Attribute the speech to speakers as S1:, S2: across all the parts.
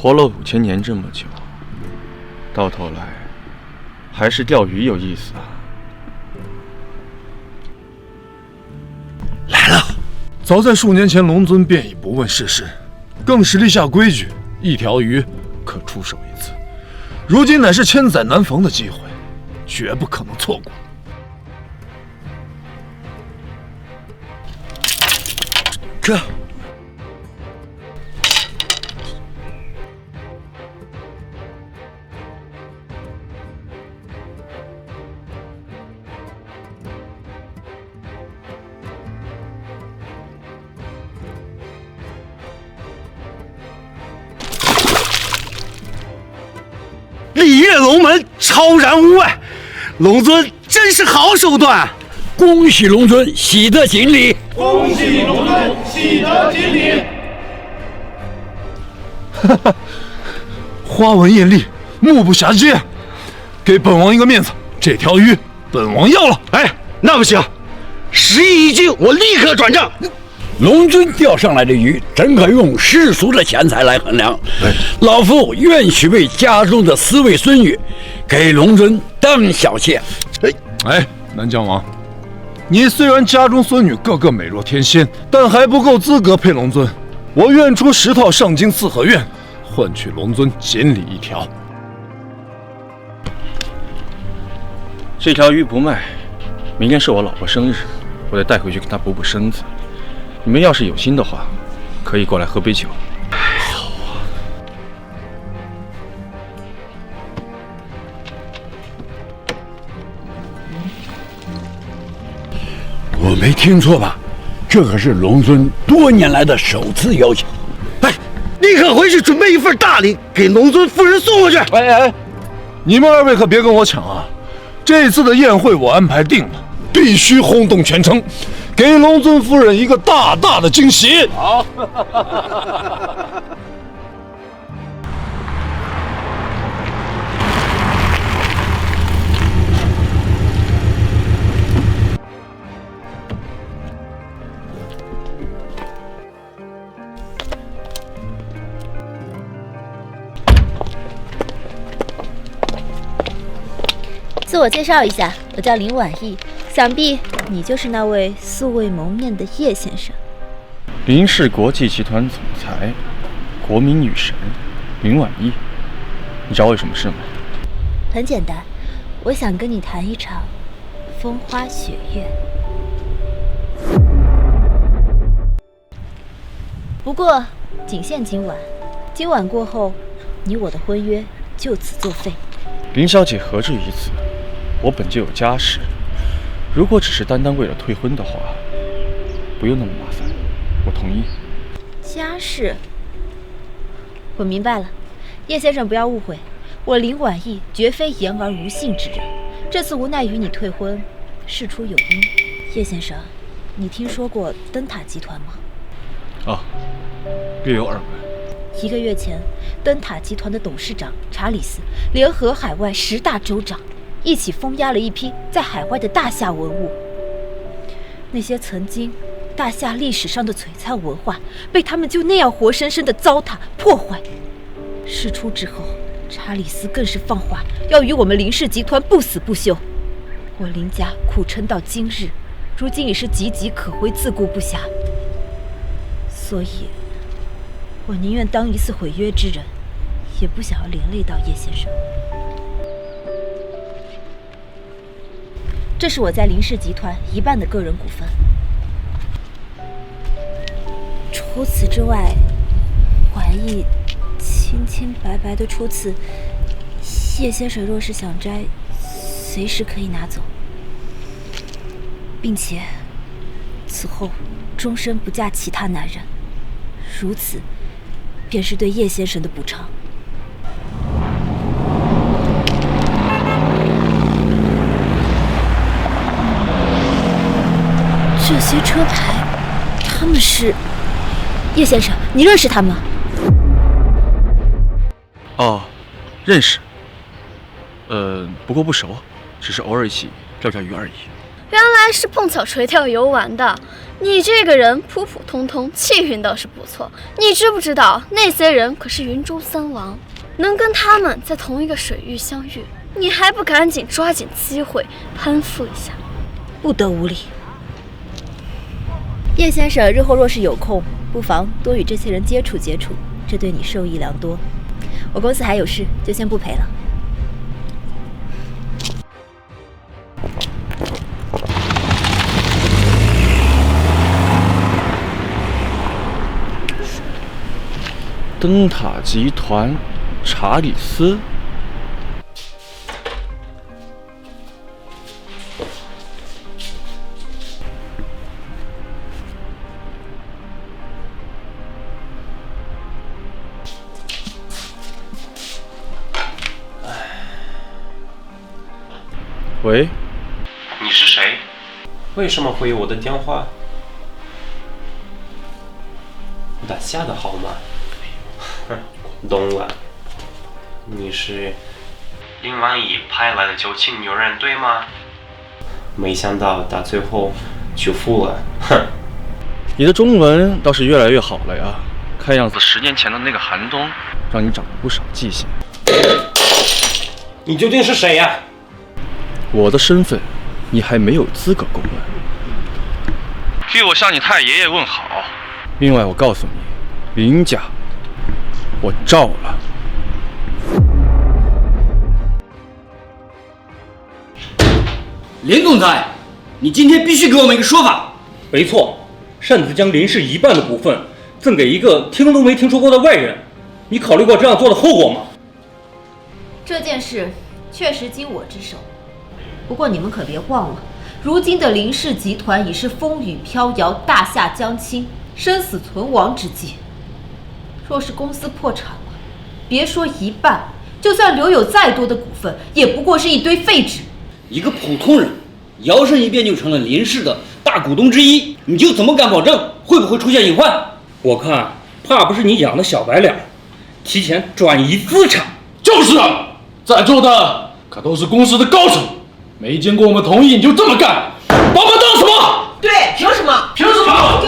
S1: 活了5000年这么久，到头来还是钓鱼有意思啊！
S2: 来了。
S3: 早在数年前，龙尊便已不问世事，更是立下规矩：一条鱼可出手一次。如今乃是千载难逢的机会，绝不可能错过。
S2: 这。
S4: 礼乐龙门，超然无碍。龙尊真是好手段！
S2: 恭喜龙尊，喜得锦鲤。
S5: 恭喜龙尊，喜得锦鲤。
S3: 哈哈，花纹艳丽，目不暇接，给本王一个面子，这条鱼本王要了。
S4: 哎，那不行，10亿一斤，我立刻转账。
S2: 龙尊钓上来的鱼，怎可用世俗的钱财来衡量？老夫愿许为家中的4位孙女，给龙尊当小妾。
S3: 哎，南疆王，你虽然家中孙女个个美若天仙，但还不够资格配龙尊。我愿出10套上京4合院，换取龙尊锦鲤1条。
S1: 这条鱼不卖，明天是我老婆生日，我得带回去给她补补身子。你们要是有心的话，可以过来喝杯酒。
S3: 好啊。
S2: 我没听错吧？这可是龙尊多年来的首次邀请。
S4: 哎，立刻回去准备一份大礼，给龙尊夫人送过去。
S3: 哎，你们2位可别跟我抢啊！这次的宴会我安排定了，必须轰动全城，给龙尊夫人一个大大的惊喜。
S2: 好。
S6: 自我介绍一下，我叫林婉意，想必你就是那位素未谋面的叶先生。
S1: 林氏国际集团总裁，国民女神林婉意，你找我有什么事吗？
S6: 很简单，我想跟你谈一场风花雪月。不过仅限今晚，今晚过后，你我的婚约就此作废。
S1: 林小姐何至于此？我本就有家室，如果只是单单为了退婚的话，不用那么麻烦，我同意。
S6: 家室，我明白了，叶先生不要误会，我林婉意绝非言而无信之人。这次无奈与你退婚，事出有因。叶先生，你听说过灯塔集团吗？
S1: 啊，略有耳闻。
S6: 1个月前，灯塔集团的董事长查理斯联合海外10大州长，一起封押了一批在海外的大夏文物。那些曾经大夏历史上的璀璨文化，被他们就那样活生生的糟蹋破坏。事出之后，查理斯更是放话要与我们林氏集团不死不休。我林家苦撑到今日，如今已是岌岌可危，自顾不暇。所以我宁愿当一次毁约之人，也不想要连累到叶先生。这是我在林氏集团1半的个人股份。除此之外，婉意清清白白的出赐，叶先生若是想摘，随时可以拿走，并且此后终身不嫁其他男人，如此便是对叶先生的补偿。这些车牌，他们是叶先生，你认识他吗？
S1: 哦，认识。不过不熟，只是偶尔一起钓钓鱼而已。
S7: 原来是碰巧垂钓游玩的，你这个人普普通通，气运倒是不错。你知不知道那些人可是云中三王，能跟他们在同一个水域相遇，你还不赶紧抓紧机会攀附一下？
S6: 不得无礼。叶先生日后若是有空，不妨多与这些人接触接触，这对你受益良多。我公司还有事，就先不陪了。
S1: 灯塔集团，查理斯。喂，
S8: 你是谁？为什么会有我的电话？打下的号码？懂了，你是林万一派来的九庆女人对吗？没想到到最后屈服了，哼！
S1: 你的中文倒是越来越好了呀，看样子10年前的那个寒冬让你长了不少记性。
S8: 你究竟是谁呀？
S1: 我的身份，你还没有资格公问。替我向你太爷爷问好。另外，我告诉你，林家，我罩了。
S9: 林总裁，你今天必须给我们一个说法。
S10: 没错，擅自将林氏1半的股份赠给一个听都没听说过的外人，你考虑过这样做的后果吗？
S6: 这件事确实经我之手。不过你们可别忘了，如今的林氏集团已是风雨飘摇、大厦将倾、生死存亡之际。若是公司破产了，别说1半，就算留有再多的股份，也不过是一堆废纸。
S9: 一个普通人摇身一变就成了林氏的大股东之一，你就怎么敢保证会不会出现隐患？
S10: 我看怕不是你养的小白脸，提前转移资产。
S3: 就是啊，在座的可都是公司的高层。没经过我们同意你就这么干，把我们当什么？
S11: 对，凭什么？
S3: 凭什么？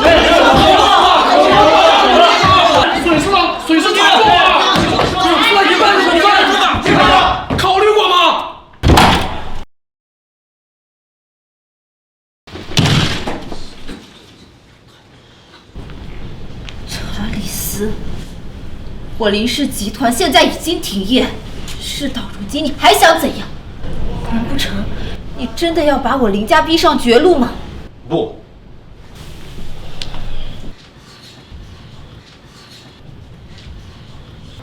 S3: 损失太重啊！考虑过吗？
S6: 查理斯，我林氏集团现在已经停业，事到如今，你还想怎样？难不成你真的要把我林家逼上绝路吗？
S8: 不，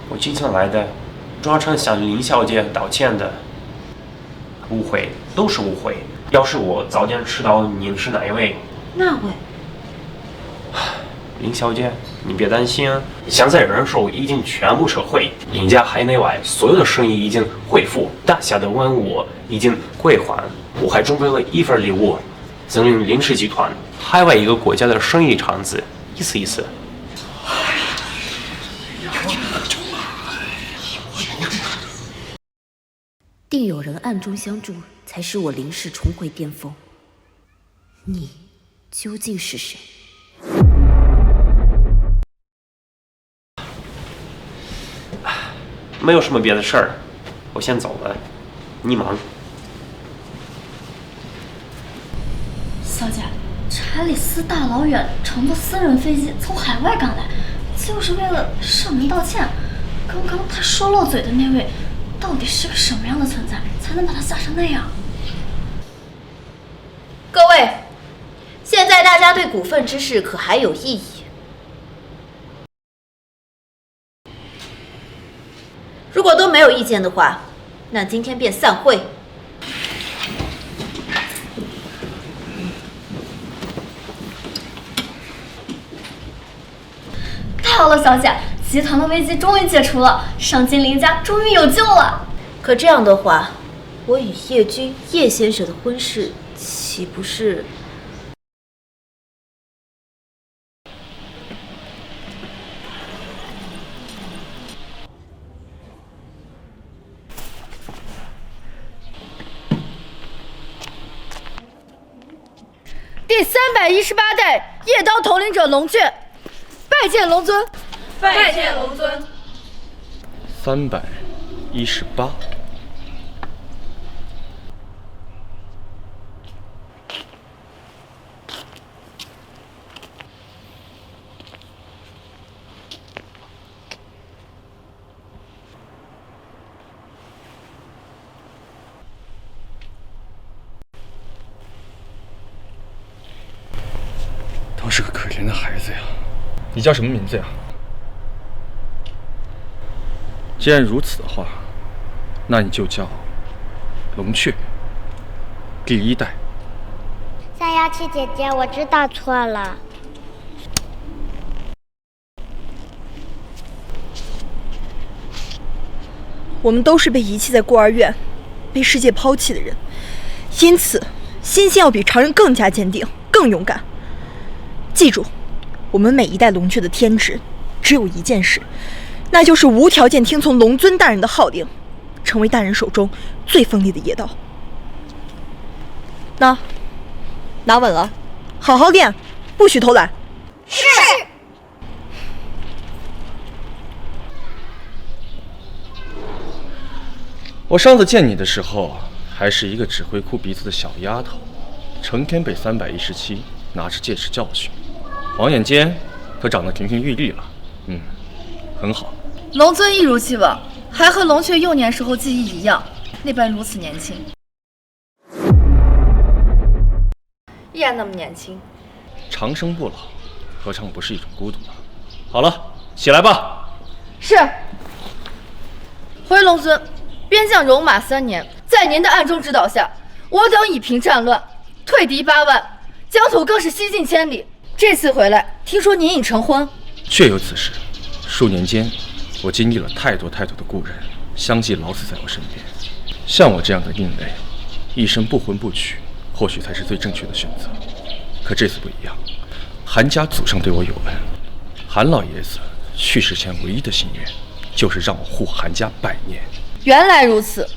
S8: 我今天来的，专程向林小姐道歉的。误会都是误会，要是我早点知道您是哪一位，
S6: 那位
S8: 林小姐，你别担心，现在人手已经全部撤回，林家海内外所有的生意已经恢复，大厦的文物已经归还。我还准备了一份礼物，赠予林氏集团海外一个国家的生意场子，意思意思。
S6: 定有人暗中相助，才使我林氏重回巅峰。你究竟是谁？
S8: 没有什么别的事儿，我先走了，你忙。
S7: 小姐，查理斯大老远乘坐私人飞机从海外赶来，就是为了上门道歉。刚刚他说漏嘴的那位，到底是个什么样的存在，才能把他吓成那样？
S6: 各位，现在大家对股份之事可还有异议？如果都没有意见的话，那今天便散会。
S7: 太好了，小姐，集团的危机终于解除了，上京林家终于有救了。
S6: 可这样的话，我与叶君叶先生的婚事岂不是？
S11: 第318代
S6: 夜刀统领者龙雀，拜见龙尊。
S11: 拜见龙尊。
S1: 318。都是个可怜的孩子呀。你叫什么名字呀？既然如此的话，那你就叫龙雀，第1代。
S12: 317姐姐，我知道错了。
S13: 我们都是被遗弃在孤儿院、被世界抛弃的人，因此心性要比常人更加坚定、更勇敢。记住，我们每一代龙雀的天职只有一件事，那就是无条件听从龙尊大人的号令，成为大人手中最锋利的夜刀。拿稳了，好好练，不许偷懒。
S12: 是。
S1: 我上次见你的时候，还是一个只会哭鼻子的小丫头，成天被317拿着戒尺教训。晃眼间，可长得亭亭玉立了。很好。
S6: 龙尊一如既往，还和龙雀幼年时候记忆一样，那般如此年轻，依然那么年轻。
S1: 长生不老，何尝不是一种孤独呢？好了，起来吧。
S6: 是。回龙尊，边将戎马3年，在您的暗中指导下，我等以平战乱，退敌8万，疆土更是西进千里。这次回来，听说您已成婚。
S1: 确有此事。数年间，我经历了太多的故人，相继老死在我身边。像我这样的另类，一生不婚不娶，或许才是最正确的选择。可这次不一样，韩家祖上对我有恩，韩老爷子去世前唯一的心愿，就是让我护韩家100年。
S6: 原来如此，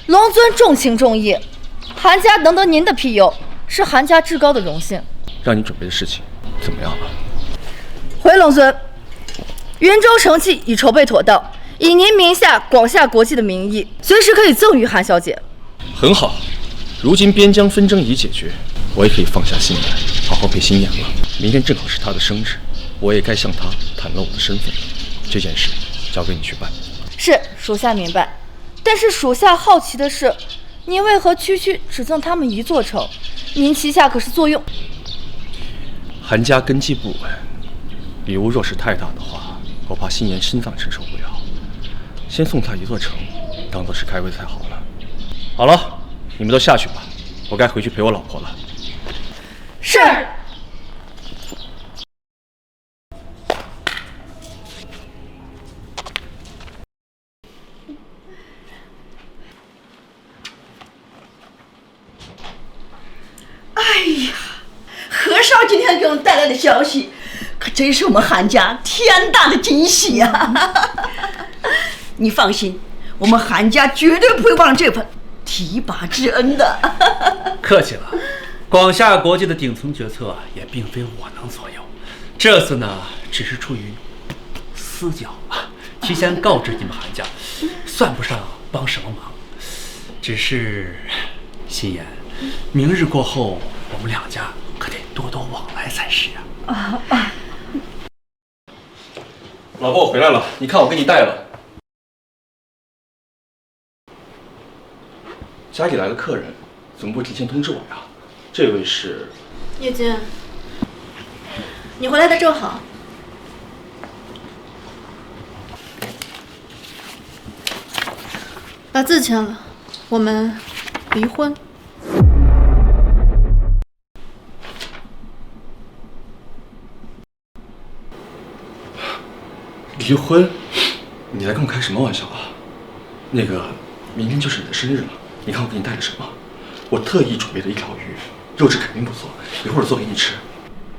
S6: 龙尊重情重义，韩家能得您的庇佑，是韩家至高的荣幸。
S1: 让你准备的事情怎么样了？
S6: 回龙尊，云州城契已筹备妥当，以您名下广厦国际的名义，随时可以赠予韩小姐。
S1: 很好，如今边疆纷争已解决，我也可以放下心来，好好陪心妍了。明天正好是她的生日，我也该向她袒露我的身份了。这件事交给你去办。
S6: 是，属下明白。但是属下好奇的是，您为何区只赠他们一座城？您旗下可是坐拥……
S1: 韩家根基不稳，礼物若是太大的话，我怕心妍心脏承受不了。先送他一座城，当做是开胃才好了。好了，你们都下去吧，我该回去陪我老婆了。
S6: 是。
S14: 哎呀，何少今天给我们带来的消息，可真是我们韩家天大的惊喜呀！你放心，我们韩家绝对不会忘了这份提拔之恩的。
S9: 客气了，广厦国际的顶层决策也并非我能左右，这次呢，只是出于私交提前告知你们韩家，算不上帮什么忙。只是心妍，明日过后，我们两家可得多多往来才是啊！
S1: 老婆，我回来了，你看我给你带了。家里来了客人，怎么不提前通知我呀？这位是
S6: 叶君，你回来的正好。把字签了，我们离婚。
S1: 离婚？你在跟我开什么玩笑啊？那个，明天就是你的生日了，你看我给你带了什么？我特意准备了一条鱼，肉质肯定不错，一会儿做给你吃。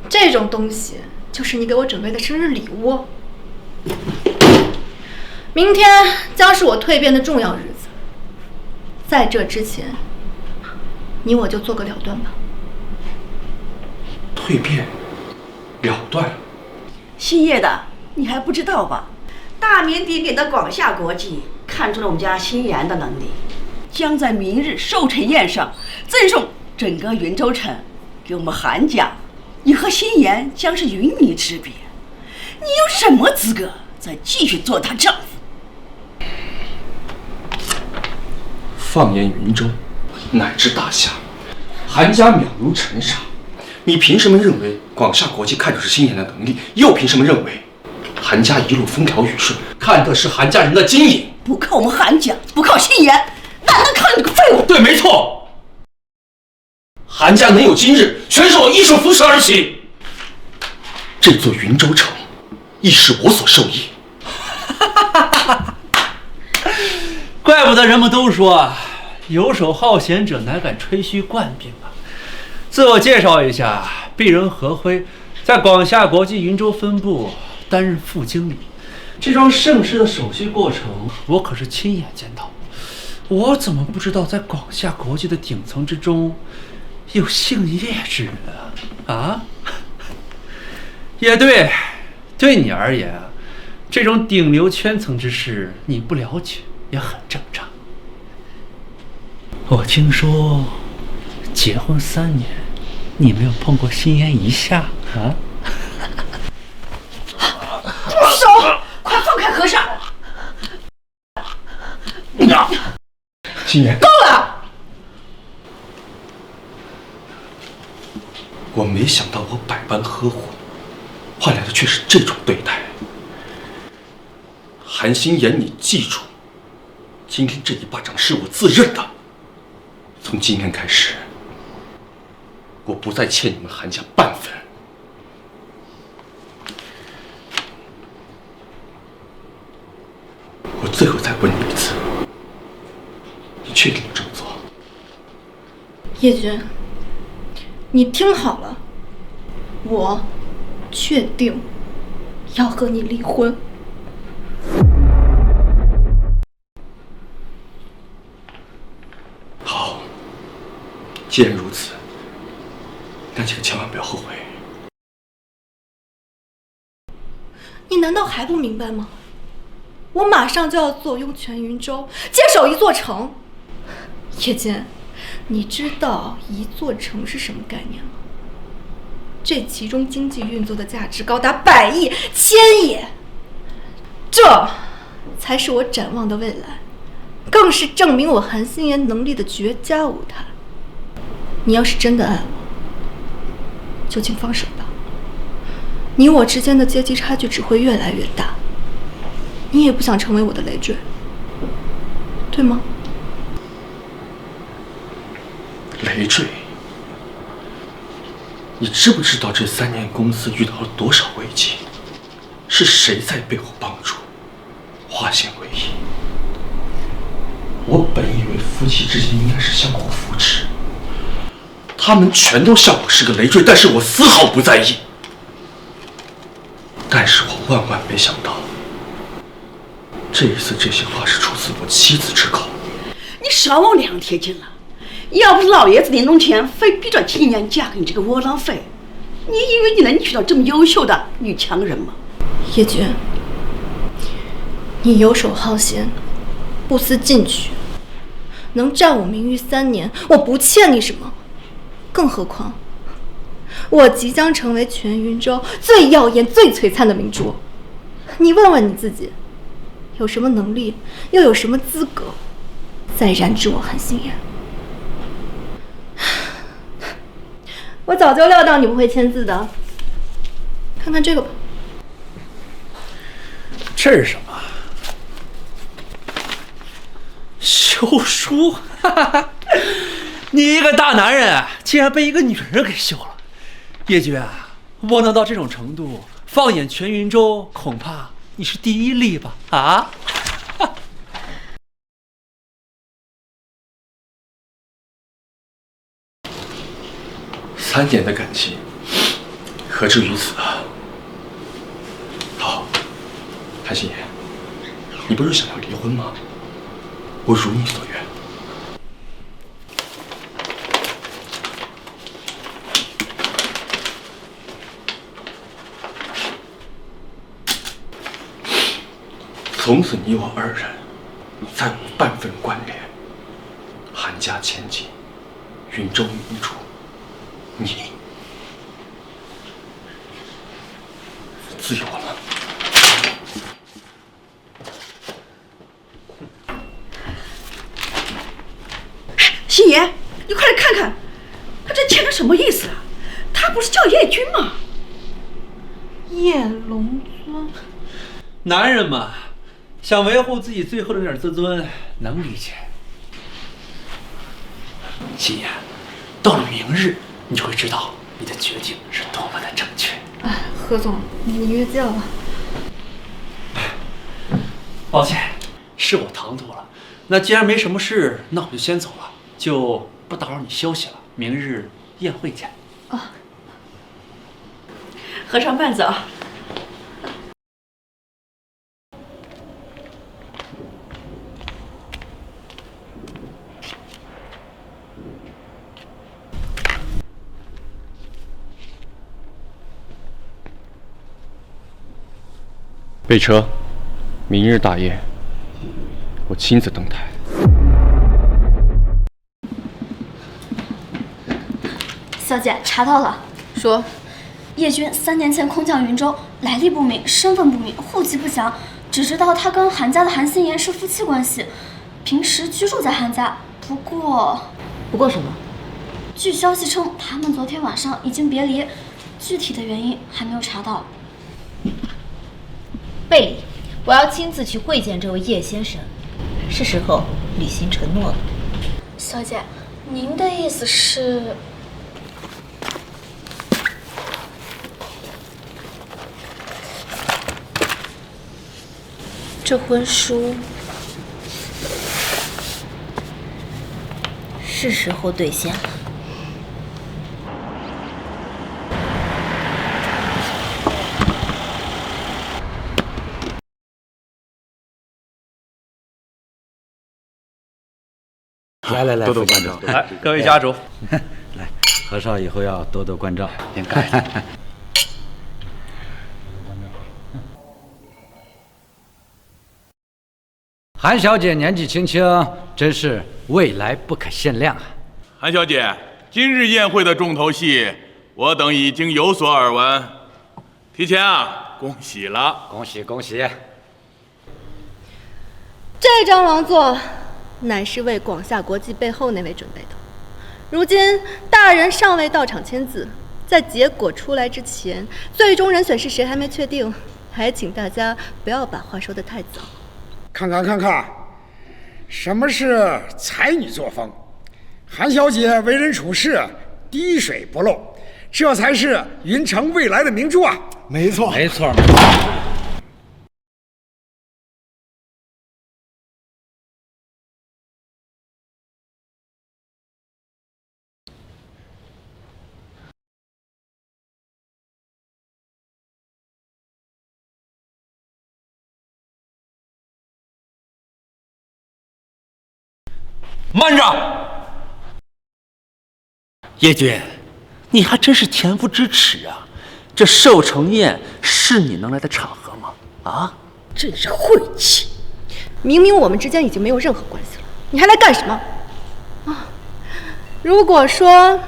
S6: 这种东西就是你给我准备的生日礼物。明天将是我蜕变的重要日子，在这之前，你我就做个了断吧。
S1: 蜕变？了断了。
S14: 姓叶的，你还不知道吧？大名鼎鼎的广夏国际看中了我们家新妍的能力，将在明日寿辰宴上赠送整个云州城给我们韩家。你和新妍将是云泥之别，你有什么资格再继续做她丈夫？
S1: 放眼云州，乃至大夏，韩家渺如尘沙。你凭什么认为广夏国际看的是新妍的能力，又凭什么认为韩家一路风调雨顺，看的是韩家人的经营？
S14: 不靠我们韩家，不靠新妍，哪能靠你个废物？
S1: 对，没错。韩家能有今日，全是我一手扶持而起。这座云州城，亦是我所受益。
S9: 怪不得人们都说游手好闲者乃敢吹嘘冠冕啊！自我介绍一下，鄙人何辉，在广夏国际云州分部担任副经理。这桩盛事的手续过程，我可是亲眼见到。我怎么不知道，在广夏国际的顶层之中，有姓叶之人啊？也对，对你而言啊，这种顶流圈层之事，你不了解也很正常。我听说，结婚3年，你没有碰过新妍一下啊？
S14: 住手！快放开和尚！
S1: 新妍，
S14: 够了！
S1: 我没想到我百般呵护，换来的却是这种对待。韩新妍，你记住，今天这一巴掌是我自认的。从今天开始，我不再欠你们韩家半分。我最后再问你一次，你确定要这么做？
S13: 叶军，你听好了，我确定要和你离婚。
S1: 好，既然如此，那请千万不要后悔。
S13: 你难道还不明白吗？我马上就要坐拥全云州，接手一座城。叶剑，你知道一座城是什么概念吗？这其中经济运作的价值高达100亿、1000亿，这才是我展望的未来，更是证明我韩新妍能力的绝佳舞台。你要是真的爱我，就请放手吧。你我之间的阶级差距只会越来越大。你也不想成为我的累赘，对吗？
S1: 累赘？你知不知道这3年公司遇到了多少危机？是谁在背后帮助，化险为夷？我本以为夫妻之间应该是相互扶持，他们全都笑我是个累赘，但是我丝毫不在意。但是我万万没想到，这一次这些话是出自我妻子之口。
S14: 你少往2贴近了，要不是老爷子临终前非逼着新妍嫁给你这个窝囊废，你以为你能娶到这么优秀的女强人吗？
S13: 叶军，你游手好闲，不思进取，能占我名誉3年，我不欠你什么。更何况，我即将成为全云州最耀眼、最璀璨的明珠。你问问你自己，有什么能力，又有什么资格，再染指我韩新妍？我早就料到你不会签字的，看看这个吧。
S9: 这是什么？休书？你一个大男人，竟然被一个女人给休了。叶军啊，窝囊到这种程度，放眼全云州，恐怕你是第一例吧？啊
S1: ？3年的感情，何至于此啊？好，韩新妍，你不是想要离婚吗？我如你所愿。从此你我二人再无半分关联。韩家千金，云州明珠，你自由了。
S14: 星爷，你快来看看，他这签的什么意思啊？他不是叫叶军吗？
S13: 叶龙尊，
S9: 男人嘛，想维护自己最后的那点自尊，能理解。心言，到了明日，你就会知道你的决定是多么的正确。
S15: 哎，何总，你约见了。
S9: 抱歉，是我唐突了。那既然没什么事，那我就先走了，就不打扰你休息了。明日宴会见。
S15: 啊，
S14: 和尚慢走。
S1: 备车，明日大宴，我亲自登台。
S7: 小姐查到了，
S15: 说
S7: 叶军3年前空降云州，来历不明，身份不明，户籍不详，只知道他跟韩家的韩心妍是夫妻关系，平时居住在韩家。不过
S6: 什么？
S7: 据消息称，他们昨天晚上已经别离，具体的原因还没有查到。
S6: 贝里，我要亲自去会见这位叶先生，是时候履行承诺了。
S7: 小姐，您的意思是？这婚书
S6: 是时候兑现了。
S2: 来，
S16: 多多关照。
S9: 来，各位家主，
S2: 来，何少以后要多多关照。
S9: 应该。
S2: 韩小姐年纪轻轻，真是未来不可限量啊！
S16: 韩小姐，今日宴会的重头戏，我等已经有所耳闻。提前恭喜了！
S2: 恭喜！
S15: 这张王座乃是为广夏国际背后那位准备的。如今大人尚未到场签字，在结果出来之前，最终人选是谁还没确定，还请大家不要把话说得太早。
S17: 看看，什么是才女作风？韩小姐为人处事滴水不漏，这才是云城未来的明珠啊！
S2: 没错。
S9: 慢着，叶军，你还真是恬不知耻啊！这寿成宴是你能来的场合吗？啊，
S15: 真是晦气！明明我们之间已经没有任何关系了，你还来干什么？啊，如果说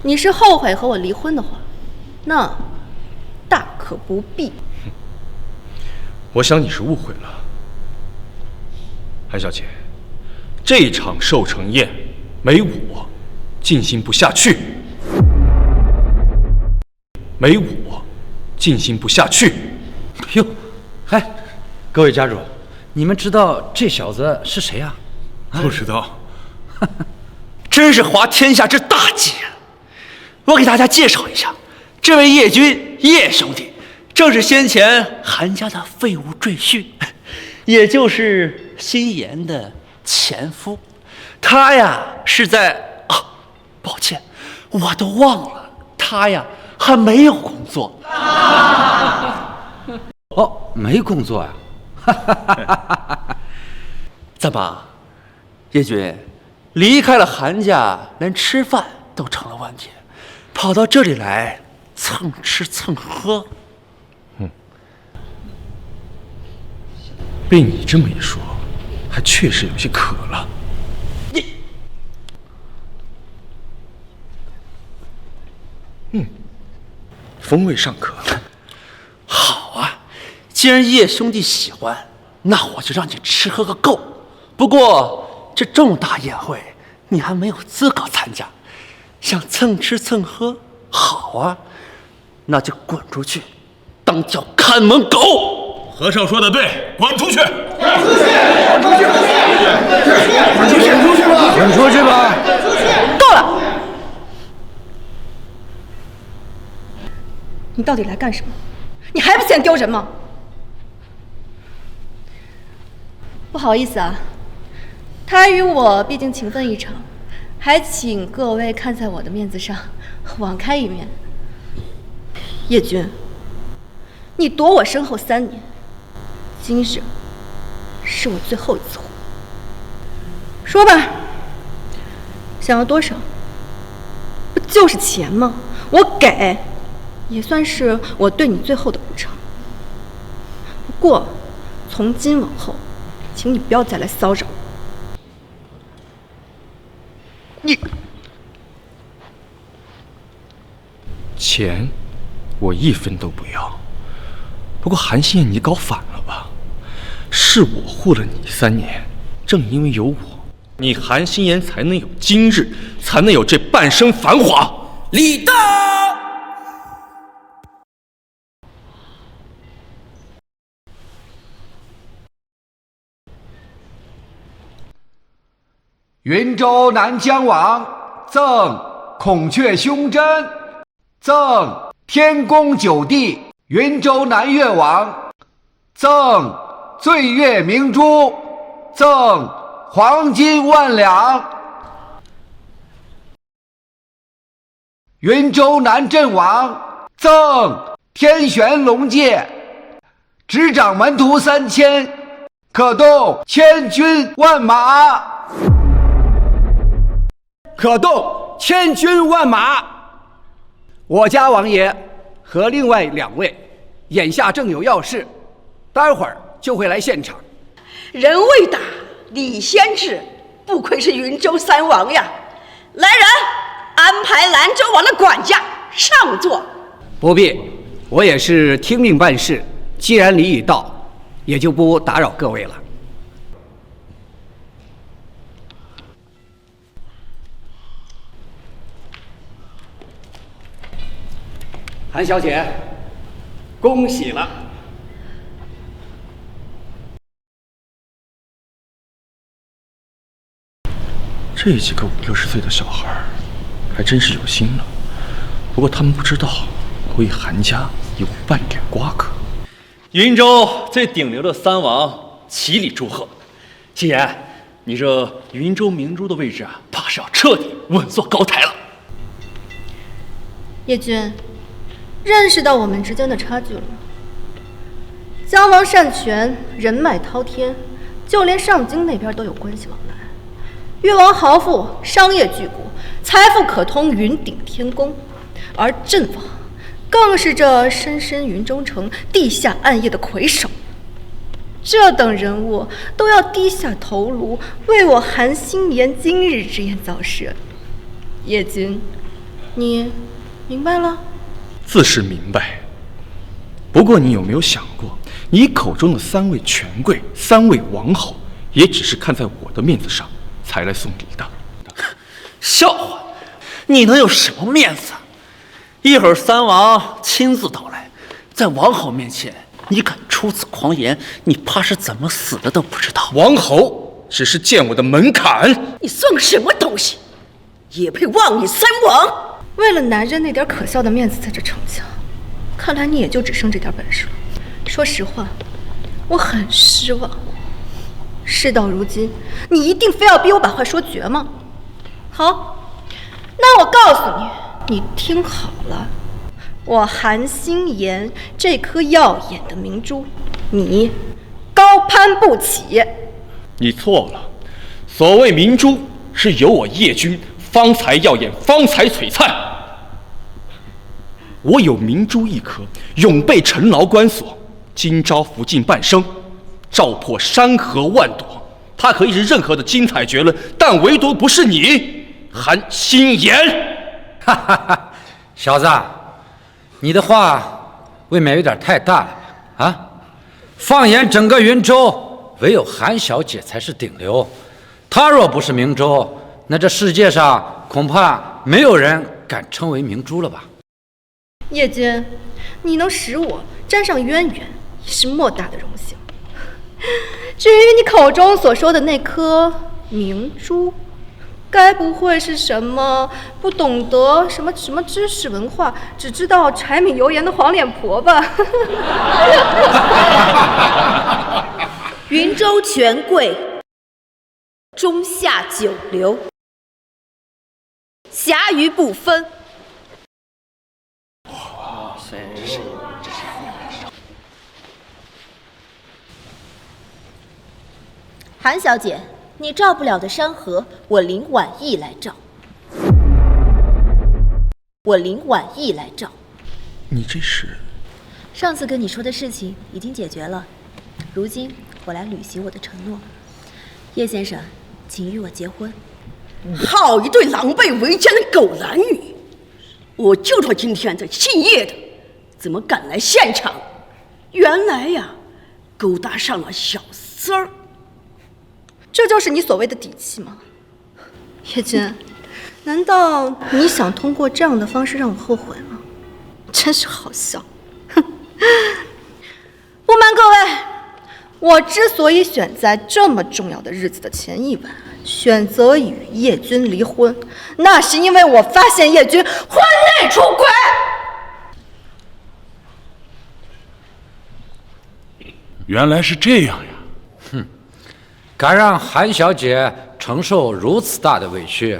S15: 你是后悔和我离婚的话，那大可不必。
S1: 我想你是误会了，韩小姐。这场寿成宴没我进行不下去，
S2: 哟，哎，各位家主，你们知道这小子是谁啊？
S16: 不知道。
S9: 真是滑天下之大稽啊！我给大家介绍一下，这位叶军叶兄弟，正是先前韩家的废物赘婿，也就是心妍的前夫。他呀是在抱歉，我都忘了，他呀还没有工作。
S2: 哦，没工作呀？
S9: 怎么，叶军离开了韩家，连吃饭都成了问题，跑到这里来蹭吃蹭喝？
S1: 被你这么一说，还确实有些渴了。风味尚可。
S18: 好啊，既然叶兄弟喜欢，那我就让你吃喝个够。不过这重大宴会，你还没有资格参加，想蹭吃蹭喝，好啊，那就滚出去，当条看门狗。
S16: 和尚说的对，滚出去！
S17: 滚出去！滚出去！滚出去吧！滚出去吧！
S13: 够了！你到底来干什么？你还不嫌丢人吗？
S15: 不好意思啊，他与我毕竟情分一场，还请各位看在我的面子上，网开一面。叶君，你躲我身后3年，今日是我最后一次活。说吧，想要多少？不就是钱吗？我给。也算是我对你最后的补偿。不过，从今往后，请你不要再来骚扰
S1: 你。钱，我1分都不要。不过韩信，你搞反了吧？是我护了你3年，正因为有我，你韩心言才能有今日，才能有这半生繁华。
S2: 李大。
S19: 云州南疆王赠孔雀胸针，赠天宫9帝，云州南越王赠醉月明珠，赠黄金10000两。云州南镇王赠天玄龙戒，执掌门徒3000，可动千军万马。
S20: 可动千军万马。我家王爷和另外2位眼下正有要事，待会儿就会来现场。
S14: 人未打，礼先至，不愧是云州3王呀！来人，安排兰州王的管家上座。
S20: 不必，我也是听命办事，既然礼已到，也就不打扰各位了。韩小姐，恭喜了！
S1: 这几个50、60岁的小孩，还真是有心了。不过他们不知道，我与韩家有半点瓜葛。
S9: 云州最顶流的3王，起礼祝贺。夕颜，你这云州明珠的位置啊，怕是要彻底稳坐高台了。
S15: 叶君。认识到我们之间的差距了吗？姜王擅权，人脉滔天，就连上京那边都有关系往来。越王豪富，商业巨贾，财富可通云顶天宫，而朕王更是这深深云中城地下暗夜的魁首。这等人物都要低下头颅，为我韩心言今日之宴造势。叶君，你明白了？
S1: 自是明白。不过你有没有想过，你口中的3位权贵、3位王侯，也只是看在我的面子上才来送礼的。
S18: 笑话，你能有什么面子？一会儿3王亲自到来，在王侯面前，你敢出此狂言，你怕是怎么死的都不知道。
S1: 王侯只是见我的门槛。
S14: 你算个什么东西，也配望你3王？
S15: 为了男人那点可笑的面子在这逞强，看来你也就只剩这点本事了。说实话，我很失望。事到如今，你一定非要逼我把话说绝吗？好，那我告诉你，你听好了，我韩心言这颗耀眼的明珠，你高攀不起。
S1: 你错了，所谓明珠，是有我叶君方才耀眼，方才璀璨。我有明珠1颗，永被陈牢关锁，今朝服尽半生，照破山河万朵，他可以是任何的精彩绝伦，但唯独不是你，韩新言。
S21: 哈哈哈，小子，你的话未免有点太大了吧？啊，放眼整个云州，唯有韩小姐才是顶流。她若不是明珠，那这世界上恐怕没有人敢称为明珠了吧？
S15: 叶君，你能使我沾上渊源，也是莫大的荣幸。至于你口中所说的那颗明珠，该不会是什么不懂得什么知识文化，只知道柴米油盐的黄脸婆吧？
S6: 云州权贵，中下九流，侠鱼不分。韩小姐，你照不了的山河，我林婉意来照。我林婉意来照。
S1: 你这是？
S6: 上次跟你说的事情已经解决了，如今我来履行我的承诺。叶先生，请与我结婚。
S14: 好一对狼狈为奸的狗男女！我就说今天这姓叶的怎么敢来现场？原来呀，勾搭上了小三儿。
S15: 这就是你所谓的底气吗？叶君，难道你想通过这样的方式让我后悔吗？真是好笑！哼！不瞒各位，我之所以选在这么重要的日子的前一晚选择与叶君离婚，那是因为我发现叶君婚内出轨。
S3: 原来是这样呀！
S21: 哼，敢让韩小姐承受如此大的委屈，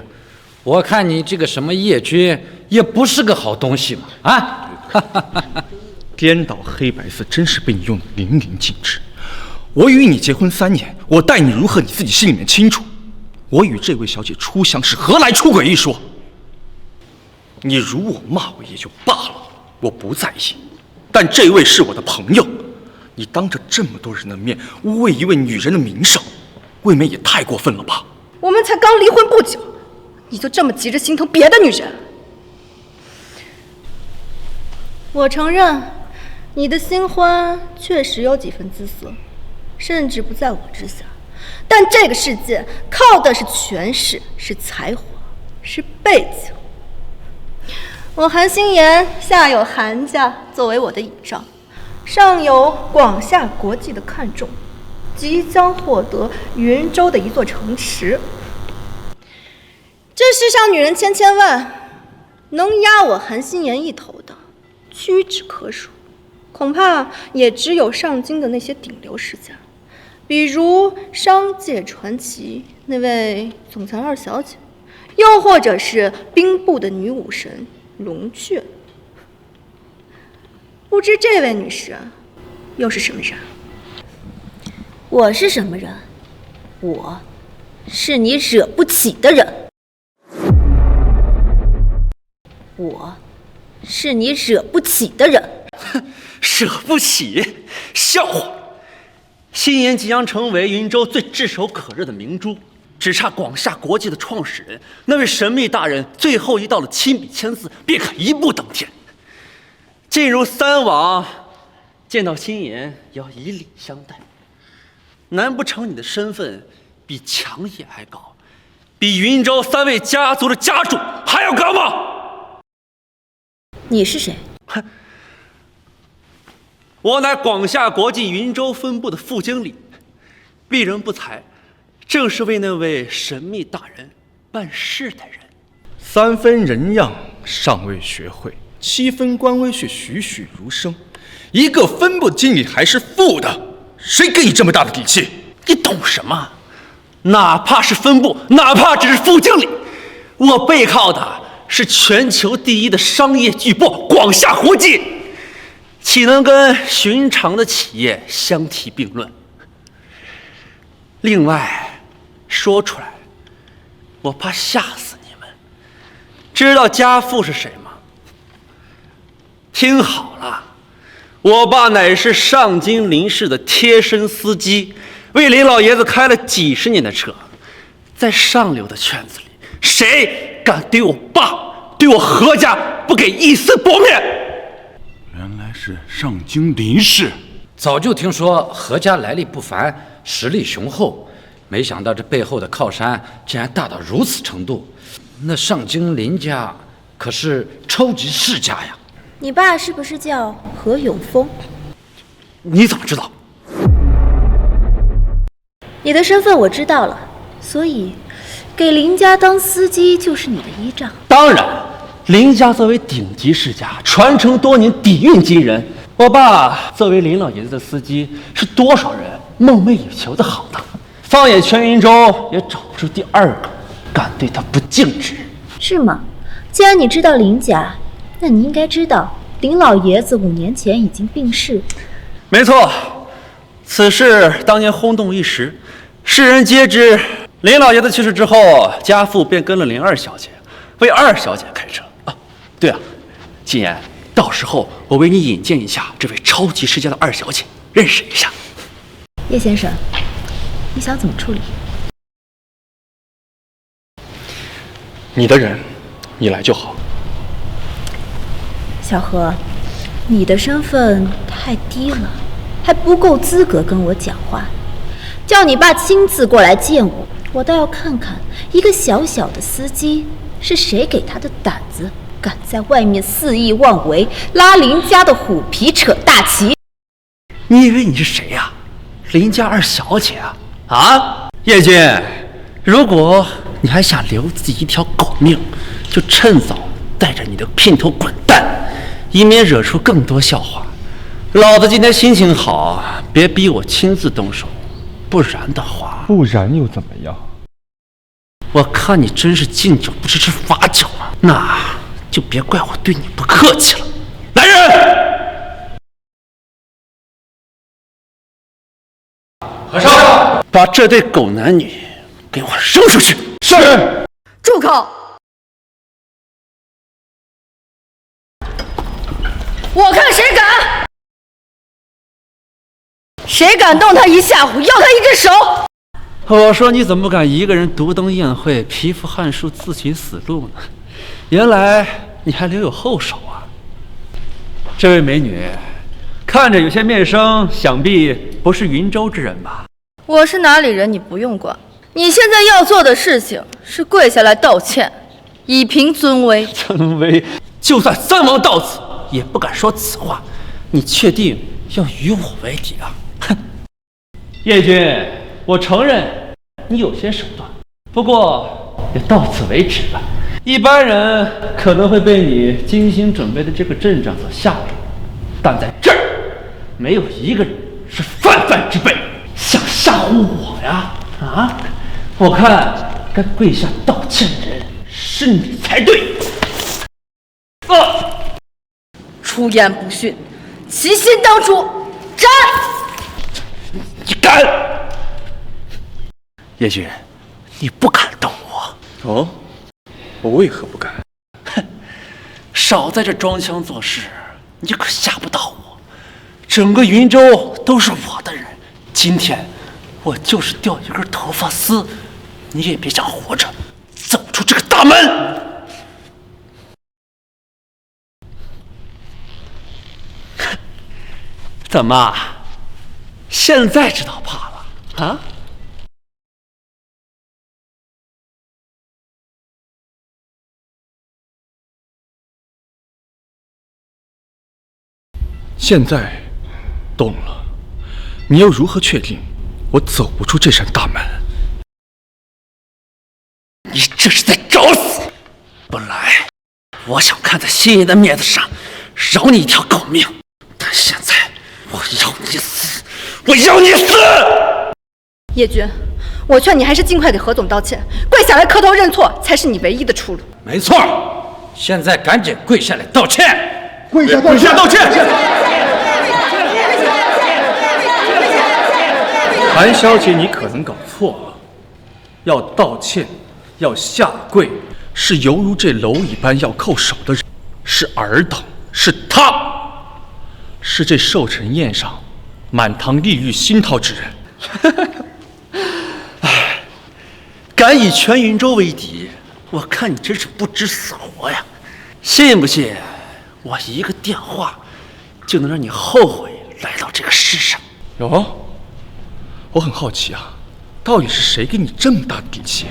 S21: 我看你这个什么叶君也不是个好东西嘛！啊！
S1: 颠倒黑白色真是被你用得淋漓尽致。我与你结婚3年，我待你如何，你自己心里面清楚。我与这位小姐初相识，何来出轨一说？你辱我骂我也就罢了，我不在意。但这位是我的朋友，你当着这么多人的面污蔑一位女人的名声，未免也太过分了吧？
S15: 我们才刚离婚不久，你就这么急着心疼别的女人？我承认，你的新欢确实有几分姿色，甚至不在我之下。但这个世界靠的是权势，是才华，是背景。我韩新言下有韩家作为我的倚仗，上有广夏国际的看重，即将获得云州的一座城池。这世上女人千千万，能压我韩新言一头的屈指可数，恐怕也只有上京的那些顶流世家，比如商界传奇那位总裁二小姐，又或者是兵部的女武神龙雀。不知这位女士又是什么人？
S6: 我是什么人？我是你惹不起的人。我是你惹不起的人。
S18: 惹不起？笑话！新言即将成为云州最炙手可热的明珠，只差广夏国际的创始人那位神秘大人最后一道的亲笔签字，便可一步登天。进入三王，见到新言要以礼相待。难不成你的身份比强野还高，比云州3位家族的家主还要高吗？
S6: 你是谁？
S18: 我乃广夏国际云州分部的副经理，鄙人不才，正是为那位神秘大人办事的人。
S1: 3分人样尚未学会，7分官威却栩栩如生。一个分部经理还是副的，谁给你这么大的底气？
S18: 你懂什么？哪怕是分部，哪怕只是副经理，我背靠的是全球第一的商业巨擘广夏国际，岂能跟寻常的企业相提并论？另外，说出来，我怕吓死你们。知道家父是谁吗？听好了，我爸乃是上京林氏的贴身司机，为林老爷子开了几十年的车。在上流的圈子里，谁敢对我爸、对我何家不给一丝薄面？
S16: 原来是上京林氏。
S21: 早就听说何家来历不凡，实力雄厚，没想到这背后的靠山竟然大到如此程度。那上京林家可是超级世家呀！
S6: 你爸是不是叫何永峰？
S18: 你怎么知道？
S6: 你的身份我知道了，所以给林家当司机就是你的依仗。
S18: 当然，林家作为顶级世家，传承多年，底蕴惊人。我爸作为林老爷子的司机，是多少人梦寐以求的行当。放眼全云州，也找不出第二个敢对他不敬之人。
S6: 是吗？既然你知道林家，那你应该知道林老爷子5年前已经病逝。
S18: 没错，此事当年轰动一时，世人皆知。林老爷子去世之后，家父便跟了林二小姐，为二小姐开车。啊，对了，金言，到时候我为你引荐一下这位超级世家的二小姐，认识一下。
S6: 叶先生，你想怎么处理？
S1: 你的人，你来就好。
S6: 小何，你的身份太低了，还不够资格跟我讲话。叫你爸亲自过来见我，我倒要看看一个小小的司机是谁给他的胆子，敢在外面肆意妄为，拉林家的虎皮扯大旗。
S18: 你以为你是谁呀？林家二小姐啊？啊，叶军，如果你还想留自己一条狗命，就趁早带着你的姘头滚蛋，以免惹出更多笑话。老子今天心情好，别逼我亲自动手，不然的话，
S1: 不然又怎么样？
S18: 我看你真是敬酒不吃吃罚酒啊，那就别怪我对你不客气了。来人！
S21: 和尚，
S18: 把这对狗男女给我扔出去！
S21: 是。
S15: 住口！我看谁敢！谁敢动他一下午，要他一只手！
S18: 我说你怎么敢一个人独登宴会，蚍蜉撼树，自寻死路呢？原来你还留有后手啊！这位美女，看着有些面生，想必不是云州之人吧？
S15: 我是哪里人，你不用管。你现在要做的事情是跪下来道歉，以凭尊威。
S18: 尊威，就算三王到此，也不敢说此话。你确定要与我为敌啊？哼！叶军，我承认你有些手段，不过也到此为止吧。一般人可能会被你精心准备的这个阵仗所吓住，但在这儿，没有一个人是泛泛之辈，想吓唬我呀！啊！我看该跪下道歉的人是你才对。
S15: 出言不逊，其心当诛，斩！
S18: 你敢？叶军，你不敢动我？
S1: 哦，我为何不敢？
S18: 哼，少在这装腔作势，你可吓不到我。整个云州都是我的人，今天我就是掉一根头发丝，你也别想活着走出这个大门。怎么，现在知道怕了啊？
S1: 现在懂了，你又如何确定我走不出这扇大门？
S18: 你这是在找死！本来我想看在心爷的面子上饶你一条狗命，但现在我要你死！我要你死！
S15: 叶军，我劝你还是尽快给何总道歉，跪下来磕头认错才是你唯一的出路。
S21: 没错，现在赶紧跪下来道歉！
S17: 跪下道歉！
S1: 韩小姐，你可能搞错了，要道歉，要下跪，是犹如这蝼蚁般要叩首的人，是尔等，是他。是这寿辰宴上满堂丽玉心掏之人。
S18: 敢以全云州为敌，我看你真是不知死活呀！信不信我一个电话就能让你后悔来到这个世上？
S1: 哟，我很好奇啊，到底是谁给你这么大的底气？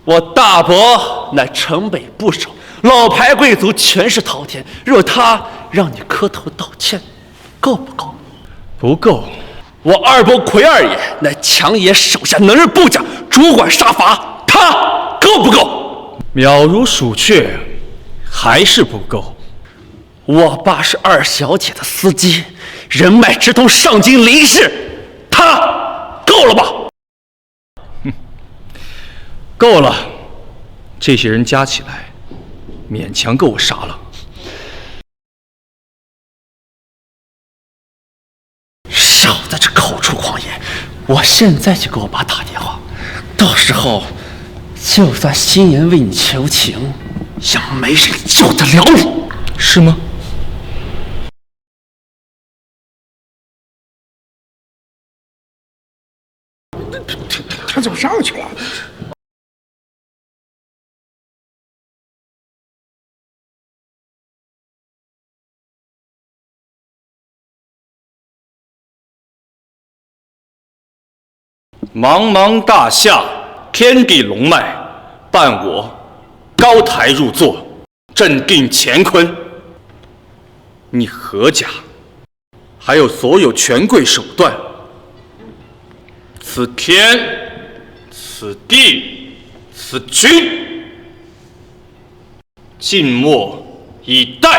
S18: 我大伯乃城北部首，老牌贵族，权势滔天。若他让你磕头道歉，够不够？
S1: 不够。
S18: 我二伯魁二爷乃强爷手下能人部将，主管杀伐，他够不够？
S1: 渺如鼠雀，还是不够。
S18: 我爸是二小姐的司机，人脉直通上京林氏，他够了吧？
S1: 够了，这些人加起来，勉强够我杀了。
S18: 少在这口出狂言！我现在就给我爸打电话，到时候就算新言为你求情，也没人救得了你，
S1: 是吗？
S17: 他怎么上去了？
S1: 茫茫大夏，天地龙脉，伴我高台入座，镇定乾坤。你何家还有所有权贵手段，此天，此地，此君，静默以待。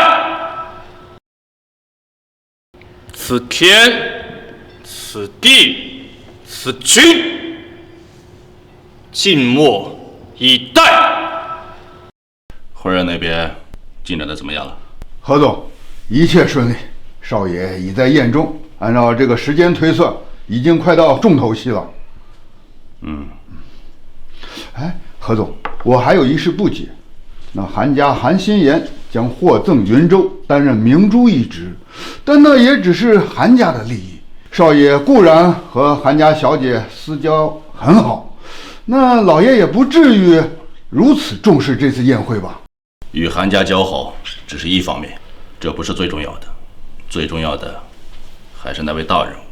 S1: 此天，此地，此君，静默以待。
S5: 辉儿那边进展的怎么样了？
S22: 何总，一切顺利，少爷已在宴中，按照这个时间推算，已经快到重头戏了。哎，何总，我还有一事不解，那韩家韩新言将获赠云州，担任明珠一职，但那也只是韩家的利益。少爷固然和韩家小姐私交很好，那老爷也不至于如此重视这次宴会吧？
S5: 与韩家交好只是一方面，这不是最重要的，最重要的还是那位大人物。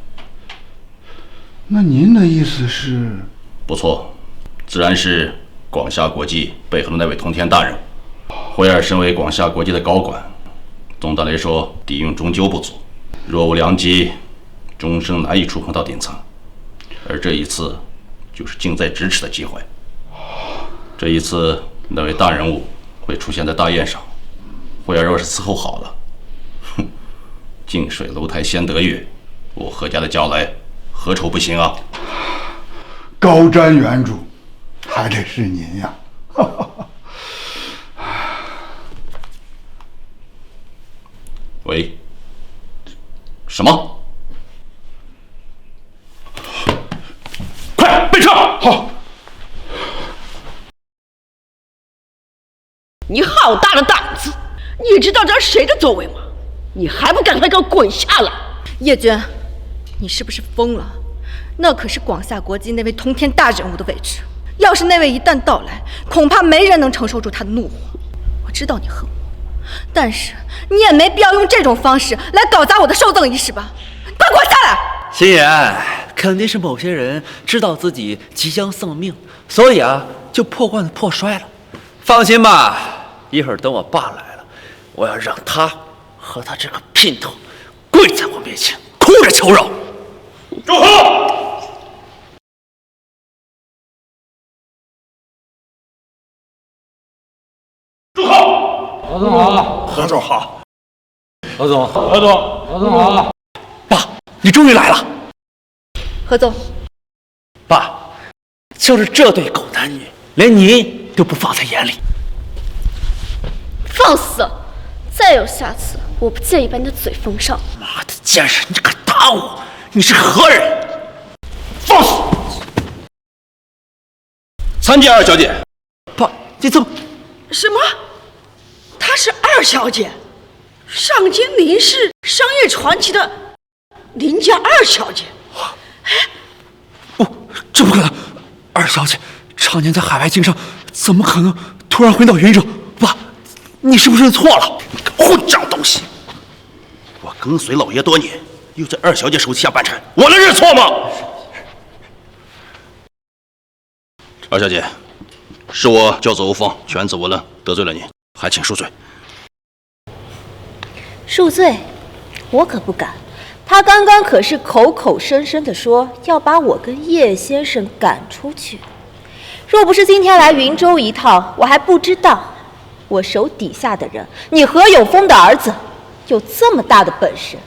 S22: 那您的意思是？
S5: 不错，自然是广夏国际背后的那位通天大人物。辉儿身为广夏国际的高管，总的来说底蕴终究不足，若无良机，终生难以触碰到顶层。而这一次就是近在咫尺的机会。这一次那位大人物会出现在大宴上，辉儿若是伺候好了，近水楼台先得月，我何家的将来何愁不行啊？
S22: 高瞻远瞩，还得是您呀！
S5: 喂，什么？快备车！
S22: 好。
S14: 你好大的胆子！你知道这是谁的座位吗？你还不赶快给我滚下来！
S13: 叶娟，你是不是疯了？那可是广夏国际那位通天大人物的位置，要是那位一旦到来，恐怕没人能承受住他的怒火。我知道你恨我，但是你也没必要用这种方式来搞砸我的受赠仪式吧？快滚下来！
S18: 心言，肯定是某些人知道自己即将丧命，所以就破罐子破摔了。放心吧，一会儿等我爸来了，我要让他和他这个姘头跪在我面前，哭着求饶。
S16: 住口！住口！
S21: 何总好，
S16: 何总好，
S21: 何总，
S16: 何总，
S21: 何总好。
S18: 爸，你终于来了。
S13: 何总，
S18: 爸，就是这对狗男女，连您都不放在眼里。
S7: 放肆！再有下次，我不介意把你的嘴封上。
S18: 妈的贱人，你敢打我！你是何人？
S16: 放肆！参见二小姐。
S18: 爸，你怎么？
S14: 什么？她是二小姐？上京林氏商业传奇的林家二小姐。
S18: 这不可能！二小姐常年在海外经商，怎么可能突然回到云州？爸，你是不是认错了？
S5: 混账东西！我跟随老爷多年，又在二小姐手下办差，我能认错吗？二小姐，是我教子无方，犬子无能，得罪了你，还请恕罪。
S6: 恕罪？我可不敢。他刚刚可是口口声声地说要把我跟叶先生赶出去。若不是今天来云州一趟，我还不知道我手底下的人，你何永峰的儿子，有这么大的本事。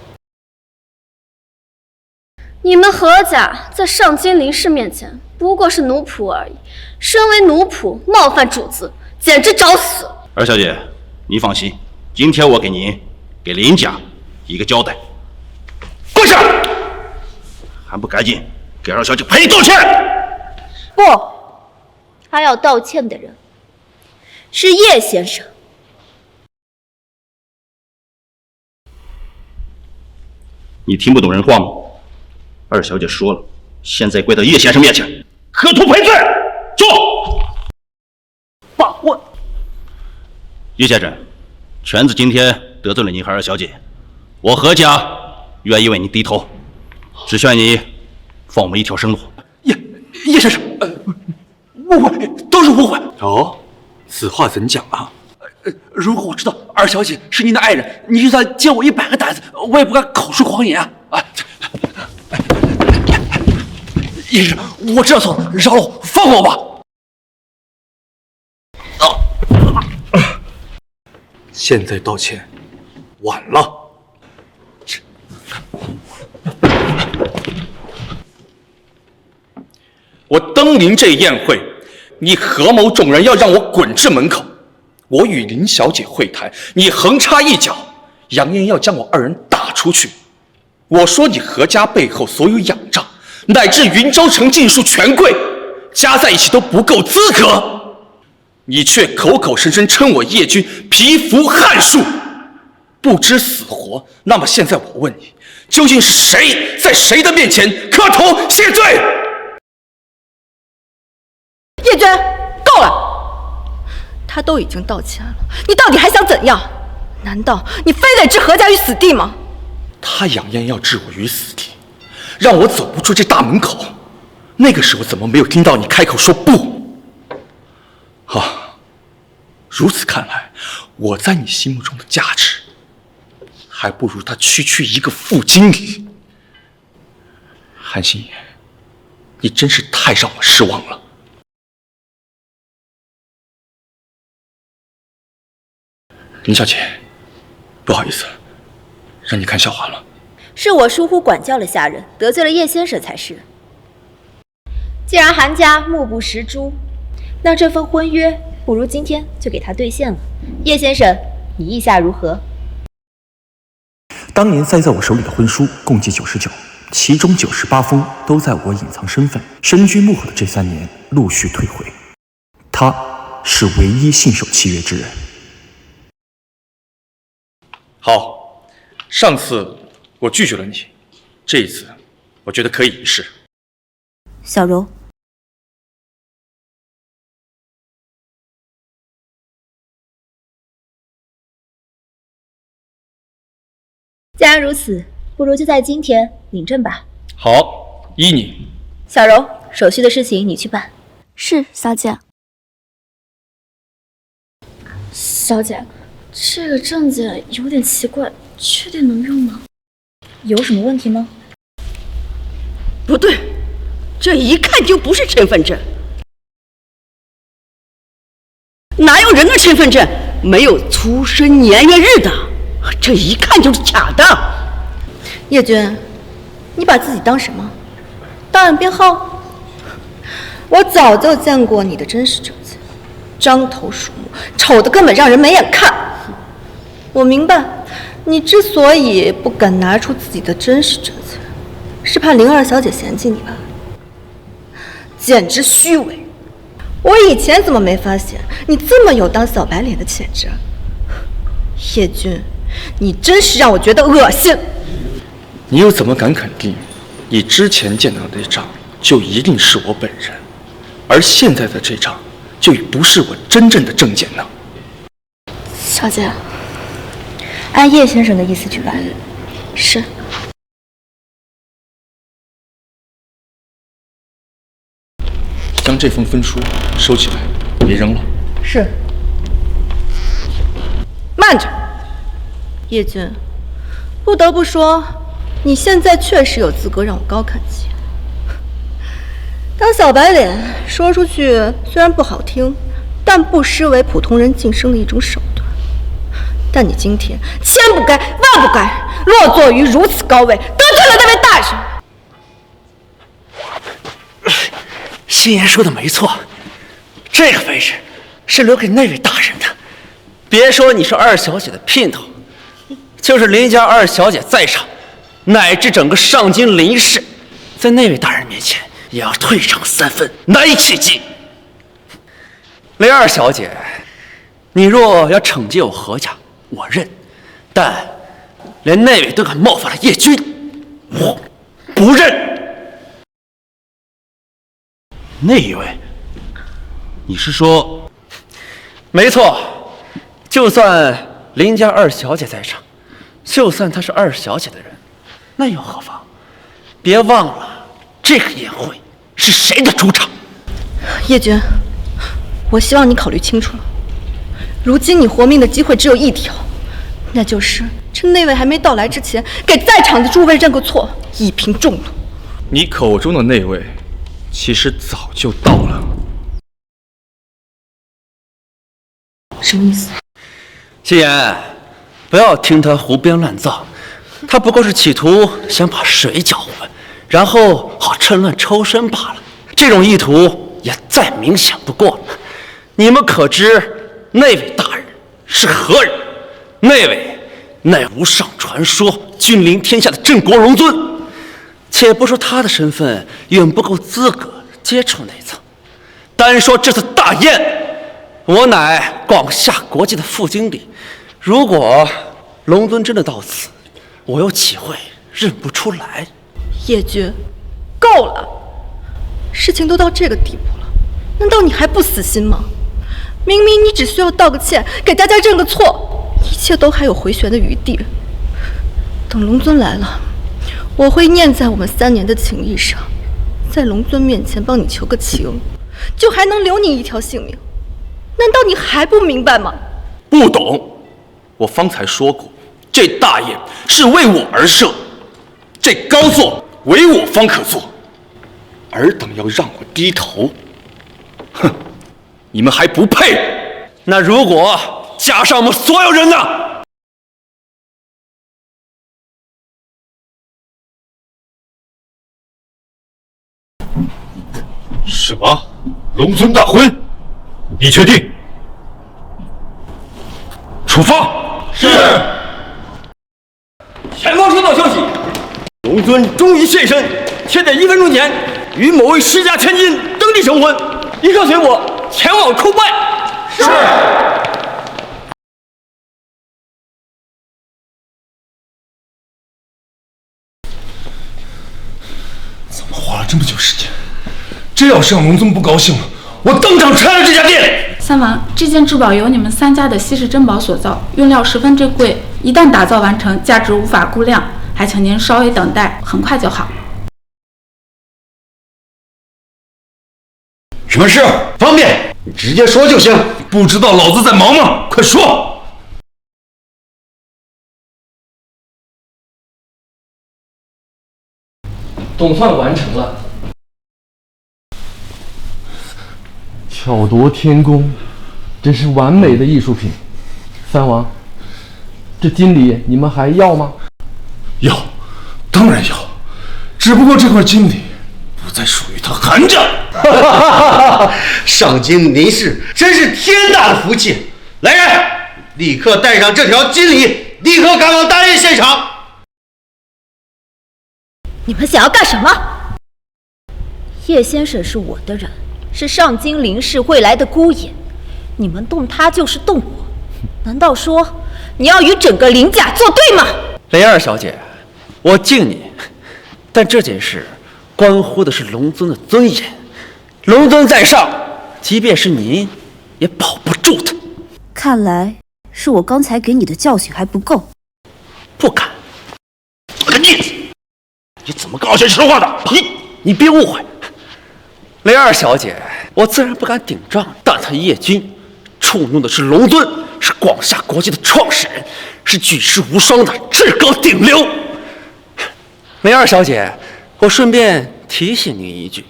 S7: 你们何家在上京林氏面前不过是奴仆而已，身为奴仆冒犯主子，简直找死！
S5: 二小姐，你放心，今天我给您给林家一个交代。跪下！还不赶紧给二小姐赔礼道歉！
S6: 不，他要道歉的人是叶先生。
S5: 你听不懂人话吗？二小姐说了，现在跪到叶先生面前，磕头赔罪。坐。
S18: 爸，我。
S5: 叶先生，犬子今天得罪了您和二小姐，我何家愿意为你低头，只劝你放我们一条生路。
S18: 叶先生，误会，都是误会。哦，此话怎讲啊？如果我知道二小姐是您的爱人，你就算借我100个胆子，我也不敢口出狂言啊！叶先生，我知道错了，饶了我，放过我吧。现在道歉，晚了。
S1: 我登临这宴会，你合谋众人要让我滚至门口。我与林小姐会谈，你横插一脚，扬言要将我2人打出去。我说你何家背后所有仰仗，乃至云州城尽数权贵，加在一起都不够资格，你却口口声声称我叶军蚍蜉撼树，不知死活。那么现在我问你，究竟是谁在谁的面前磕头谢罪？
S13: 叶娟，够了！他都已经道歉了，你到底还想怎样？难道你非得置何家于死地吗？
S1: 他扬言要置我于死地，让我走不出这大门口。那个时候怎么没有听到你开口说不？啊，如此看来，我在你心目中的价值，还不如他区区一个副经理。韩心妍，你真是太让我失望了。林小姐，不好意思，让你看笑话了。
S6: 是我疏忽管教了下人，得罪了叶先生才是。既然韩家目不识珠，那这份婚约不如今天就给他兑现了。叶先生，你意下如何？
S4: 当年塞在我手里的婚书共计99，其中98封都在我隐藏身份、身居幕后的这3年陆续退回。他是唯一信守契约之人。
S1: 好，上次我拒绝了你，这一次我觉得可以一试。
S6: 小柔，既然如此，不如就在今天领证吧。
S1: 好，依你。
S6: 小柔，手续的事情你去办。
S7: 是，小姐。小姐，这个证件有点奇怪，确定能用吗？
S6: 有什么问题吗？
S14: 不对，这一看就不是身份证。哪有人的身份证没有出生年月日的？这一看就是假的。
S13: 叶军，你把自己当什么？当俺编号？我早就见过你的真实证件，獐头鼠目，丑的根本让人没眼看。我明白，你之所以不敢拿出自己的真实证件，是怕灵儿小姐嫌弃你吧？简直虚伪！我以前怎么没发现你这么有当小白脸的潜质？叶军，你真是让我觉得恶心。
S1: 你又怎么敢肯定，你之前见到的那张就一定是我本人，而现在的这张就不是我真正的证件呢？
S6: 小姐，按叶先生的意思去办。
S13: 是。
S1: 将这封分书收起来，别扔了。
S13: 是。慢着，叶君，不得不说，你现在确实有资格让我高看几眼。当小白脸说出去虽然不好听，但不失为普通人晋升的一种手段。但你今天千不该万不该落座于如此高位，得罪了那位大人。
S18: 心妍说的没错，这个位置是留给那位大人的。别说你是二小姐的姘头，就是林家二小姐在场，乃至整个上京林氏，在那位大人面前也要退让3分，难以企及。雷二小姐，你若要惩戒我何家，我认；但连那位都敢冒犯了叶君，我不认。
S5: 那一位，你是说？
S18: 没错，就算林家二小姐在场，就算她是二小姐的人，那又何妨？别忘了，这个宴会是谁的主场？
S13: 叶君，我希望你考虑清楚了。如今你活命的机会只有一条，那就是趁那位还没到来之前，给在场的诸位认个错，以平众怒。
S1: 你口中的那位，其实早就到了。
S13: 什么意思？
S18: 心妍，不要听他胡编乱造，他不过是企图想把水搅浑，然后好趁乱抽身罢了。这种意图也再明显不过了。你们可知那位大人是何人？那位乃无上传说君临天下的镇国龙尊。且不说他的身份远不够资格接触那层，单说这次大宴，我乃广夏国际的副经理。如果龙尊真的到此，我又岂会认不出来？
S13: 叶君，够了！事情都到这个地步了，难道你还不死心吗？明明你只需要道个歉，给大家认个错，一切都还有回旋的余地。等龙尊来了，我会念在我们3年的情谊上，在龙尊面前帮你求个情，就还能留你一条性命。难道你还不明白吗？
S1: 不懂。我方才说过，这大宴是为我而设，这高座唯我方可坐。尔等要让我低头，哼，你们还不配。
S18: 那如果加上我们所有人呢？
S3: 什么？龙尊大婚？你确定？出发。是。
S8: 前方收到消息，龙尊终于现身，且在1分钟前与某位世家千金登记成婚，立刻随我前往叩拜。是。
S3: 怎么花了这么久时间？这要是让龙尊不高兴了，我当场拆了这家店。
S10: 三王，这件至宝由你们3家的稀世珍宝所造，用料十分珍贵，一旦打造完成，价值无法估量，还请您稍微等待，很快就好。
S8: 什么事？方便你直接说就行。
S3: 不知道老子在忙吗？快说！
S8: 总算完成了。
S23: 巧夺天工，真是完美的艺术品。三王，这金礼你们还要吗？
S3: 要，当然要。只不过这块金礼不再属于他韩家。
S8: 上京林氏真是天大的福气！来人，立刻带上这条金礼，立刻赶往大宴现场。
S6: 你们想要干什么？叶先生是我的人，是上京林氏未来的姑爷，你们动他就是动我。难道说
S14: 你要与整个林家作对吗？
S18: 雷二小姐，我敬你，但这件事关乎的是龙尊的尊严，龙尊在上，即便是您也保不住他。
S6: 看来是我刚才给你的教训还不够。
S18: 不敢！我个逆子，你怎么跟傲轩说话的？你别误会，雷二小姐，我自然不敢顶撞，但他叶军触怒的是龙尊，是广夏国际的创始人，是举世无双的至高顶流。雷二小姐，我顺便提醒您一句，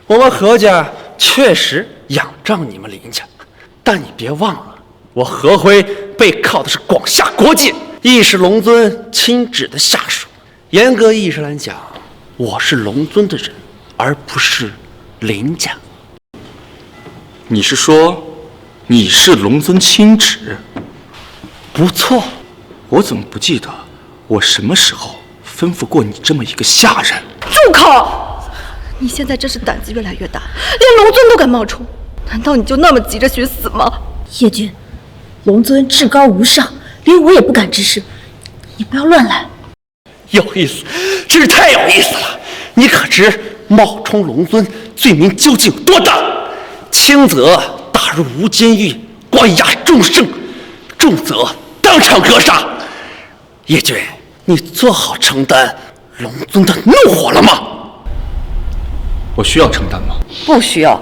S18: 我们何家确实仰仗你们林家，但你别忘了，我何辉背靠的是广夏国际，亦是龙尊亲旨的下属。严格意义上来讲，我是龙尊的人，而不是林家。
S1: 你是说你是龙尊亲旨？
S18: 不错。
S1: 我怎么不记得我什么时候吩咐过你这么一个下人？
S15: 住口！你现在真是胆子越来越大，连龙尊都敢冒充，难道你就那么急着寻死吗？
S6: 叶君，龙尊至高无上，连我也不敢直视，你不要乱来。
S18: 有意思，真是太有意思了！你可知冒充龙尊罪名究竟有多大？轻则打入无间狱，关押终生；重则当场格杀。叶君，你做好承担龙尊的怒火了吗？
S1: 我需要承担吗？
S14: 不需要。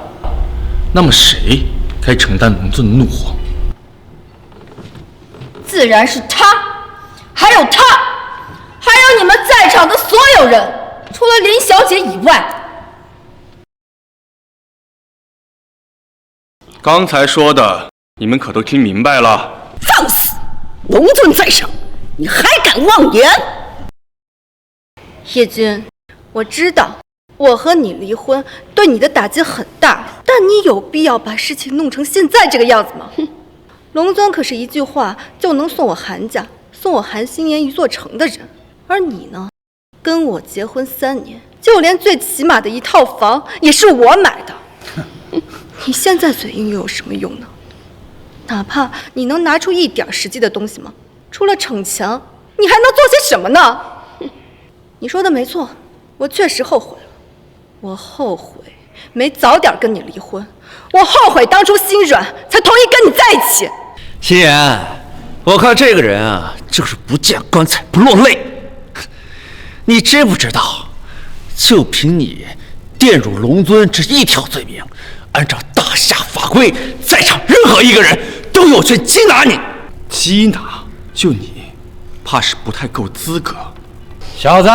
S1: 那么谁该承担龙尊的怒火？
S14: 自然是他，还有他，还有你们在场的所有人，除了林小姐以外。
S1: 刚才说的，你们可都听明白了？
S14: 放肆！龙尊在上，你还敢妄言？
S15: 叶君，我知道我和你离婚对你的打击很大，但你有必要把事情弄成现在这个样子吗？龙尊可是一句话就能送我韩家、送我韩心妍一座城的人，而你呢，跟我结婚3年，就连最起码的一套房也是我买的。你现在嘴硬又有什么用呢？哪怕你能拿出一点实际的东西吗？除了逞强，你还能做些什么呢？你说的没错，我确实后悔了。我后悔没早点跟你离婚，我后悔当初心软才同意跟你在一起。
S18: 心妍，我看这个人啊，就是不见棺材不落泪。你知不知道，就凭你玷辱龙尊这一条罪名，按照大夏法规，在场任何一个人都有权缉拿你。
S1: 缉拿？就你，怕是不太够资格。
S21: 小子，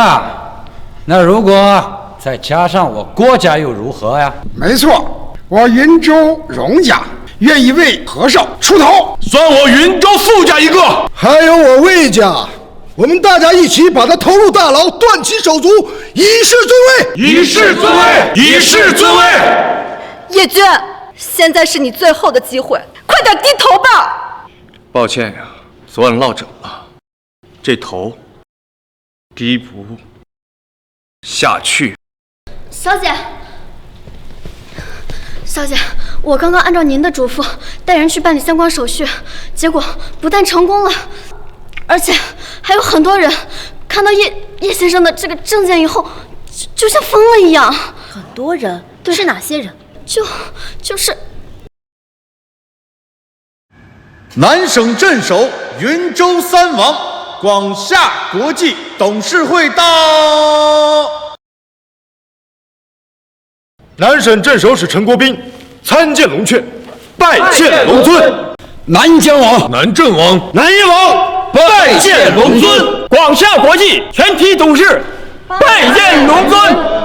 S21: 那如果再加上我郭家又如何呀？
S17: 没错，我云州荣家愿意为何少出头，
S3: 算我云州傅家一个。
S2: 还有我魏家，我们大家一起把他投入大牢，断其手足，以示尊威。
S3: 以示尊威，以示尊威。
S15: 叶君，现在是你最后的机会，快点低头吧。
S1: 抱歉呀，昨晚落枕了，这头低不下去。
S7: 小姐，小姐，我刚刚按照您的嘱咐带人去办理相关手续，结果不但成功了，而且还有很多人看到叶先生的这个证件以后，就像疯了一样。
S6: 很多人？对，是哪些人？
S7: 就是
S3: 南省镇守云州三王，广夏国际董事会到。南省镇守使陈国斌参见龙阙，拜见龙尊。
S2: 南疆王、
S3: 南郑王、
S8: 南燕王
S3: 拜见龙尊。
S8: 广夏国际全体董事拜见龙尊。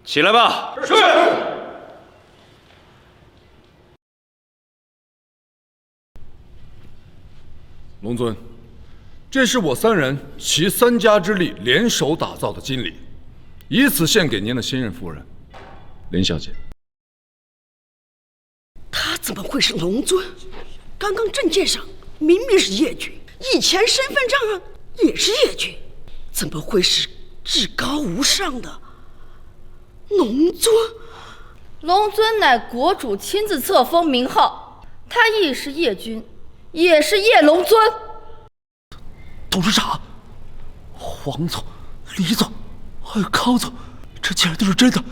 S8: 起来吧。
S3: 是。龙尊，这是我3人齐3家之力联手打造的金礼，以此献给您的新任夫人林小姐。
S14: 他怎么会是龙尊？刚刚证件上明明是叶君，以前身份证上也是叶君，怎么会是至高无上的龙尊？
S11: 龙尊乃国主亲自册封名号，他亦是叶君，也是叶龙尊。
S18: 董事长，黄总、李总，还有康总，这竟然都是真的！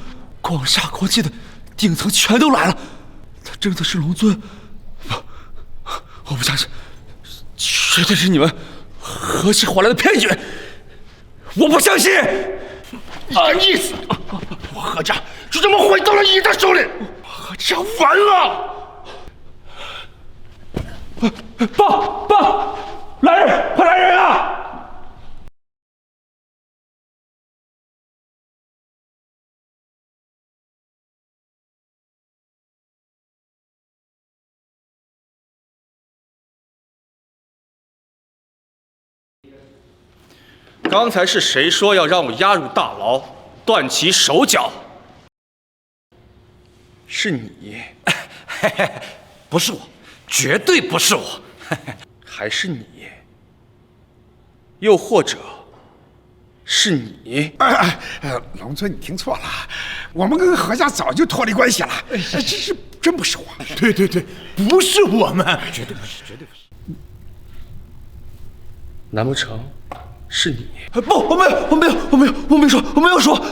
S18: 广厦国际的顶层全都来了，他真的是龙尊？我不相信，绝对是你们合起伙来的骗局！我不相信！
S17: 你的意思，我何家就这么毁到了你的手里？我何家完了！
S18: 爸，来人，快来人啊！
S1: 刚才是谁说要让我押入大牢，断其手脚？是你？
S18: 不是我，绝对不是我。
S1: 还是你？又或者是你？
S17: 龙尊，你听错了，我们跟何家早就脱离关系了。这真不是我。
S16: 对，不是我们，
S17: 绝对不是，绝对不是。
S1: 难不成是你？
S18: 不，我没有说。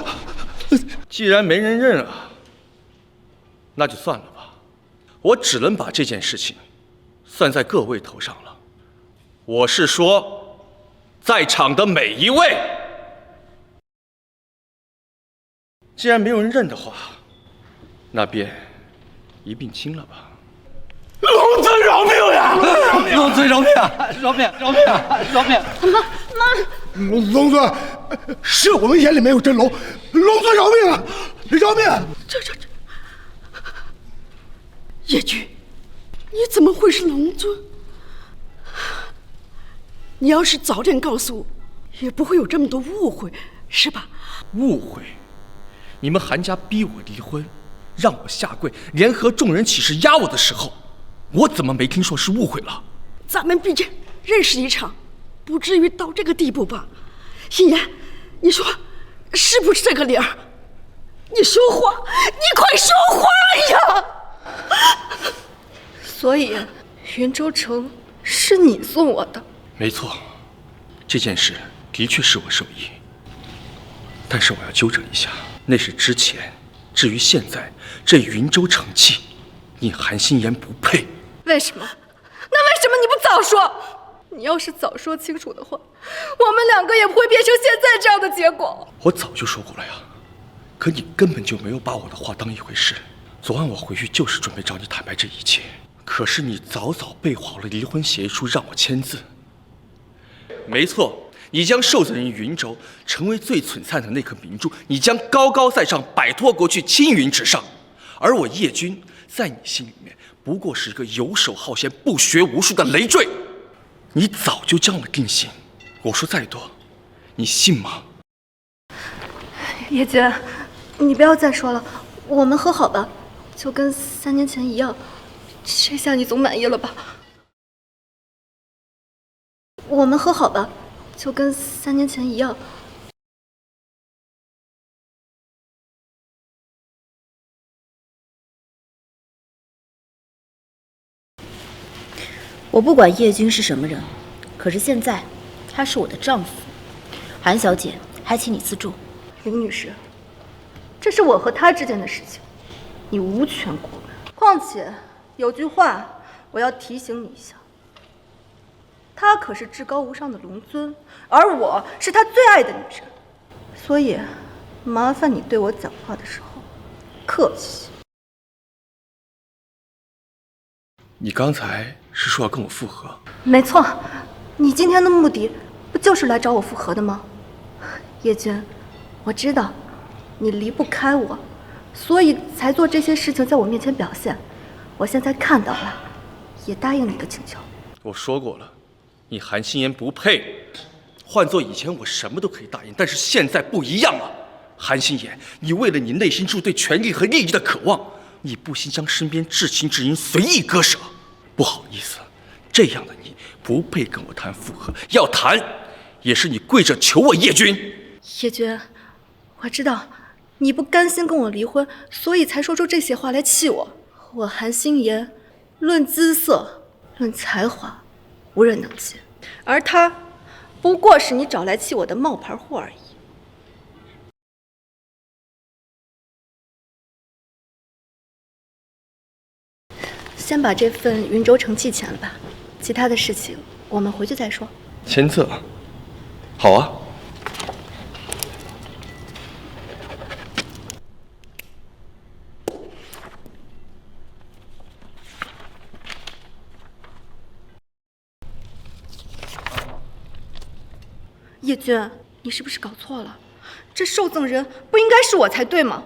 S1: 既然没人认啊，那就算了吧。我只能把这件事情算在各位头上了。我是说，在场的每一位。既然没有人认的话，那便一并清了吧。
S16: 龙尊饶命呀！
S18: 龙尊饶命！
S2: 妈，龙尊，是我们眼里没有真龙，龙尊饶命啊！饶命！
S14: 这，叶君，你怎么会是龙尊？你要是早点告诉我，也不会有这么多误会，是吧？
S1: 误会？你们韩家逼我离婚，让我下跪，联合众人起誓压我的时候，我怎么没听说是误会了？
S14: 咱们毕竟认识一场，不至于到这个地步吧？欣言，你说是不是这个理儿？你说话，你快说话呀！
S15: 所以，云州城是你送我的？
S1: 没错，这件事的确是我授意，但是我要纠正一下，那是之前。至于现在，这云州城气，你韩欣言不配。
S15: 为什么？那为什么你不早说？你要是早说清楚的话，我们两个也不会变成现在这样的结果。
S1: 我早就说过了呀，可你根本就没有把我的话当一回事。昨晚我回去就是准备找你坦白这一切，可是你早备好了离婚协议书让我签字。没错，你将受赠人云州成为最璀璨的那颗明珠，你将高高在上，摆脱过去，青云直上。而我叶君在你心里面不过是一个游手好闲、不学无术的累赘。你早就将我定性，我说再多，你信吗？
S15: 叶君，你不要再说了，我们和好吧，就跟3年前一样。这下你总满意了吧？我们和好吧，就跟3年前一样。
S6: 我不管叶君是什么人，可是现在他是我的丈夫。韩小姐，还请你自重。
S15: 林女士，这是我和他之间的事情，你无权过问。况且有句话我要提醒你一下，他可是至高无上的龙尊，而我是他最爱的女人，所以麻烦你对我讲话的时候客气。
S1: 你刚才是说要跟我复合？
S15: 没错，你今天的目的不就是来找我复合的吗？叶君，我知道你离不开我，所以才做这些事情在我面前表现。我现在看到了，也答应你的请求。
S1: 我说过了，你韩欣言不配。换做以前，我什么都可以答应，但是现在不一样了。韩欣言，你为了你内心中对权力和利益的渴望，你不惜将身边至亲至亲随意割舍。不好意思，这样的你不配跟我谈复合，要谈也是你跪着求我叶君。
S15: 叶君，我知道你不甘心跟我离婚，所以才说出这些话来气我。我韩心妍，论姿色，论才华，无人能及，而他，不过是你找来气我的冒牌货而已。先把这份云州城寄钱了吧，其他的事情我们回去再说。
S1: 签字，好啊。
S15: 叶君，你是不是搞错了？这受赠人不应该是我才对吗？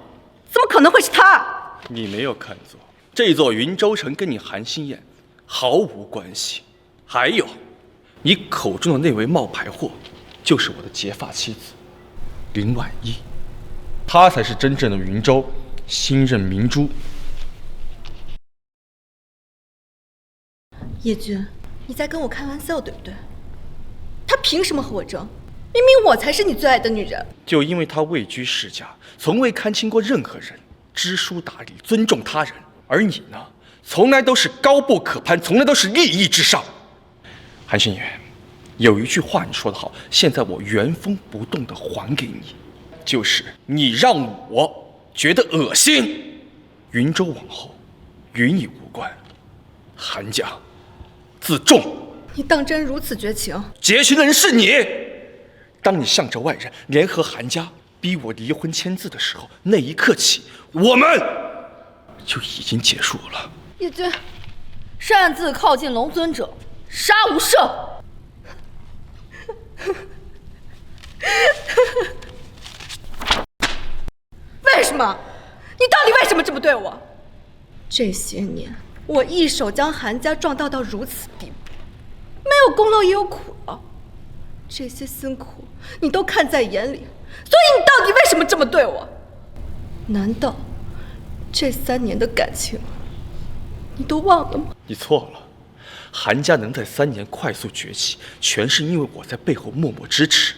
S15: 怎么可能会是他？
S1: 你没有看错，这座云州城跟你韩心燕毫无关系。还有，你口中的那位冒牌货，就是我的结发妻子林婉一，她才是真正的云州新任明珠。
S15: 叶君，你在跟我开玩笑对不对？他凭什么和我争？明明我才是你最爱的女人。
S1: 就因为他位居世家，从未看轻过任何人，知书达理，尊重他人。而你呢，从来都是高不可攀，从来都是利益至上。韩心妍，有一句话你说得好，现在我原封不动地还给你，就是你让我觉得恶心。云州往后与你无关，韩家自重。
S15: 你当真如此绝情？
S1: 结群的人是你。当你向着外人联合韩家逼我离婚签字的时候，那一刻起，我们就已经结束了。
S11: 叶君，擅自靠近龙尊者，杀无赦。
S15: 为什么？你到底为什么这么对我？这些年，我一手将韩家壮大到如此地步，没有功劳也有苦劳，这些辛苦你都看在眼里，所以你到底为什么这么对我？难道这3年的感情你都忘了吗？
S1: 你错了，韩家能在3年快速崛起，全是因为我在背后默默支持。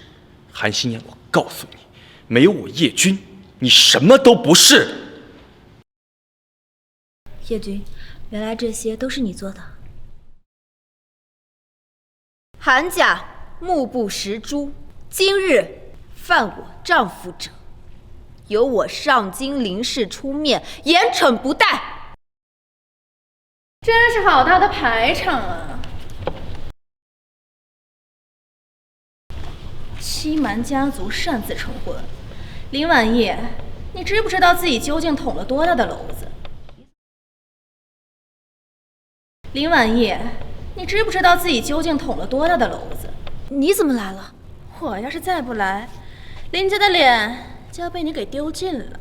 S1: 韩心妍，我告诉你，没有我叶君，你什么都不是。
S6: 叶君，原来这些都是你做的。韩家目不识珠，今日犯我丈夫者，由我上京林氏出面严惩不贷。
S10: 真是好大的排场啊！欺瞒家族，擅自成婚，林婉叶，你知不知道自己究竟捅了多大的篓子？林婉叶，你知不知道自己究竟捅了多大的篓子？
S6: 你怎么来了？
S10: 我要是再不来，林家的脸就要被你给丢尽了。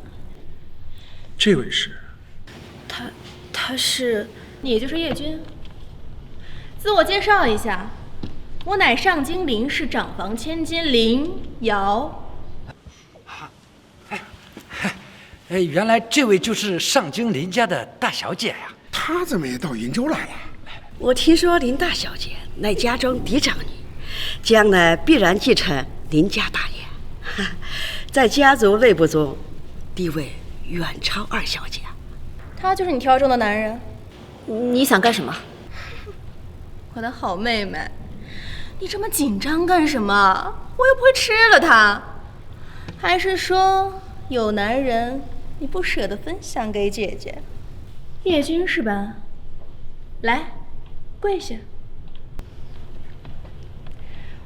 S1: 这位是？
S10: 他是？你就是叶君。自我介绍一下，我乃上京林氏长房千金林瑶。
S21: 原来这位就是上京林家的大小姐呀。
S17: 她怎么也到云州来了？
S14: 我听说林大小姐乃家中嫡长女，将来必然继承林家大业，在家族内部中地位远超二小姐。
S10: 他就是你挑中的男人？
S6: 你想干什么？
S10: 我的好妹妹，你这么紧张干什么？我又不会吃了他。还是说有男人你不舍得分享给姐姐？叶君是吧？来，跪下！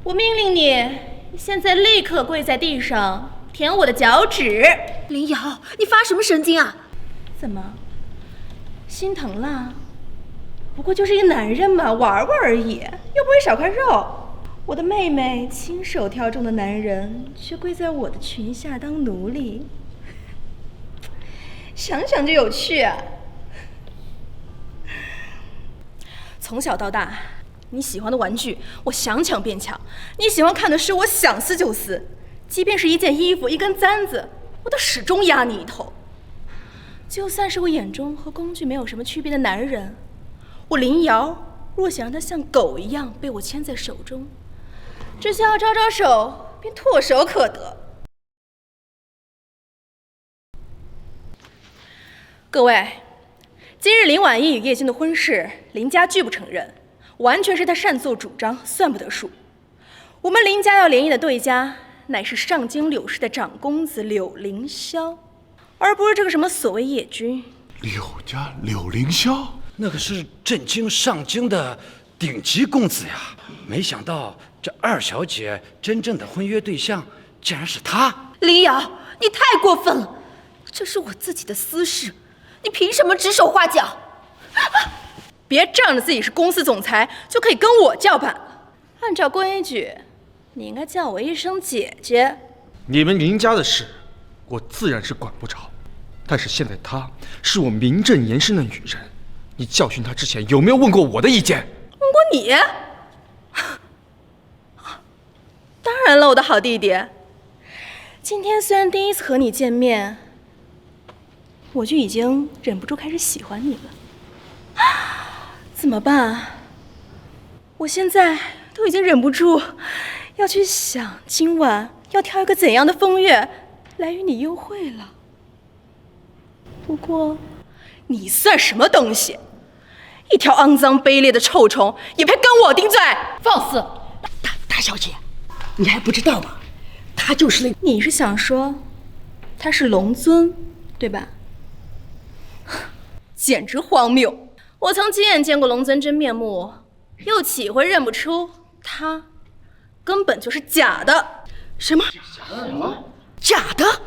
S10: 我命令你，现在立刻跪在地上舔我的脚趾。
S6: 林瑶，你发什么神经啊？
S10: 怎么，心疼了？不过就是一个男人嘛，玩玩而已，又不会少块肉。我的妹妹亲手挑中的男人，却跪在我的裙下当奴隶，想想就有趣啊！从小到大，你喜欢的玩具，我想抢便抢；你喜欢看的书，我想撕就撕。即便是一件衣服、一根簪子，我都始终压你一头。就算是我眼中和工具没有什么区别的男人，我林瑶若想让他像狗一样被我牵在手中，只需要招招手，便唾手可得。各位，今日林婉仪与叶军的婚事，林家拒不承认，完全是他擅作主张，算不得数。我们林家要联姻的对家，乃是上京柳氏的长公子柳凌霄，而不是这个什么所谓叶军。
S2: 柳家柳凌霄，
S21: 那可是震惊上京的顶级公子呀！没想到这二小姐真正的婚约对象竟然是他。
S6: 林瑶，你太过分了，这是我自己的私事，你凭什么指手画脚？
S10: 别仗着自己是公司总裁就可以跟我叫板了。按照规矩，你应该叫我一声姐姐。
S1: 你们林家的事，我自然是管不着。但是现在她是我名正言顺的女人，你教训她之前有没有问过我的意见？
S10: 问过你？当然了，我的好弟弟。今天虽然第一次和你见面，我就已经忍不住开始喜欢你了。怎么办？我现在都已经忍不住要去想今晚要挑一个怎样的风月来与你幽会了。不过，你算什么东西？一条肮脏卑劣的臭虫，也配跟我顶嘴？
S14: 放肆！大小姐，你还不知道吗？他就是
S10: 你是想说，他是龙尊，对吧？简直荒谬！我曾亲眼见过龙尊真面目，又岂会认不出他根本就是假的？
S14: 什么？假的？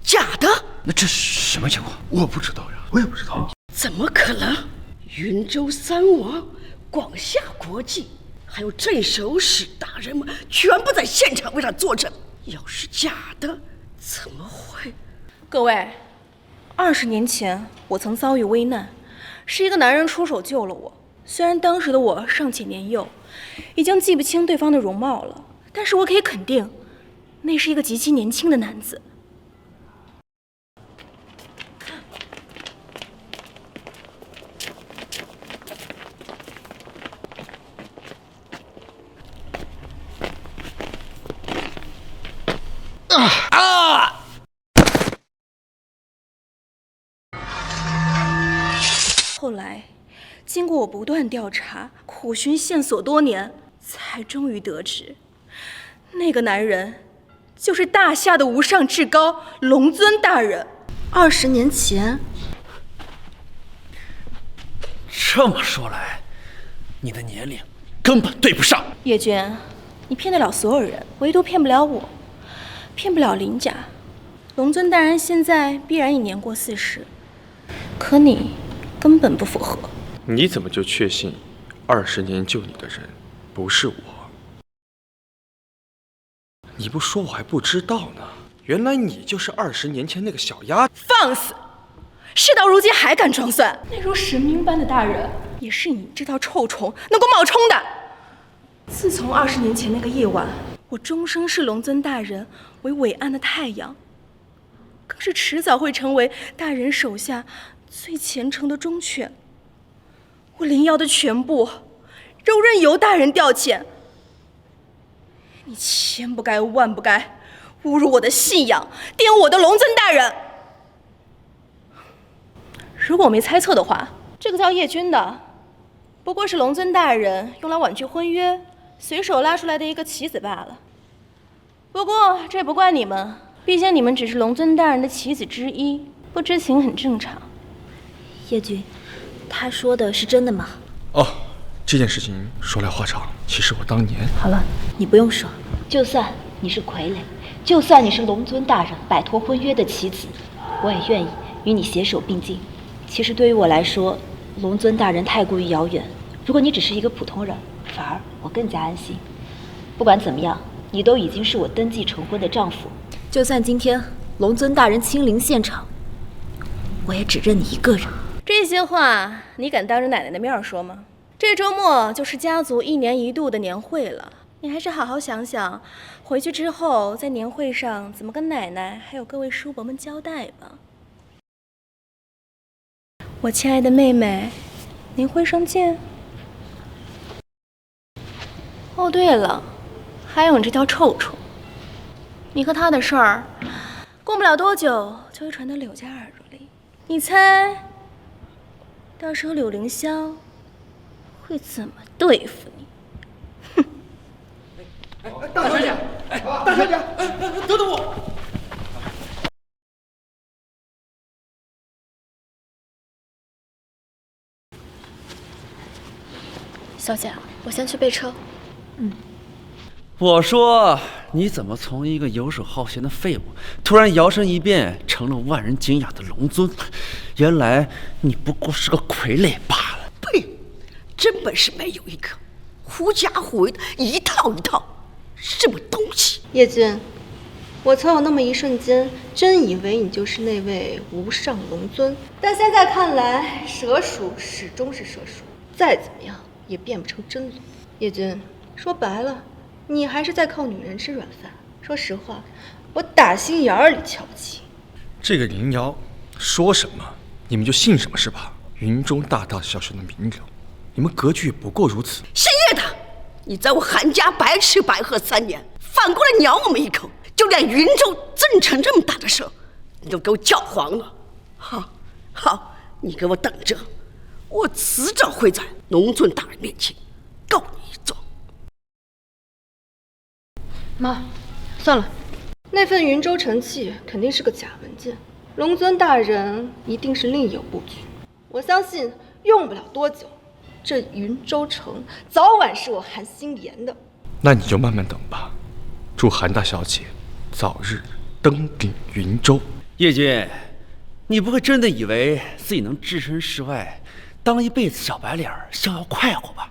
S14: 假的？
S21: 那这是什么情况？
S2: 我不知道呀，我也不知道。
S14: 怎么可能？云州三王、广夏国际，还有镇守使大人们，全部在现场为他作证。要是假的，怎么会？
S10: 各位，20年前我曾遭遇危难，是一个男人出手救了我。虽然当时的我尚且年幼，已经记不清对方的容貌了，但是我可以肯定，那是一个极其年轻的男子。后来，经过我不断调查、苦寻线索多年，才终于得知，那个男人就是大夏的无上至高龙尊大人。
S15: 20年前，
S18: 这么说来，你的年龄根本对不上。
S10: 叶娟，你骗得了所有人，唯独骗不了我，骗不了林家。龙尊大人现在必然已年过40，可你根本不符合。
S1: 你怎么就确信20年救你的人不是我？你不说我还不知道呢。原来你就是20年前那个小丫。
S10: 放肆！事到如今还敢装蒜？那如神明般的大人，也是你这条臭虫能够冒充的。自从20年前那个夜晚，我终生视龙尊大人为伟岸的太阳，更是迟早会成为大人手下最虔诚的忠犬。我林瑶的全部，柔任由大人调遣。你千不该万不该侮辱我的信仰，玷污我的龙尊大人。如果我没猜错的话，这个叫叶军的，不过是龙尊大人用来婉拒婚约，随手拉出来的一个棋子罢了。不过这不怪你们，毕竟你们只是龙尊大人的棋子之一，不知情很正常。
S6: 叶军，他说的是真的吗？
S1: 哦，这件事情说来话长。其实我当年……
S6: 好了，你不用说。就算你是傀儡，就算你是龙尊大人摆脱婚约的棋子，我也愿意与你携手并进。其实对于我来说，龙尊大人太过于遥远。如果你只是一个普通人，反而我更加安心。不管怎么样，你都已经是我登记成婚的丈夫。就算今天龙尊大人亲临现场，我也只认你一个人。
S10: 这些话你敢当着奶奶的面说吗？这周末就是家族1年1度的年会了，你还是好好想想，回去之后在年会上怎么跟奶奶还有各位叔伯们交代吧。我亲爱的妹妹，年会上见。哦，对了，还有你这条臭虫，你和他的事儿，过不了多久就推传到柳家耳朵里，你猜，到时候柳凌霄会怎么对付你？
S8: 大小姐，大小姐，等等我。
S15: 小姐，我先去备车。
S18: 我说，你怎么从一个游手好闲的废物，突然摇身一变成了万人敬仰的龙尊？原来你不过是个傀儡罢了。
S14: 呸！真本事没有一个，狐假虎威的一套一套，什么东西？
S15: 叶君，我曾有那么一瞬间，真以为你就是那位无上龙尊，但现在看来，蛇鼠始终是蛇鼠，再怎么样也变不成真龙。叶君，说白了，你还是在靠女人吃软饭。说实话，我打心眼里瞧不起。
S1: 这个林瑶说什么你们就信什么是吧？云中大大小小的名流，你们格局也不过如此。
S14: 姓叶的，你在我韩家白吃白喝3年，反过来鸟我们一口，就连云州郑城这么大的事，你都给我搅黄了。好，你给我等着，我迟早会在龙尊大人面前告你一状。
S15: 妈，算了，那份云州城契肯定是个假文件，龙尊大人一定是另有布局。我相信用不了多久，这云州城早晚是我韩心妍的。
S1: 那你就慢慢等吧，祝韩大小姐早日登顶云州。
S18: 叶君，你不会真的以为自己能置身事外，当一辈子小白脸逍遥快活吧？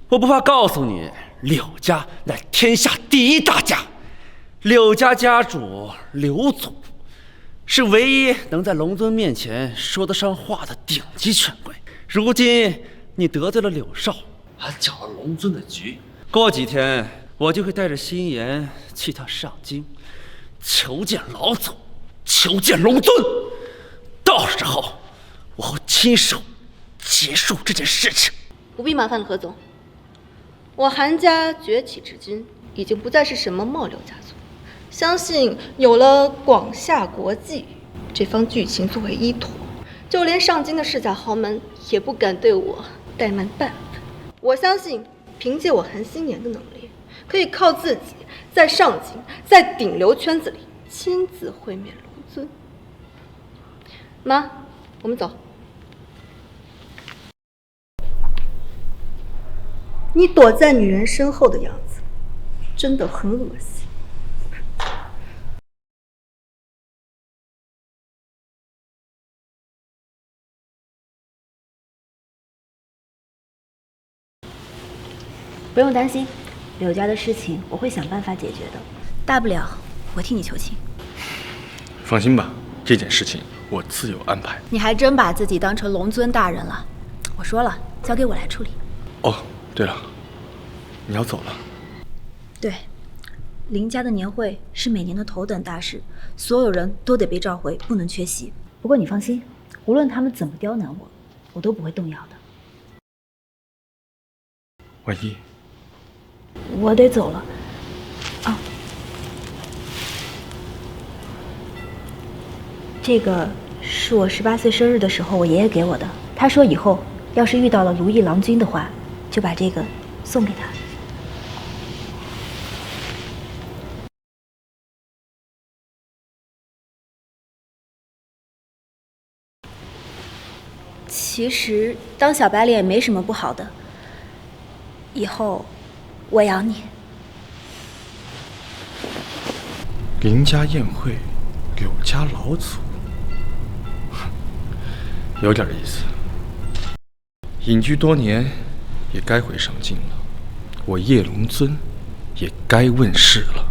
S18: 我不怕告诉你，柳家乃天下第一大家，柳家家主柳祖是唯一能在龙尊面前说得上话的顶级权贵。如今你得罪了柳少，还搅了龙尊的局，过几天我就会带着心妍去趟上京，求见老祖，求见龙尊。到时候我会亲手结束这件事情。
S15: 不必麻烦了，何总。我韩家崛起至今，已经不再是什么冒流家族。相信有了广夏国际这方巨情作为依托，就连上京的世家豪门也不敢对我怠慢半分。我相信，凭借我韩心妍的能力，可以靠自己在上京，在顶流圈子里亲自会面龙尊。妈，我们走。你躲在女人身后的样子，真的很恶心。
S6: 不用担心，柳家的事情我会想办法解决的，大不了我替你求情。
S1: 放心吧，这件事情我自有安排。
S6: 你还真把自己当成龙尊大人了。我说了，交给我来处理。
S1: 哦，对了，你要走了。
S6: 对，林家的年会是每年的头等大事，所有人都得被召回，不能缺席。不过你放心，无论他们怎么刁难我，我都不会动摇的。
S1: 万一
S6: 我得走了。啊，这个是我18岁生日的时候我爷爷给我的。他说以后要是遇到了如意郎君的话，就把这个送给他。其实当小白脸也没什么不好的，以后我养你。
S1: 林家宴会，柳家老祖，有点意思。隐居多年，也该回上京了。我叶龙尊也该问世了。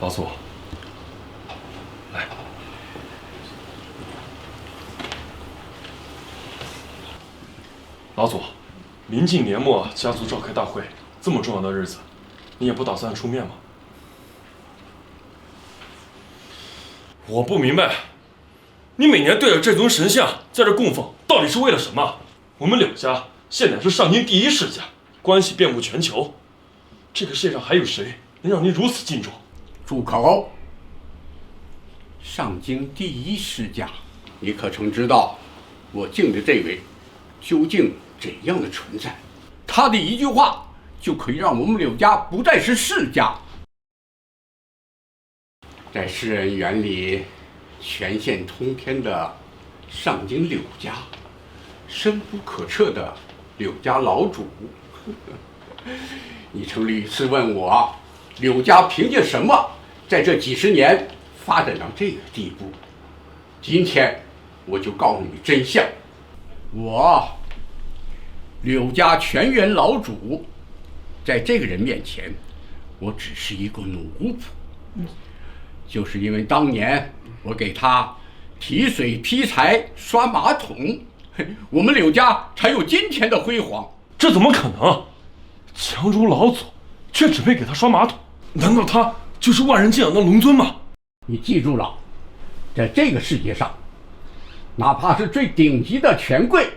S1: 老祖，来。
S12: 老祖，临近年末，家族召开大会，这么重要的日子，你也不打算出面吗？我不明白，你每年对着这尊神像在这供奉，到底是为了什么？我们柳家现乃是上京第一世家，关系遍布全球。这个世界上还有谁能让您如此敬重？
S9: 住口！上京第一世家，你可曾知道我敬的这位究竟怎样的存在？他的一句话就可以让我们柳家不再是世家。在世人眼里，权限通天的上京柳家，深不可测的柳家老主。你曾屡次问我，柳家凭借什么在这几十年发展到这个地步？今天我就告诉你真相，我柳家全员老主，在这个人面前，我只是一个奴仆。就是因为当年我给他提水劈柴刷马桶，我们柳家才有今天的辉煌。
S12: 这怎么可能？强如老祖，却只配给他刷马桶？难道他就是万人敬仰的龙尊吗？
S9: 你记住了，在这个世界上，哪怕是最顶级的权贵，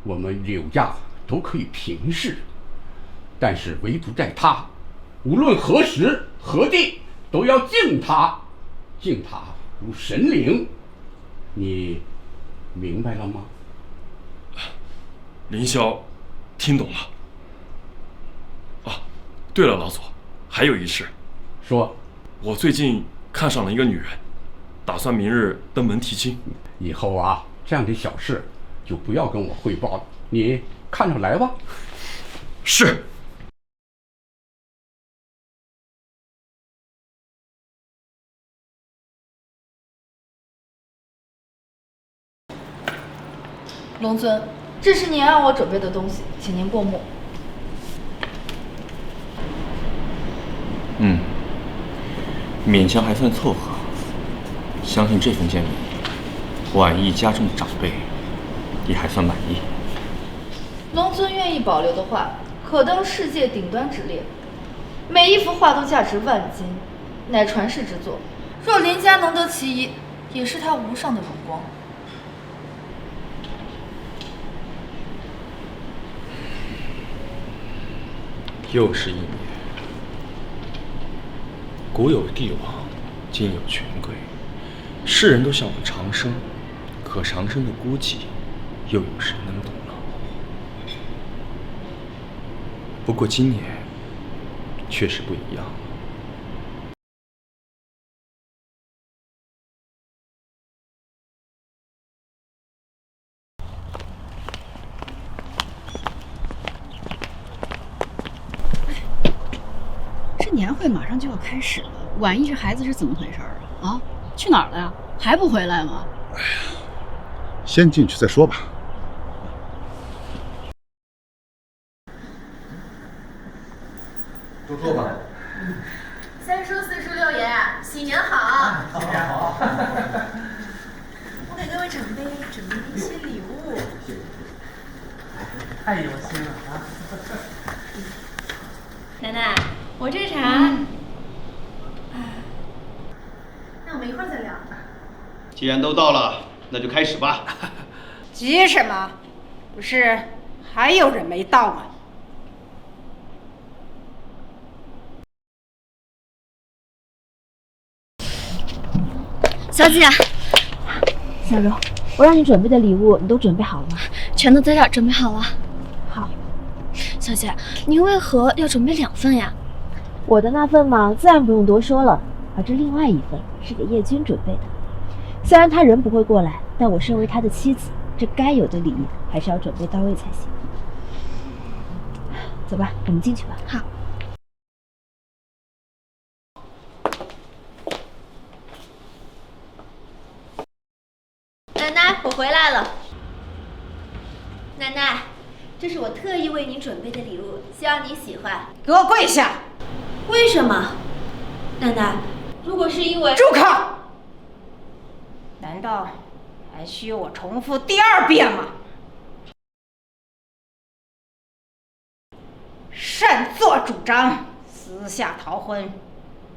S9: 我们柳家都可以平视，但是唯独在他，无论何时何地，都要敬他，敬他如神灵。你明白了吗？
S12: 林霄听懂了。啊，对了，老祖，还有一事。
S9: 说，
S12: 我最近看上了一个女人，打算明日登门提亲。
S9: 以后啊，这样的小事就不要跟我汇报了，你看着来吧。
S12: 是。
S11: 龙尊，这是您让我准备的东西，请您过目。
S1: 勉强还算凑合，相信这份见面，晚意家中的长辈也还算满意。
S11: 龙尊愿意保留的话，可登世界顶端之列。每一幅画都价值万金，乃传世之作。若林家能得其一，也是他无上的荣光。
S1: 又是一年，古有帝王，今有权贵，世人都向往长生，可长生的孤寂，又有谁能懂呢？不过今年确实不一样。
S19: 这年会马上就要开始了，晚意这孩子是怎么回事啊？啊，去哪儿了呀？还不回来吗？
S2: 哎呀，先进去再说吧。
S20: 都坐吧。
S24: 三叔四叔六爷，新年好！
S20: 新年好！
S24: 我给各位长辈准备了一些礼物。
S20: 太有心了啊！
S24: 奶奶，我这茶，那我们一会儿再聊。
S8: 既然都到了，那就开始吧。
S25: 急什么？不是还有人没到吗？
S7: 小姐，
S6: 小柔，我让你准备的礼物你都准备好了吗？
S7: 全都在这儿准备好了。
S6: 好。
S7: 小姐，您为何要准备2份呀？
S6: 我的那份嘛，自然不用多说了，而这另外一份是给叶君准备的。虽然他人不会过来，但我身为他的妻子，这该有的礼仪还是要准备到位才行。走吧，我们进去吧。
S7: 好。
S6: 奶奶，我回来了。奶奶，这是我特意为您准备的礼物，希望你喜欢。
S25: 给我跪下！
S6: 为什么？奶奶，如果是因为……
S25: 住口！难道还需要我重复第2遍吗？擅作主张，私下逃婚。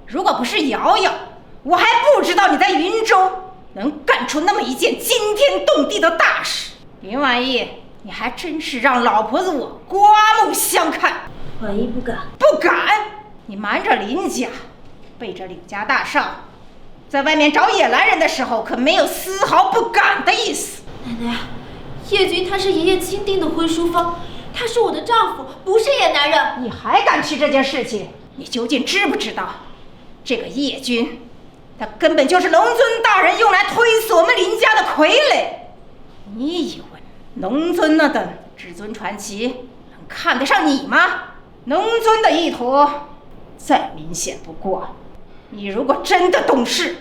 S25: 如果不是瑶瑶，我还不知道你在云州能干出那么一件惊天动地的大事。林婉意，你还真是让老婆子我刮目相看。
S6: 婉仪不敢，
S25: 不敢！你瞒着林家，背着柳家大少，在外面找野兰人的时候，可没有丝毫不敢的意思。
S6: 奶奶，叶军他是爷爷钦定的婚书方，他是我的丈夫，不是野男人。
S25: 你还敢提这件事情？你究竟知不知道，这个叶军，他根本就是龙尊大人用来推死我们林家的傀儡。你以为龙尊那等至尊传奇能看得上你吗？龙尊的意图再明显不过。你如果真的懂事，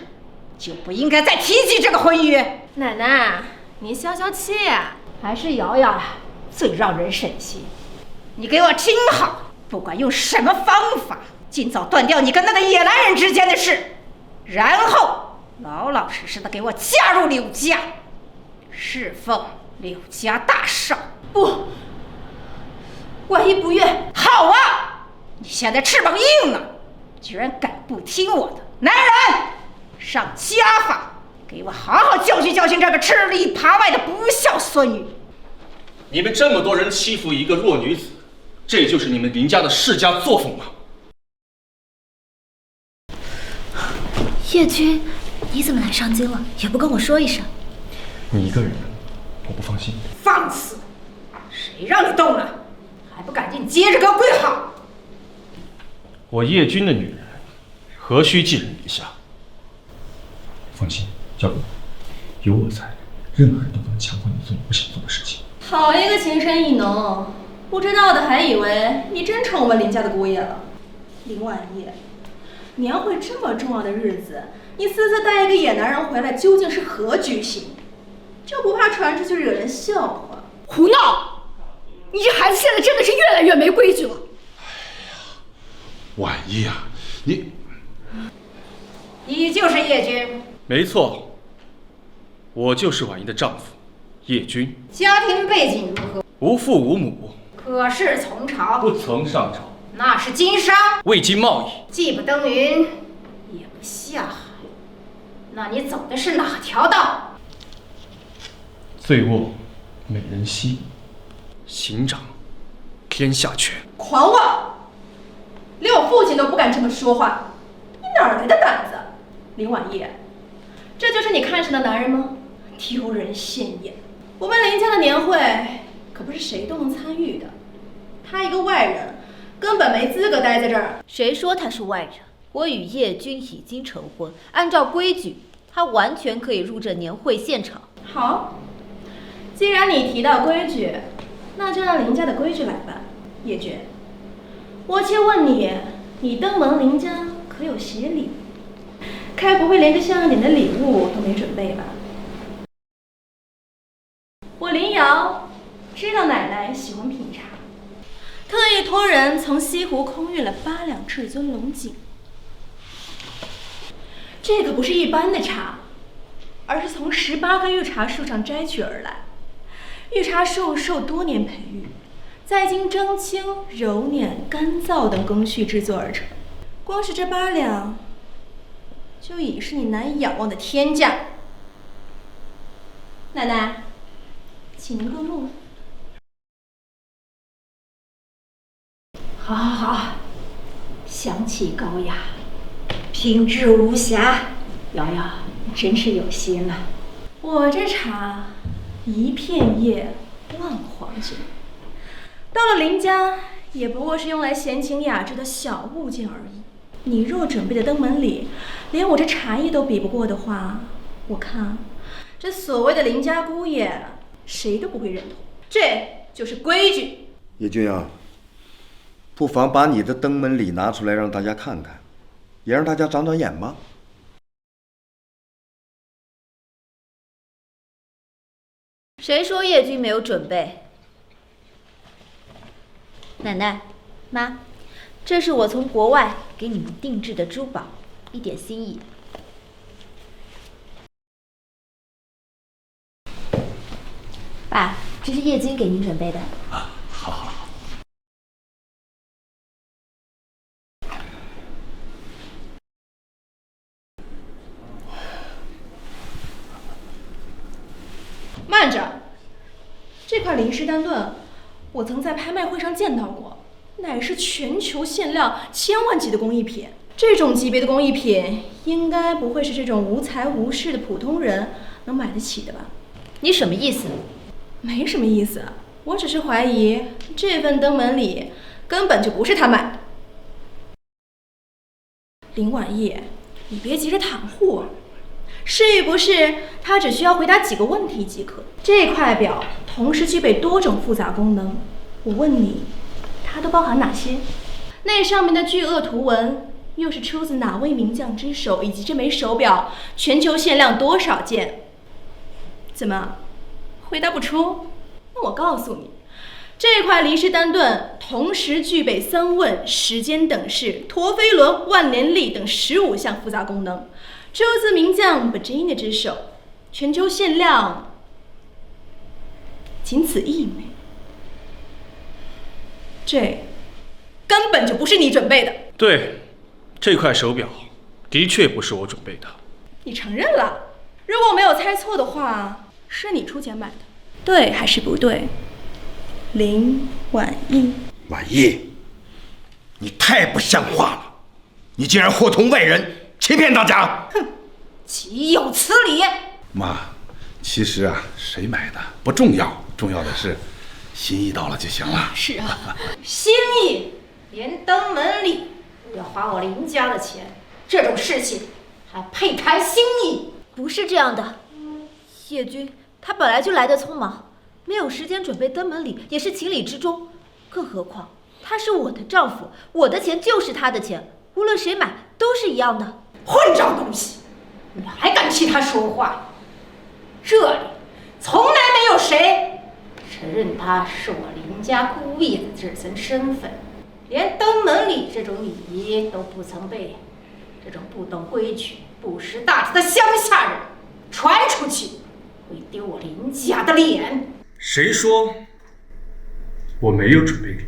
S25: 就不应该再提及这个婚约。
S10: 奶奶，您消消气呀。
S25: 还是瑶瑶呀，最让人省心。你给我听好，不管用什么方法，尽早断掉你跟那个野兰人之间的事，然后老老实实的给我嫁入柳家，侍奉柳家大少。
S6: 不，婉仪不愿。
S25: 好啊，你现在翅膀硬了，居然敢不听我的！男人，上家法，给我好好教训教训这个吃里扒外的不孝孙女。
S1: 你们这么多人欺负一个弱女子，这就是你们林家的世家作风吗？
S6: 叶军，你怎么来上京了？也不跟我说一声。
S1: 你一个人，我不放心。
S25: 放肆！谁让你动了？还不赶紧接着给我跪好！
S1: 我叶军的女人，何须寄人篱下？
S4: 放心，教主，有我在，任何人都不能强迫你做你不想做的事情。
S10: 好一个情深意浓，不知道的还以为你真成我们林家的姑爷了。林婉仪，年会这么重要的日子，你私自带一个野男人回来，究竟是何居心？就不怕传出去惹人笑话？
S19: 胡闹！你这孩子现在真的是越来越没规矩了。
S4: 婉仪啊，
S25: 你就是叶军？
S1: 没错，我就是婉仪的丈夫，叶军。
S25: 家庭背景如何？
S1: 无父无母。
S25: 可是从朝？
S1: 不曾上朝。
S25: 那是经商？
S1: 未经贸易。
S25: 既不登云，也不下海。那你走的是哪条道？
S1: 醉卧美人膝，行长天下权。
S10: 狂妄！连我父亲都不敢这么说话，你哪来的胆子？林婉仪，这就是你看上的男人吗？丢人现眼！我们林家的年会可不是谁都能参与的，他一个外人根本没资格待在这儿。
S6: 谁说他是外人？我与叶军已经成婚，按照规矩，他完全可以入这年会现场。
S10: 好，既然你提到规矩，那就按林家的规矩来吧。叶军，我且问你，你登门林家可有协礼？该不会连个像样点的礼物都没准备吧？我林瑶知道奶奶喜欢品茶，特意托人从西湖空运了8两至尊龙井。这个不是一般的茶，而是从18个玉茶树上摘取而来。玉茶树受多年培育，再经蒸青、揉捻、干燥等工序制作而成。光是这8两，就已是你难以仰望的天价。奶奶，请您过目。
S25: 好好好，香气高雅，品质无瑕。瑶瑶，你真是有心了。
S10: 我这茶一片叶万黄金，到了林家也不过是用来闲情雅致的小物件而已。你若准备的登门礼连我这茶叶都比不过的话，我看这所谓的林家姑爷谁都不会认同。这就是规矩。
S2: 叶军啊，不妨把你的登门礼拿出来让大家看看，也让大家长长眼吧。
S6: 谁说叶军没有准备？奶奶，妈，这是我从国外给你们定制的珠宝，一点心意。爸，这是叶军给您准备的。
S4: 啊，好好好。
S10: 慢着，这块林氏丹盾，我曾在拍卖会上见到过，乃是全球限量千万级的工艺品。这种级别的工艺品，应该不会是这种无财无势的普通人能买得起的吧？
S6: 你什么意思？
S10: 没什么意思，我只是怀疑这份登门礼根本就不是他买的。林婉义，你别急着袒护，是与不是，他只需要回答几个问题即可。这块表同时具备多种复杂功能，我问你，它都包含哪些？那上面的巨鳄图文又是出自哪位名将之手？以及这枚手表全球限量多少件？怎么，回答不出？那我告诉你，这块林氏丹盾同时具备三问、时间等式、陀飞轮、万年历等15项复杂功能，出自名将 Bajina 之手，全球限量仅此一枚。这根本就不是你准备的。
S1: 对，这块手表的确不是我准备的。
S10: 你承认了？如果我没有猜错的话，是你出钱买的，对还是不对？林婉义，
S2: 婉义，你太不像话了！你竟然伙同外人欺骗大家！
S25: 哼，岂有此理！
S2: 妈，其实啊，谁买的不重要，重要的是心意到了就行了。
S19: 是啊，
S25: 心意，连登门礼都要花我林家的钱，这种事情还配谈心意？
S6: 不是这样的，叶君他本来就来得匆忙，没有时间准备登门礼也是情理之中。更何况他是我的丈夫，我的钱就是他的钱，无论谁买都是一样的。
S25: 混账东西，你还敢替他说话？这里从来没有谁承认他是我林家姑爷的这层身份，连登门礼这种礼仪都不曾被这种不懂规矩、不识大体的乡下人传出去，会丢我林家的脸。
S1: 谁说我没有准备礼物？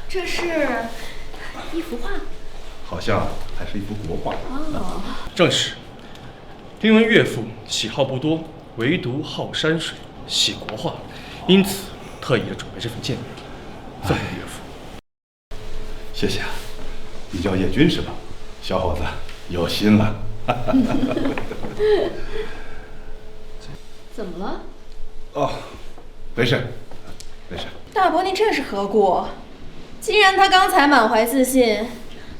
S10: 这是一幅画，
S2: 好像还是一幅国画。
S10: 哦，
S1: 正是。听闻岳父喜好不多，唯独好山水，喜国画，因此特意的准备这份见面，送给岳父。
S2: 谢谢啊，你叫叶军是吧？小伙子有心了。
S19: 怎么了？
S2: 哦，没事，没事。
S10: 大伯您这是何故？既然他刚才满怀自信，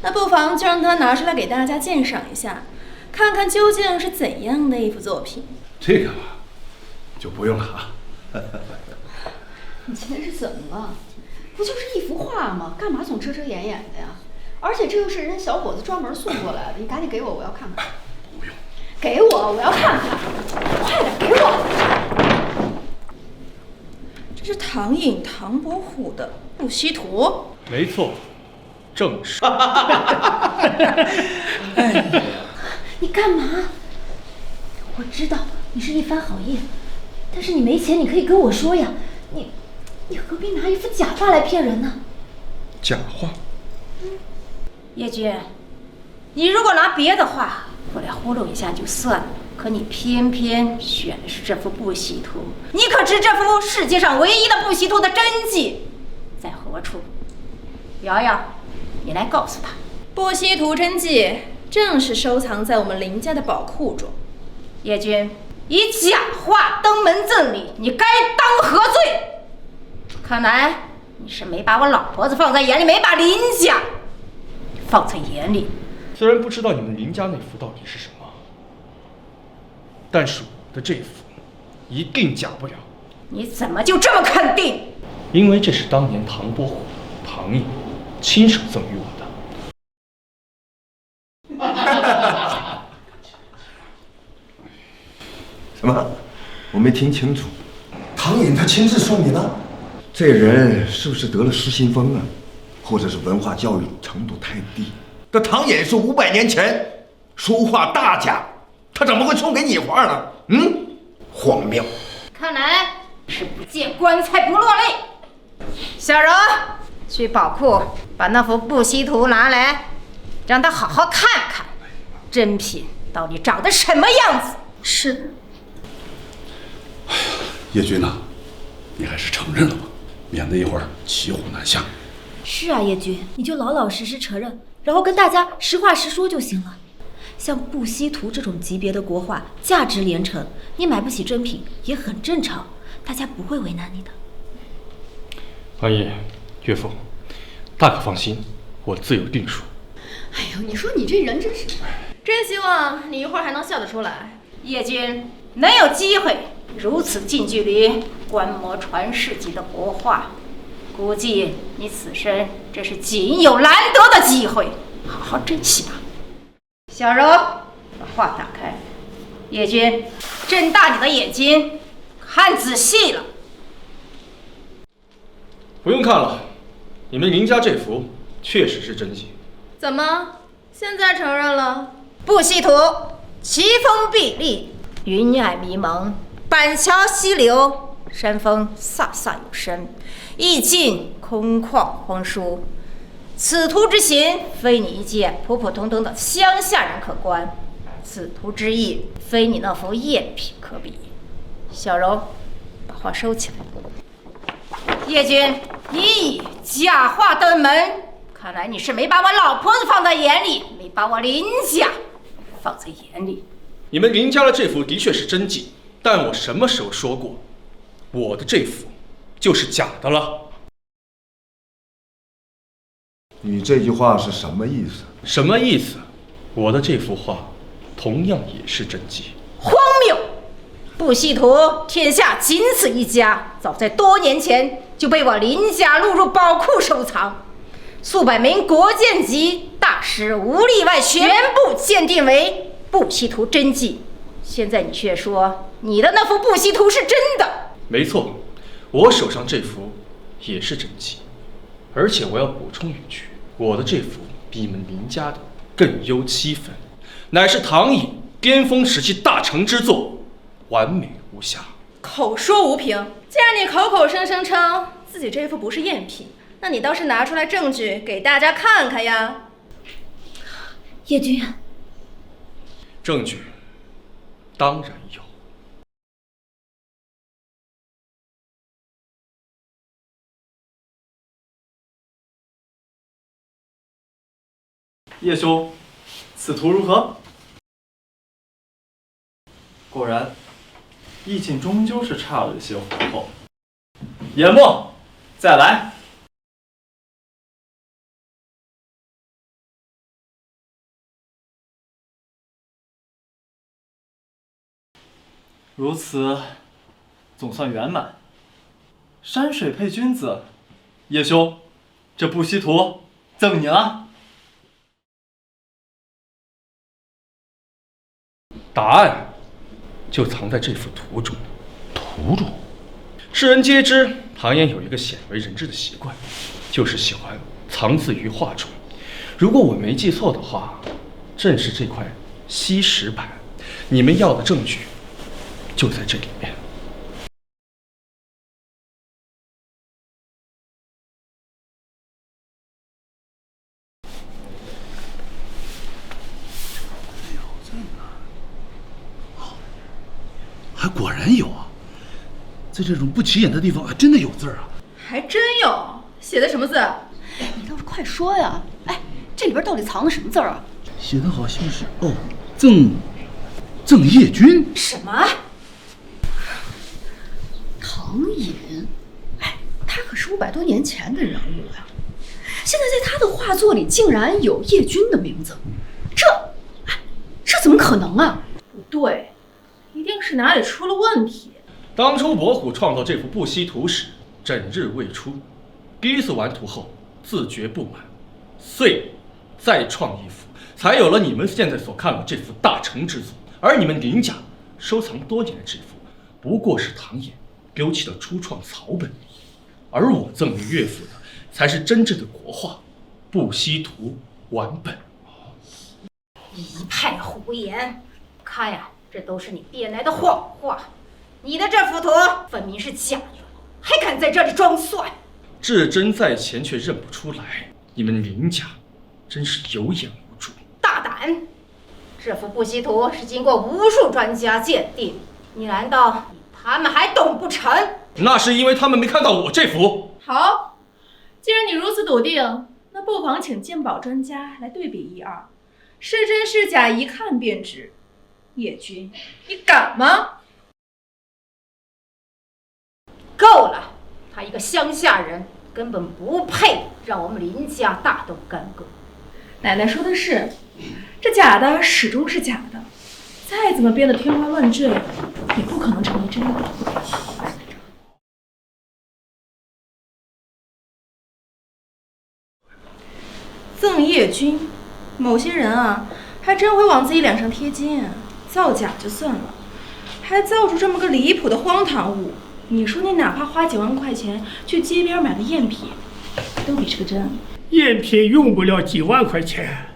S10: 那不妨就让他拿出来给大家鉴赏一下，看看究竟是怎样的一幅作品。
S2: 这个吧，就不用了啊。
S19: 你今天是怎么了？不就是一幅画吗？干嘛总遮遮掩掩的呀？而且这又是人小伙子专门送过来的，你赶紧给我，我要看看。
S2: 不用。
S19: 给我，我要看看。快点给我。
S10: 这是唐寅、唐伯虎的《不息图》。
S1: 没错，正是。
S6: 你干嘛？我知道你是一番好意，但是你没钱，你可以跟我说呀。你何必拿一幅假画来骗人呢？
S1: 假画？
S25: 叶君，你如果拿别的画过来糊弄一下就算了，可你偏偏选的是这幅《不息图》，你可知这幅世界上唯一的《不息图》的真迹在何处？瑶瑶，你来告诉他，《
S10: 不息图》真迹正是收藏在我们林家的宝库中。
S25: 叶君，以假画登门赠礼，你该当何罪？看来你是没把我老婆子放在眼里，没把林家放在眼里。
S1: 虽然不知道你们林家那幅到底是什么，但是我的这幅一定假不了。
S25: 你怎么就这么肯定？
S1: 因为这是当年唐伯虎、唐寅亲手赠予我的。
S2: 什么？我没听清楚。唐寅他亲自送你的？这人是不是得了失心疯啊？或者是文化教育程度太低？这唐寅是500年前书画大家，他怎么会送给你画呢？荒谬！
S25: 看来是不见棺材不落泪。小柔，去宝库把那幅布希图拿来，让他好好看看真品到底长得什么样子。
S7: 是。
S5: 叶君呐，你还是承认了吧，免得一会儿骑虎难下。
S6: 是啊，叶君，你就老老实实承认，然后跟大家实话实说就行了。像布希图这种级别的国画，价值连城，你买不起真品也很正常，大家不会为难你的。
S1: 王爷、岳父，大可放心，我自有定数。
S19: 哎呦，你说你这人真是……
S10: 真希望你一会儿还能笑得出来。
S25: 叶君能有机会如此近距离观摩传世级的国画，估计你此生这是仅有难得的机会，好好珍惜吧。小柔，把画打开。叶君，睁大你的眼睛，看仔细了。
S1: 不用看了，你们林家这幅确实是真迹。
S10: 怎么，现在承认了？
S25: 布希图奇峰壁立，云霭迷蒙，板桥溪流，山峰飒飒有声，意境空旷荒疏。此图之形，非你一介普普通通的乡下人可观；此图之意，非你那幅赝品可比。小柔，把画收起来。叶君，你以假画登门，看来你是没把我老婆子放在眼里，没把我林家放在眼里。
S1: 你们林家的这幅的确是真迹，但我什么时候说过，我的这幅就是假的了？
S2: 你这句话是什么意思？
S1: 什么意思？我的这幅画同样也是真迹。
S25: 荒谬！布希图天下仅此一家，早在多年前就被我林家录入宝库收藏，数百名国鉴级大师无例外全部鉴定为布希图真迹。现在你却说你的那幅布希图是真的？
S1: 没错，我手上这幅也是真迹，而且我要补充一句，我的这幅比你们林家的更优7分，乃是唐寅巅峰时期大成之作，完美无瑕。
S10: 口说无凭，既然你口口声声称自己这幅不是赝品，那你倒是拿出来证据给大家看看呀。
S6: 叶君，
S1: 证据当然有。
S12: 叶兄，此图如何？果然，意境终究是差了一些浑厚。研墨，再来。如此，总算圆满。山水配君子，叶兄，这布希图赠你了。
S1: 答案就藏在这幅图中。图中，世人皆知，唐寅有一个鲜为人知的习惯，就是喜欢藏字于画中。如果我没记错的话，正是这块稀石板。你们要的证据就在这里面。
S5: 还果然有啊，在这种不起眼的地方还真的有字啊！
S10: 还真有，写的什么字？
S19: 你倒是快说呀！哎，这里边到底藏的什么字啊？
S5: 写的好像是赠叶君。
S25: 什么？
S19: 唐寅，哎，他可是500多年前的人物呀，现在在他的画作里竟然有叶君的名字，这怎么可能啊？
S10: 不对。一定是哪里出了问题。
S1: 当初伯虎创造这幅布希图时，整日未出，第一次完图后自觉不满，遂再创一幅，才有了你们现在所看到这幅大成之作。而你们林家收藏多年的这幅，不过是唐寅丢弃的初创草本，而我赠给岳父的，才是真正的国画布希图完本。
S25: 一派胡言！看呀，这都是你编来的谎话。你的这幅图分明是假的，还敢在这里装蒜！
S1: 至真在前却认不出来，你们林家真是有眼无珠。
S25: 大胆！这幅布希图是经过无数专家鉴定，你难道他们还懂不成？
S1: 那是因为他们没看到我这幅。
S10: 好，既然你如此笃定，那不妨请鉴宝专家来对比一二，是真是假一看便知。叶君，你敢吗？
S25: 够了，他一个乡下人，根本不配让我们林家大动干戈。
S10: 奶奶说的是，这假的始终是假的，再怎么编得天花乱坠，也不可能成为真的。赠叶君，某些人啊，还真会往自己脸上贴金。造假就算了，还造出这么个离谱的荒唐物。你说你哪怕花几万块钱去街边买个赝品，都比这个真。
S3: 赝品用不了几万块钱，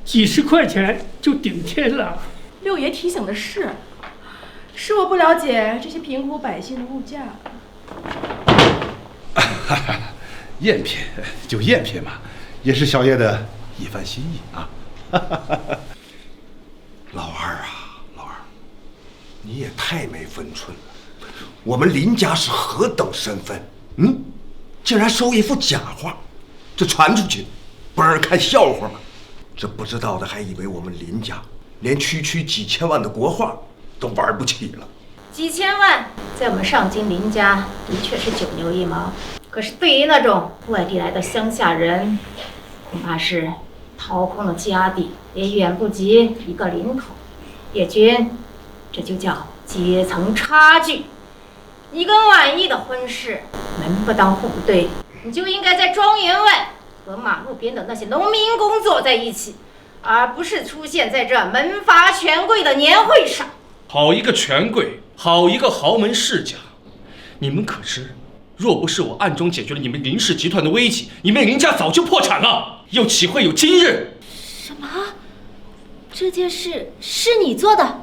S3: 几十块钱就顶天了。
S10: 六爷提醒的是我不了解这些贫苦百姓的物价。
S5: 赝品就赝品嘛，也是小爷的一番心意啊。
S2: 老二啊，老二，你也太没分寸了。我们林家是何等身份？竟然收一幅假画，这传出去，不让人看笑话吗？这不知道的还以为我们林家连区几千万的国画都玩不起了。
S25: 几千万在我们上京林家的确是九牛一毛，可是对于那种外地来的乡下人，恐怕是掏空了家底，也远不及一个零头。叶君，这就叫阶层差距。你跟婉意的婚事门不当户不对，你就应该在庄园外和马路边的那些农民工坐在一起，而不是出现在这门阀权贵的年会上。
S1: 好一个权贵，好一个豪门世家！你们可知，若不是我暗中解决了你们林氏集团的危机，你们林家早就破产了，又岂会有今日？
S6: 什么？这件事是你做的？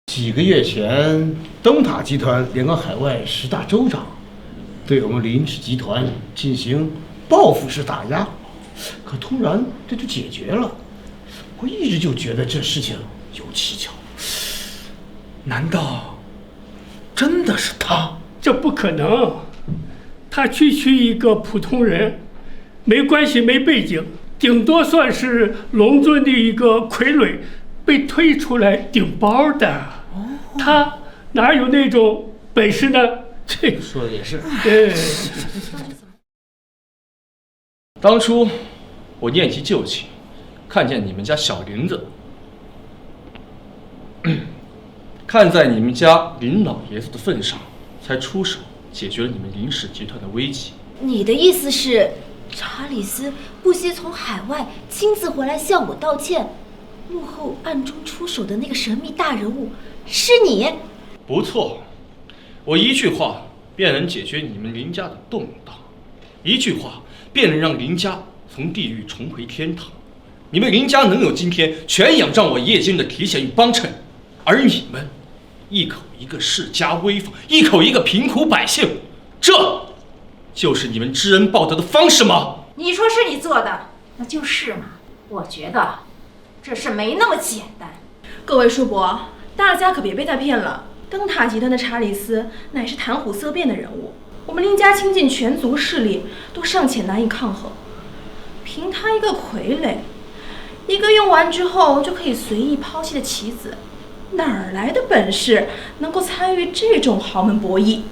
S17: 几个月前，灯塔集团联合海外10大州长，对我们林氏集团进行报复式打压，可突然这就解决了。我一直就觉得这事情有蹊跷，难道真的是他？
S3: 这不可能，他区一个普通人，没关系，没背景，顶多算是龙尊的一个傀儡，被推出来顶包的。他哪有那种本事呢？这
S17: 说的也是。
S1: 当初我念及旧情，看见你们家小林子，看在你们家林老爷子的份上，才出手解决了你们林氏集团的危机。
S6: 你的意思是，查理斯不惜从海外亲自回来向我道歉，幕后暗中出手的那个神秘大人物是你？
S1: 不错，我一句话便能解决你们林家的动荡，一句话便能让林家从地狱重回天堂。你们林家能有今天，全仰仗我叶军的提携与帮衬，而你们一口一个世家威风，一口一个贫苦百姓，这就是你们知恩报德的方式吗？
S25: 你说是你做的，那就是嘛。我觉得这事没那么简单。
S10: 各位叔伯，大家可别被他骗了。灯塔集团的查理斯乃是谈虎色变的人物，我们林家倾尽全族势力都尚且难以抗衡，凭他一个傀儡，一个用完之后就可以随意抛弃的棋子，哪儿来的本事能够参与这种豪门博弈？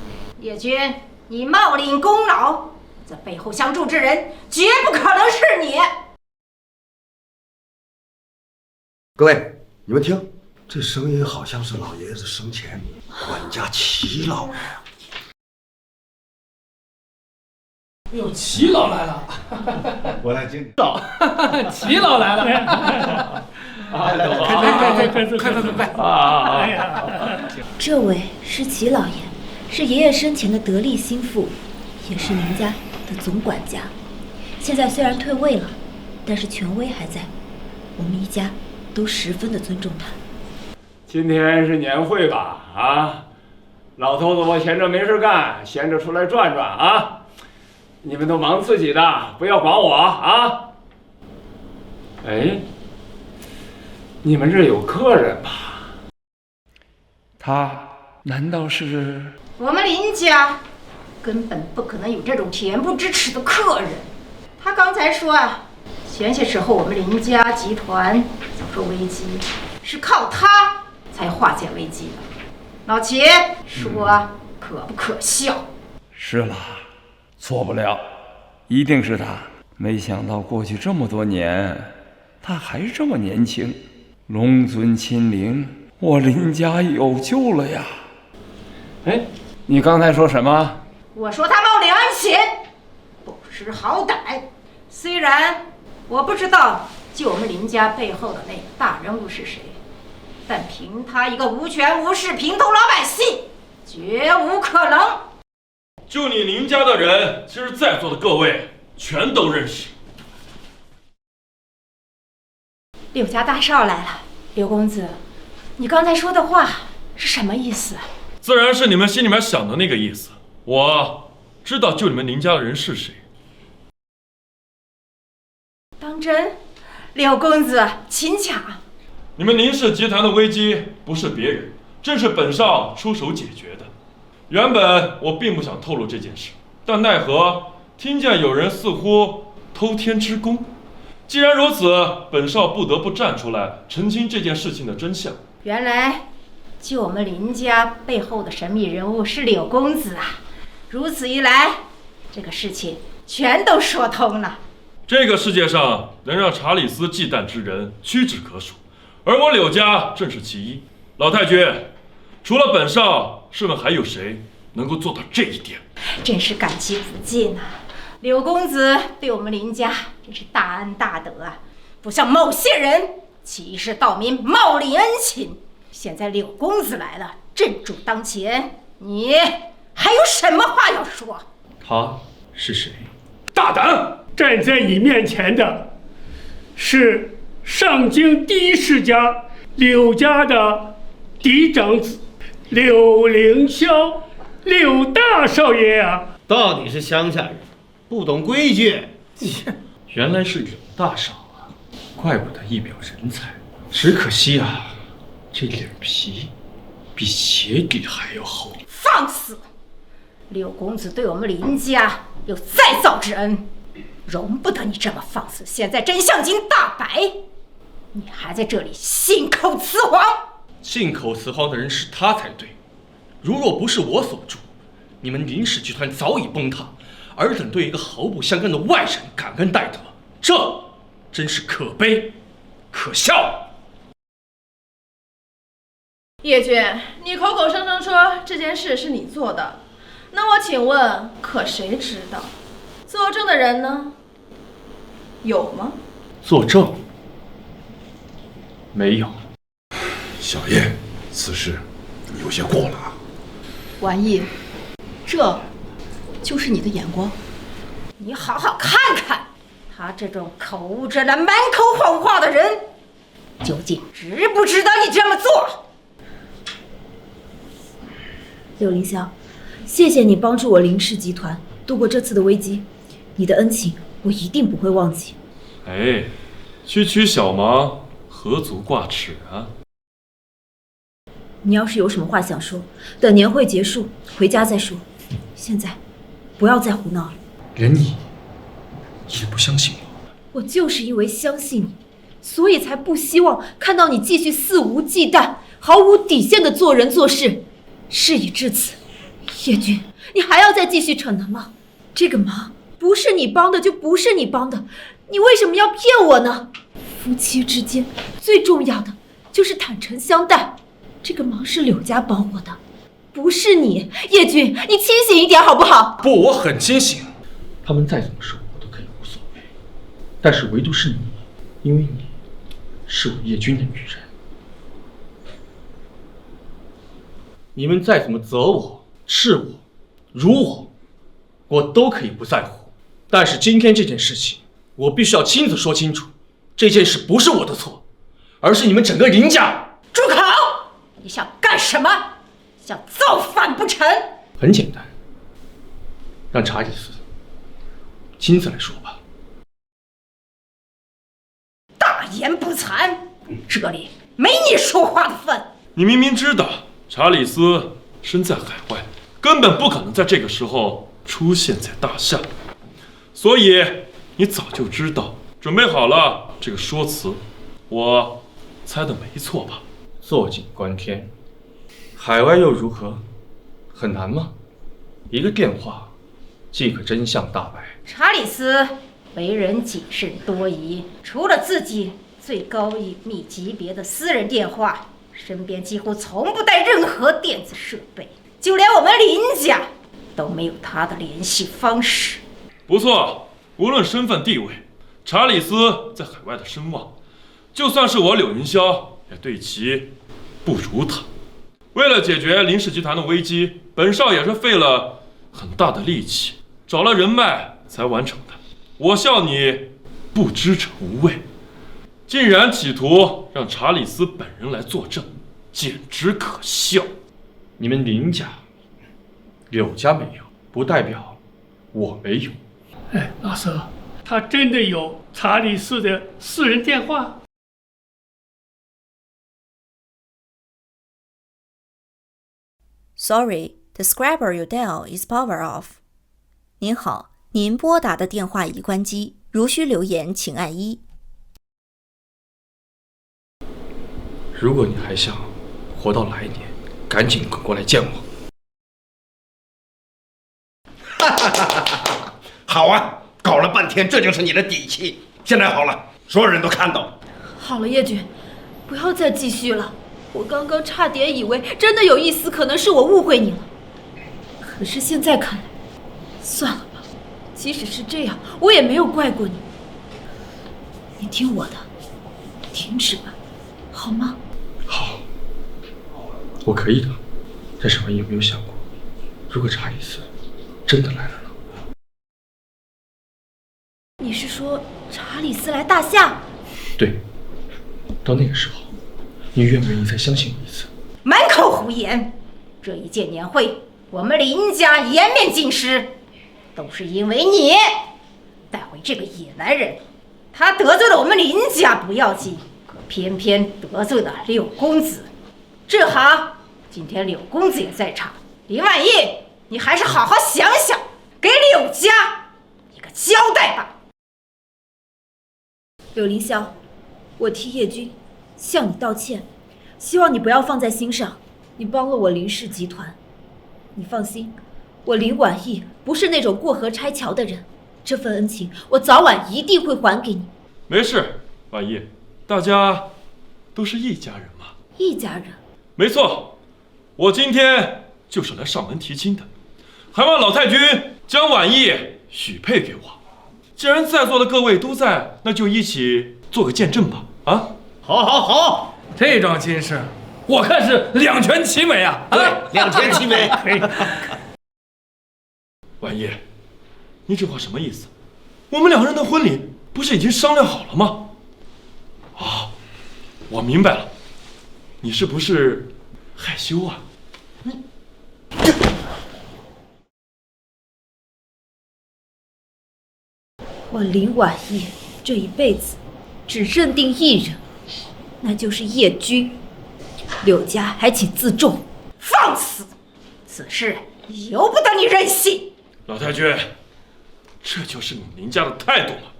S25: 叶军，你冒领功劳，这背后相助之人绝不可能是你。
S2: 各位，你们听，这声音好像是老爷子生前管家齐老人。
S12: 哟，齐老来了！
S5: 我来敬你。
S12: 齐老来了！快！
S3: 哎呀，
S6: 这位是齐老爷，是爷爷生前的得力心腹，也是林家的总管家。现在虽然退位了，但是权威还在，我们一家都十分的尊重他。
S13: 今天是年会吧？啊，老头子我闲着没事干，闲着出来转转啊！你们都忙自己的，不要管我啊！哎，你们这有客人吧？他难道是？
S25: 我们林家根本不可能有这种恬不知耻的客人。他刚才说啊，前些时候我们林家集团遭受危机，是靠他才化解危机的。老齐说可不可笑？
S1: 是啦，错不了，一定是他。没想到过去这么多年，他还是这么年轻。龙尊亲临，我林家有救了呀！哎，你刚才说什么？
S25: 我说他冒良心，不识好歹。虽然我不知道救我们林家背后的那个大人物是谁，但凭他一个无权无势平头老百姓，绝无可能。
S16: 就你林家的人，其实在座的各位全都认识。
S25: 柳家大少来了，柳公子，你刚才说的话是什么意思？
S16: 自然是你们心里面想的那个意思。我知道救你们林家的人是谁。
S25: 当真？柳公子，请讲。
S16: 你们林氏集团的危机不是别人，正是本少出手解决的。原本我并不想透露这件事，但奈何听见有人似乎偷天之功。既然如此，本少不得不站出来澄清这件事情的真相。
S25: 原来救我们林家背后的神秘人物是柳公子啊！如此一来，这个事情全都说通了。
S16: 这个世界上能让查理斯忌惮之人屈指可数，而我柳家正是其一。老太君，除了本少，试问还有谁能够做到这一点？
S25: 真是感激不尽啊！柳公子对我们林家真是大恩大德啊，不像某些人欺世盗名，冒领恩情。现在柳公子来了，镇主当前，你还有什么话要说？
S16: 他是谁？大胆！
S3: 站在你面前的是上京第一世家柳家的嫡长子柳凌霄，柳大少爷啊！
S17: 到底是乡下人，不懂规矩。
S16: 原来是柳大少啊，怪不得一表人才。只可惜啊，这脸皮比鞋底还要厚。
S25: 放肆！柳公子对我们林家有再造之恩，容不得你这么放肆。现在真相已经大白，你还在这里信口雌黄。
S16: 信口雌黄的人是他才对。如若不是我所助，你们林氏集团早已崩塌，尔等对一个毫不相干的外人感恩戴德，这真是可悲可笑。
S10: 叶君，你口口声声说这件事是你做的，那我请问，可谁知道？作证的人呢？有吗？
S16: 作证？没有。
S5: 小叶，此事你有些过了啊。
S19: 王毅，这就是你的眼光？
S25: 你好好看看，他这种口无遮拦、满口谎话的人，究竟值不值得你这么做？
S6: 柳凌霄，谢谢你帮助我林氏集团度过这次的危机，你的恩情我一定不会忘记。
S16: 哎，区区小忙，何足挂齿啊！
S6: 你要是有什么话想说，等年会结束回家再说。现在，不要再胡闹了。
S16: 连你也不相信
S6: 我？我就是因为相信你，所以才不希望看到你继续肆无忌惮、毫无底线的做人做事。事已至此，叶君，你还要再继续逞能吗？这个忙不是你帮的就不是你帮的，你为什么要骗我呢？夫妻之间最重要的就是坦诚相待，这个忙是柳家帮我的，不是你。叶君，你清醒一点好不好？
S16: 不，我很清醒。他们再怎么说，我都可以无所谓，但是唯独是你，因为你是我叶君的女人。你们再怎么责我、斥我、辱我，我都可以不在乎。但是今天这件事情，我必须要亲自说清楚。这件事不是我的错，而是你们整个林家。
S25: 住口！你想干什么？想造反不成？
S1: 很简单，让查理斯亲自来说吧。
S25: 大言不惭，这里没你说话的份。
S16: 你明明知道查理斯身在海外，根本不可能在这个时候出现在大夏，所以你早就知道，准备好了这个说辞。我猜的没错吧？
S1: 坐井观天，海外又如何？很难吗？一个电话即可真相大白。
S25: 查理斯为人谨慎多疑，除了自己最高秘密级别的私人电话，身边几乎从不带任何电子设备，就连我们林家都没有他的联系方式。
S16: 不错，无论身份地位，查理斯在海外的声望，就算是我柳云霄也对其不如他。为了解决林氏集团的危机，本少也是费了很大的力气，找了人脉才完成的。我笑你不知者无畏，竟然企图让查理斯本人来作证，简直可笑。
S1: 你们林家、柳家没有，不代表我没有。
S3: 哎，老师，他真的有查理斯的私人电话
S14: ？Sorry, the subscriber you dial is power off. 您好，您拨打的电话已关机，如需留言请按1。
S1: 如果你还想活到来年，赶紧滚过来见我。
S17: 好啊，搞了半天，这就是你的底气。现在好了，所有人都看到。
S11: 好了，叶军，不要再继续了。我刚刚差点以为真的有一丝可能是我误会你了，可是现在看来，算了吧。即使是这样，我也没有怪过你。你听我的，停止吧，好吗？
S1: 好，我可以的。但是你有没有想过，如果查理斯真的来了呢？
S11: 你是说查理斯来大夏？
S1: 对，到那个时候，你愿不愿意再相信我一次？
S25: 满口胡言！这一届年会，我们林家颜面尽失，都是因为你带回这个野男人。他得罪了我们林家不要紧，可偏偏得罪了柳公子。正好今天柳公子也在场，林万义，你还是好好想想，给柳家一个交代吧。
S11: 柳凌霄，我替叶军向你道歉，希望你不要放在心上。你帮了我林氏集团，你放心，我林婉义不是那种过河拆桥的人，这份恩情我早晚一定会还给你。
S16: 没事，婉义，大家都是一家人嘛。
S11: 一家人？
S16: 没错，我今天就是来上门提亲的，还望老太君将婉义许配给我。既然在座的各位都在，那就一起做个见证吧。啊，
S13: 好，好，好，这桩亲事，我看是两全其美啊！
S17: 对，两全其美。
S16: 婉义，你这话什么意思？我们两人的婚礼不是已经商量好了吗？啊，我明白了，你是不是害羞啊？
S11: 我林婉义这一辈子只认定一人，那就是叶军。柳家还请自重。
S25: 放肆！此事由不得你任性。
S16: 老太君，这就是你们林家的态度吗？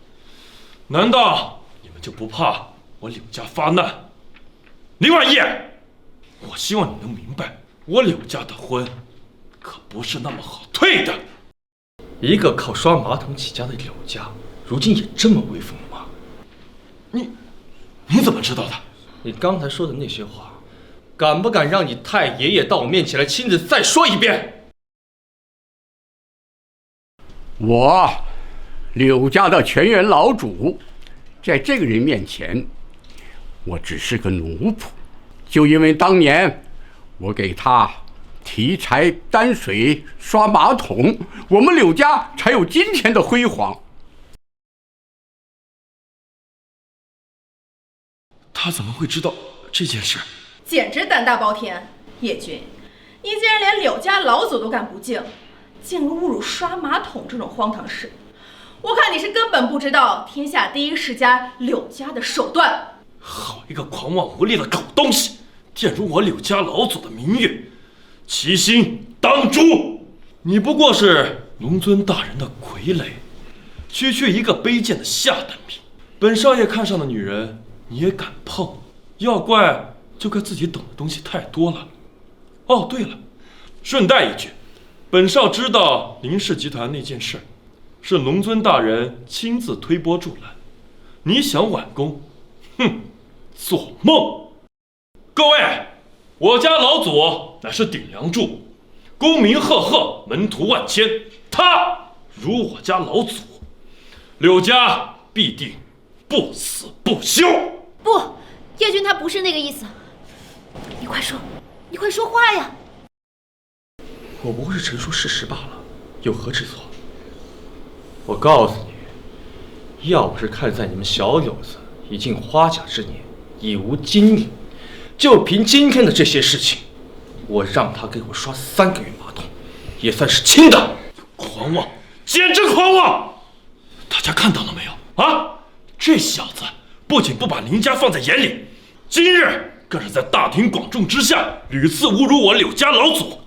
S16: 难道你们就不怕我柳家发难？林婉义，我希望你能明白，我柳家的婚可不是那么好退的。
S1: 一个靠刷马桶起家的柳家，如今也这么威风了吗？
S16: 你怎么知道的？
S1: 你刚才说的那些话，敢不敢让你太爷爷到我面前来亲自再说一遍？
S9: 我柳家的全员老主，在这个人面前，我只是个奴仆。就因为当年我给他提柴担水刷马桶，我们柳家才有今天的辉煌。
S16: 他怎么会知道这件事？
S10: 简直胆大包天！叶军，你竟然连柳家老祖都敢不敬，竟然侮辱刷马桶这种荒唐事！我看你是根本不知道天下第一世家柳家的手段。
S16: 好一个狂妄无礼的狗东西，玷辱我柳家老祖的名誉，其心当诛！你不过是龙尊大人的傀儡，区区一个卑贱的下等品。本少爷看上的女人，你也敢碰？要怪就怪自己懂的东西太多了。哦，对了，顺带一句，本少知道林氏集团那件事，是龙尊大人亲自推波助澜。你想挽功，哼，做梦！各位，我家老祖乃是顶梁柱，功名赫赫，门徒万千。他如我家老祖，柳家必定不死不休。
S6: 不，叶军他不是那个意思。你快说，你快说话呀！
S1: 我不过是陈述事实罢了，有何之错？我告诉你，要不是看在你们小友子已近花甲之年，已无精力，就凭今天的这些事情，我让他给我刷3个月马桶，也算是轻的。
S16: 狂妄，简直狂妄！大家看到了没有啊？这小子不仅不把林家放在眼里，今日更是在大庭广众之下屡次侮辱我柳家老祖，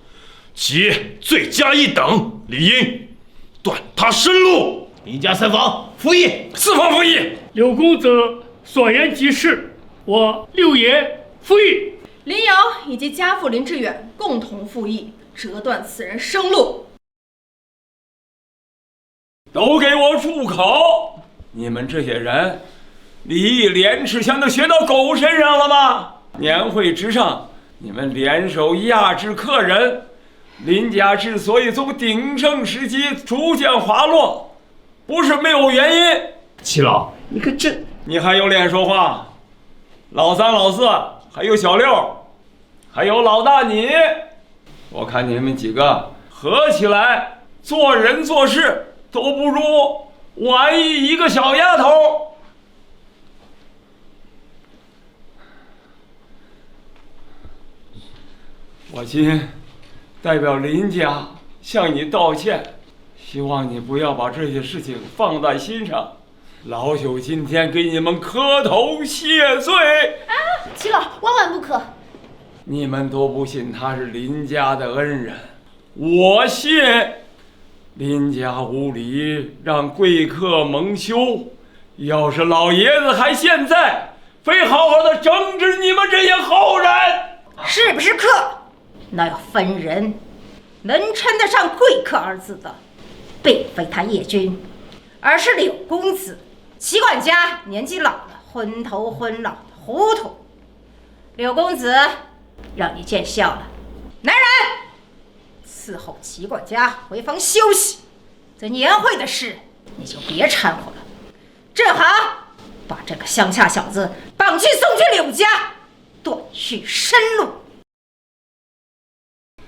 S16: 即罪加一等，理应断他生路。
S17: 林家三房复议，
S16: 四房复议。
S3: 柳公子所言极是，我六爷复议。
S10: 林瑶以及家父林志远共同复议，折断此人生路。
S13: 都给我住口！你们这些人，礼义廉耻全都学到狗身上了吗？年会之上，你们联手压制客人。林家之所以从鼎盛时期逐渐滑落，不是没有原因。
S17: 七老，你可真……
S13: 你还有脸说话？老三、老四，还有小六，还有老大你，我看你们几个合起来做人做事都不如婉意一个小丫头。我今代表林家向你道歉，希望你不要把这些事情放在心上。老朽今天给你们磕头谢罪。
S6: 啊，七老，万万不可！
S13: 你们都不信他是林家的恩人，我信。林家无礼，让贵客蒙羞。要是老爷子还健在，非好好的整治你们这些后人。
S25: 是不是客？那要分人，能称得上贵客二字的，并非他叶军，而是柳公子。齐管家年纪老了，昏头昏脑的糊涂。柳公子，让你见笑了。来人，伺候齐管家回房休息。这年会的事，你就别掺和了。正好，把这个乡下小子绑去送去柳家，断续生路。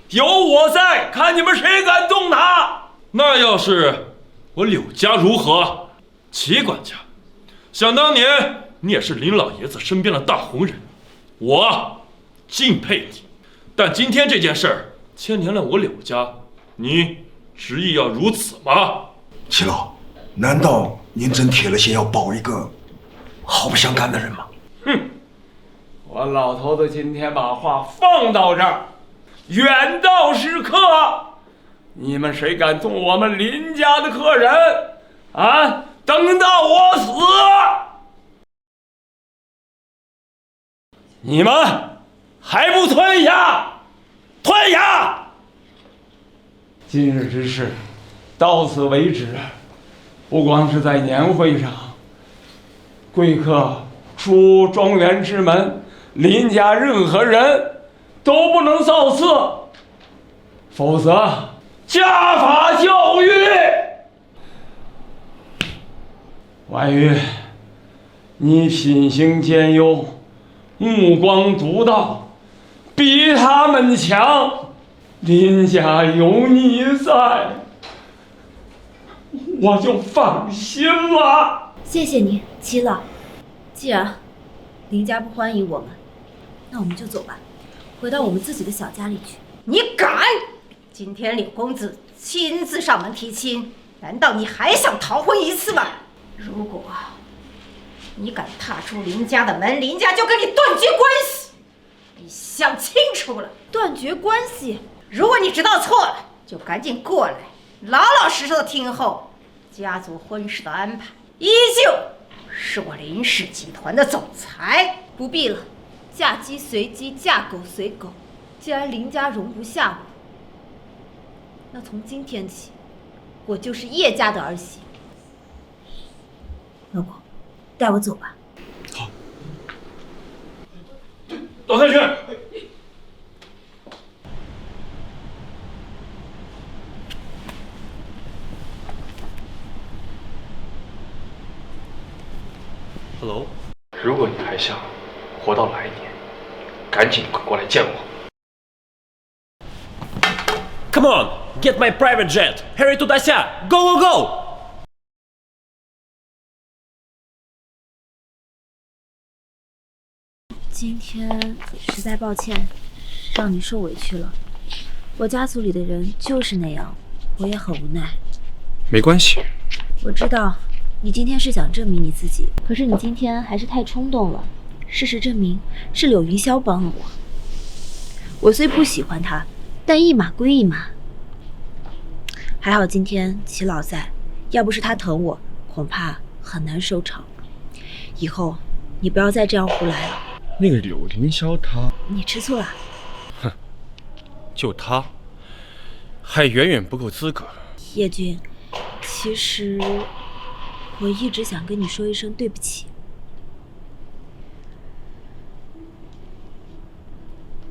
S13: 有我在，看你们谁敢动他！
S16: 那要是我柳家如何？齐管家，想当年你也是林老爷子身边的大红人，我敬佩你。但今天这件事儿牵连了我柳家，你执意要如此吗？
S2: 齐老，难道您真铁了心要保一个毫不相干的人吗？
S13: 哼，我老头子今天把话放到这儿，远道是客。你们谁敢动我们林家的客人啊？等到我死，你们还不退下？退下！今日之事到此为止。不光是在年会上，贵客出庄园之门，林家任何人都不能造次，否则家法教育。婉玉，你品行兼优，目光独到，比他们强。林家有你在，我就放心了。
S6: 谢谢你，齐老。既然林家不欢迎我们，那我们就走吧，回到我们自己的小家里去。
S25: 你敢！今天柳公子亲自上门提亲，难道你还想逃婚一次吗？如果你敢踏出林家的门，林家就跟你断绝关系。你想清楚了？
S6: 断绝关系？
S25: 如果你知道错了，就赶紧过来，老老实实的听候家族婚事的安排。依旧是我林氏集团的总裁。
S6: 不必了，嫁鸡随鸡，嫁狗随狗。既然林家容不下我，那从今天起，我就是叶家的儿媳。老公，带我走吧。
S16: 好。老太君。Hello， 如果你还想活到来年，赶紧滚过来见我。
S8: Come on, get my private jet. Hurry to Daxia. Go, go, go!
S6: 今天实在抱歉，让你受委屈了。我家族里的人就是那样，我也很无奈。
S1: 没关系，
S6: 我知道你今天是想证明你自己，可是你今天还是太冲动了。事实证明是柳云霄帮了我。我虽不喜欢他，但一码归一码。还好今天齐老在，要不是他疼我，恐怕很难收场。以后你不要再这样胡来了。
S1: 那个柳凌霄他……
S6: 你吃醋了？
S1: 哼，就他，还远远不够资格。
S6: 叶君，其实我一直想跟你说一声对不起。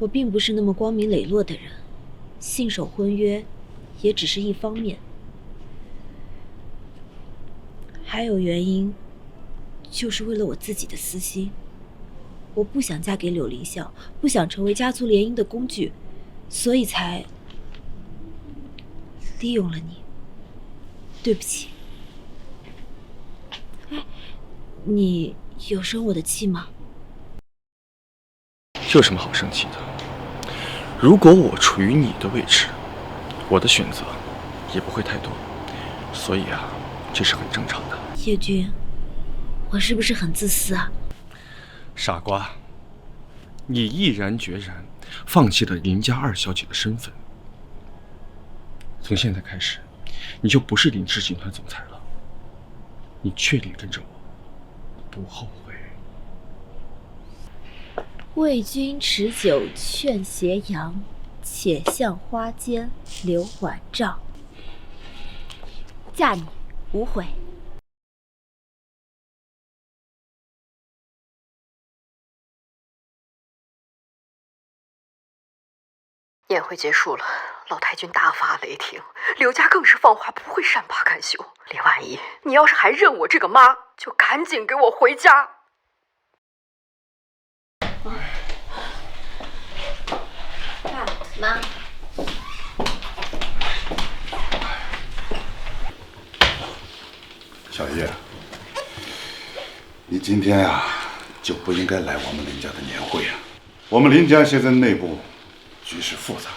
S6: 我并不是那么光明磊落的人，信守婚约也只是一方面，还有原因，就是为了我自己的私心。我不想嫁给柳凌霄，不想成为家族联姻的工具，所以才利用了你。对不起。哎，你有生我的气吗？
S1: 这有什么好生气的？如果我处于你的位置，我的选择也不会太多，所以啊，这是很正常的。
S6: 叶君，我是不是很自私啊？
S1: 傻瓜，你毅然决然放弃了林家二小姐的身份，从现在开始，你就不是林氏集团总裁了。你确定跟着我，不后悔。
S6: 为君持酒劝斜阳，且向花间留晚照。嫁你无悔。
S19: 宴会结束了，老太君大发雷霆，柳家更是放话不会善罢甘休。林婉仪，你要是还认我这个妈，就赶紧给我回家。
S6: 爸妈，
S5: 小叶，你今天啊就不应该来我们林家的年会啊！我们林家现在内部局势复杂，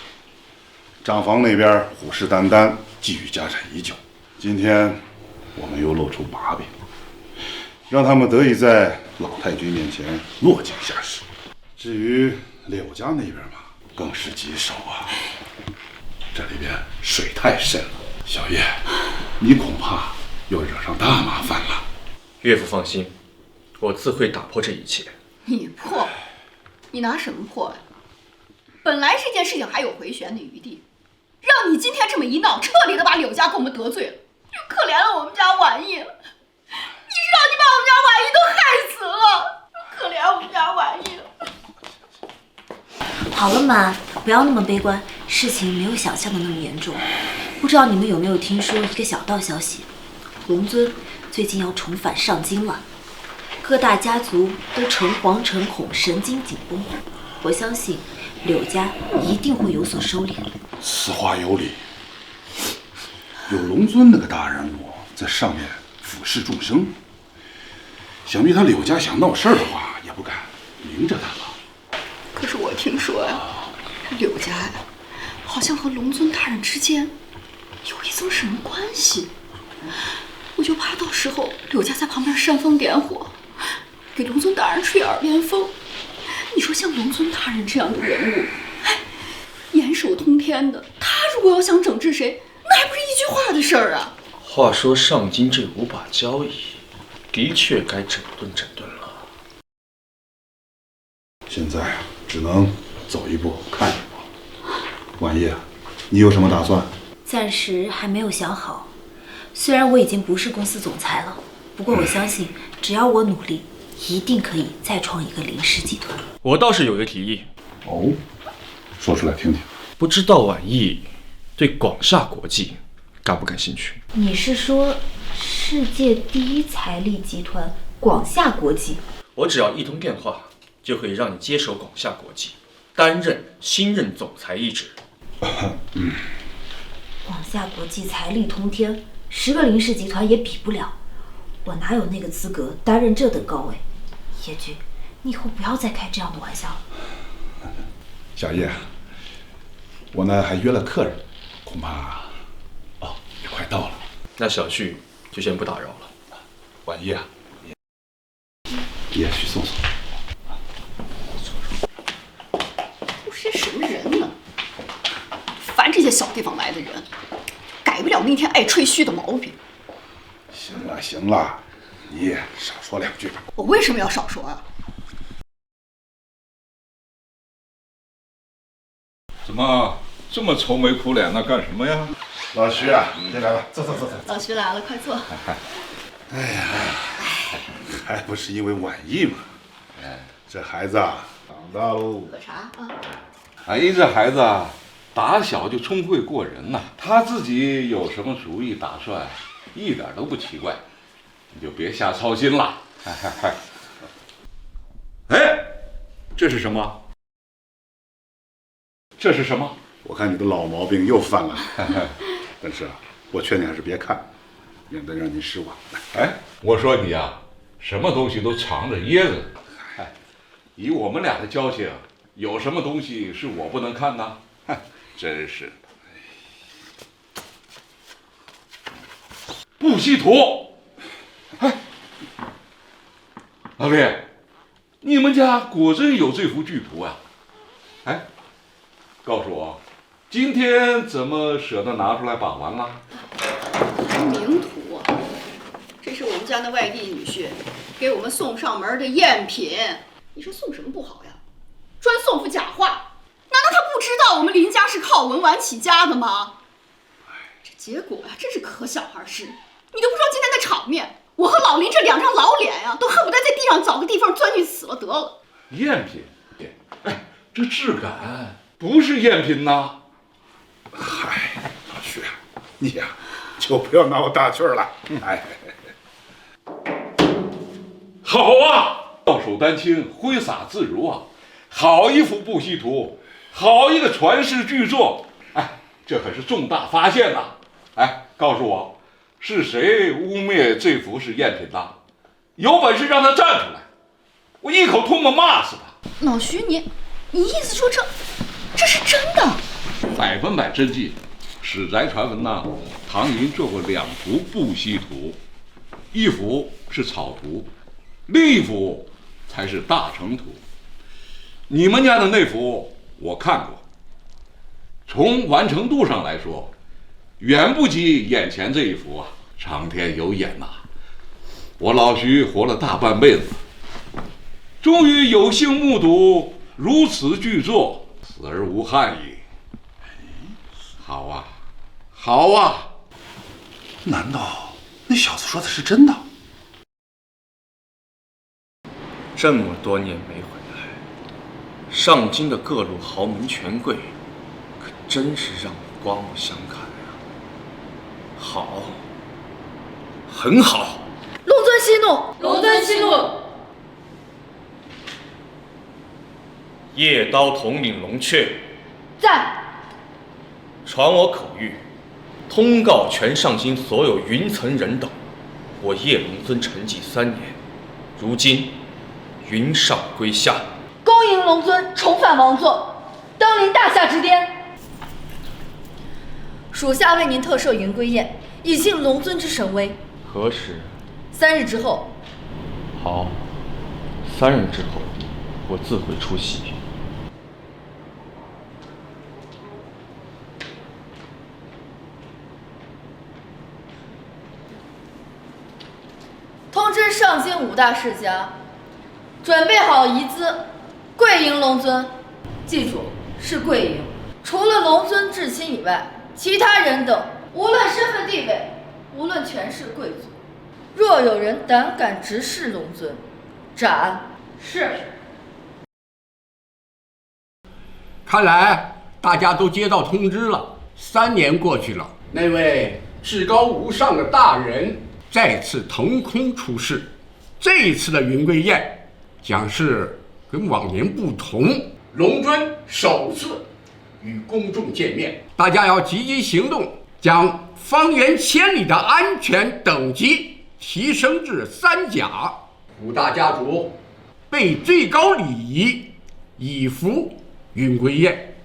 S5: 账房那边虎视眈眈，觊觎家产已久。今天我们又露出把柄，让他们得以在老太君面前落井下石。至于柳家那边嘛，更是棘手啊！这里边水太深了，小叶，你恐怕又惹上大麻烦了。
S1: 岳父放心，我自会打破这一切。
S19: 你破？你拿什么破呀？本来这件事情还有回旋的余地，让你今天这么一闹，彻底的把柳家给我们得罪了，又可怜了我们家婉意了。你知道你把我们家婉意都害死了，可怜我们家婉意了。
S6: 好了妈，不要那么悲观，事情没有想象的那么严重。不知道你们有没有听说一个小道消息，龙尊最近要重返上京了，各大家族都诚惶诚恐，神经紧绷。我相信柳家一定会有所收敛。
S5: 此话有理，有龙尊那个大人物在上面俯视众生，想必他柳家想闹事儿的话，也不敢明着他吧。
S19: 可是我听说呀，柳家呀好像和龙尊大人之间有一层什么关系。我就怕到时候柳家在旁边煽风点火，给龙尊大人吹耳边风。你说像龙尊大人这样的人物，严守通天的，他如果要想整治谁，那还不是一句话的事儿啊！
S1: 话说上京这5把交椅，的确该整顿整顿了。
S5: 现在啊，只能走一步看一步。婉叶，你有什么打算？
S6: 暂时还没有想好。虽然我已经不是公司总裁了，不过我相信，只要我努力，一定可以再创一个林氏集团。
S1: 我倒是有个提议。
S5: 哦，说出来听听。
S1: 不知道婉意对广厦国际感不感兴趣？
S6: 你是说世界第一财力集团广厦国际？
S1: 我只要一通电话，就可以让你接手广厦国际，担任新任总裁一职。
S6: 广厦国际财力通天，10个林氏集团也比不了，我哪有那个资格担任这等高位？叶君，你以后不要再开这样的玩笑了。
S5: 小叶，我呢还约了客人，恐怕也快到了。
S1: 那小旭就先不打扰了。
S5: 婉意啊，你也去送送。
S19: 都是些什么人呢？烦这些小地方来的人，改不了那天爱吹嘘的毛病。
S5: 行了行了，你也少说2句吧。
S19: 我为什么要少说啊？
S18: 怎么这么愁眉苦脸呢？干什么呀？
S5: 老徐啊，进来吧，坐。
S19: 老徐来了，快坐。
S5: 哎呀，还不是因为婉意嘛。这孩子啊，长大喽。
S19: 喝茶啊。
S18: 哎，这孩子啊，打小就聪慧过人呐。他自己有什么主意打算，一点都不奇怪，你就别瞎操心了。哎，这是什么？这是什么？
S5: 我看你的老毛病又犯了。但是啊，我劝你还是别看，免得让您失望。
S18: 哎，我说你啊，什么东西都藏着掖着。以我们俩的交情，有什么东西是我不能看呢？真是的。不稀图。哎，老李，你们家果真有这幅巨图啊？哎，告诉我，今天怎么舍得拿出来把玩了？
S19: 还名图啊！这是我们家那外地女婿给我们送上门的赝品。你说送什么不好呀？专送幅假画，难道他不知道我们林家是靠文玩起家的吗？这结果呀，真是可想而知。你都不知道今天的场面，我和老林这2张老脸呀，都恨不得在地上找个地方钻进死了得了。
S18: 赝品？哎，这质感不是赝品呐。
S5: 嗨，老徐，你呀，就不要拿我大气儿了。
S18: 好啊，到手丹青，挥洒自如啊！好一幅不稀图，好一个传世巨作。哎，这可是重大发现呐！哎，告诉我，是谁污蔑这幅是赝品的？有本事让他站出来，我一口唾沫骂死他！
S19: 老徐，你意思说这是真的
S18: ？100%真迹。史宅传闻呐，唐寅做过2幅不稀图，一幅是草图，另一幅才是大成图。你们家的那幅我看过，从完成度上来说，远不及眼前这一幅啊！苍天有眼呐！我老徐活了大半辈子，终于有幸目睹如此巨作，死而无憾矣。好啊，好啊！
S5: 难道那小子说的是真的？
S1: 这么多年没回来，上京的各路豪门权贵，可真是让我刮目相看啊！好，很好。
S11: 龙尊息怒，龙尊息怒。
S1: 夜刀统领龙阙
S11: 在。
S1: 传我口谕，通告全上京所有云层人等，我叶龙尊沉寂3年，如今云上归下，
S11: 恭迎龙尊重返王座，登临大夏之巅。属下为您特设云归宴，以庆龙尊之神威。
S1: 何时
S11: ？3日之后。
S1: 好，3日之后，我自会出席。
S11: 通知上京5大世家，准备好仪姿，跪迎龙尊。记住，是跪迎。除了龙尊至亲以外，其他人等无论身份地位，无论权势贵族，若有人胆敢直视龙尊，斩。
S10: 是。
S9: 看来大家都接到通知了。3年过去了，那位至高无上的大人再次腾空出世。这一次的云归宴将是跟往年不同，龙尊首次与公众见面，大家要积极行动，将方圆千里的安全等级提升至3甲。5大家族备最高礼仪，以服云归宴。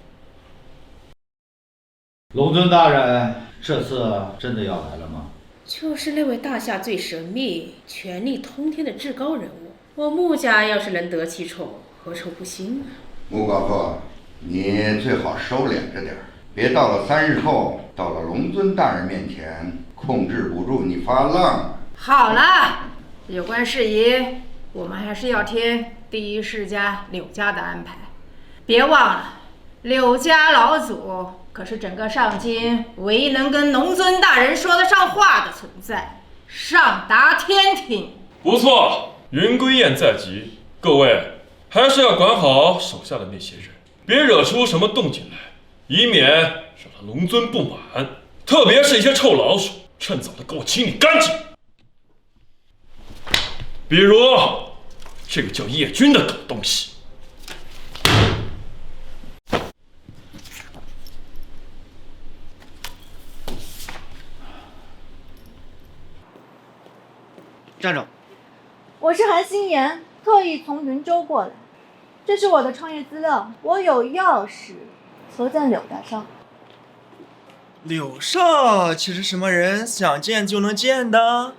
S4: 龙尊大人，这次真的要来了吗？
S15: 就是那位大夏最神秘、权力通天的至高人物，我穆家要是能得其宠，何愁不兴啊？
S5: 穆寡妇，你最好收敛着点儿，别到了3日后，到了龙尊大人面前，控制不住你发浪。
S10: 好了，有关事宜，我们还是要听第一世家柳家的安排。别忘了，柳家老祖可是整个上京唯一能跟龙尊大人说得上话的存在，上达天庭。
S16: 不错，云归宴在即，各位还是要管好手下的那些人，别惹出什么动静来，以免让龙尊不满。特别是一些臭老鼠，趁早的给我清理干净。比如这个叫叶军的狗东西。
S12: 站住！
S20: 我是韩心妍，特意从云州过来。这是我的创业资料，我有钥匙，求见柳大少。
S12: 柳少岂是什么人想见就能见的？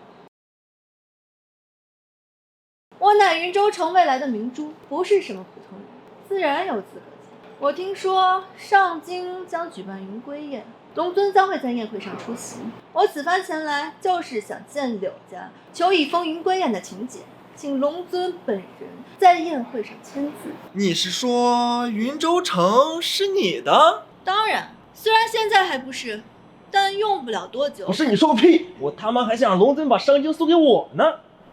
S20: 我乃云州城未来的明珠，不是什么普通人，自然有资格见。我听说上京将举办云归宴，龙尊将会在宴会上出席。我此番前来就是想见柳家，求一封云归宴的请柬，请龙尊本人在宴会上签字。
S12: 你是说云州城是你的？
S20: 当然，虽然现在还不是，但用不了多久。
S12: 不是你说个屁！我他妈还想让龙尊把上京送给我呢。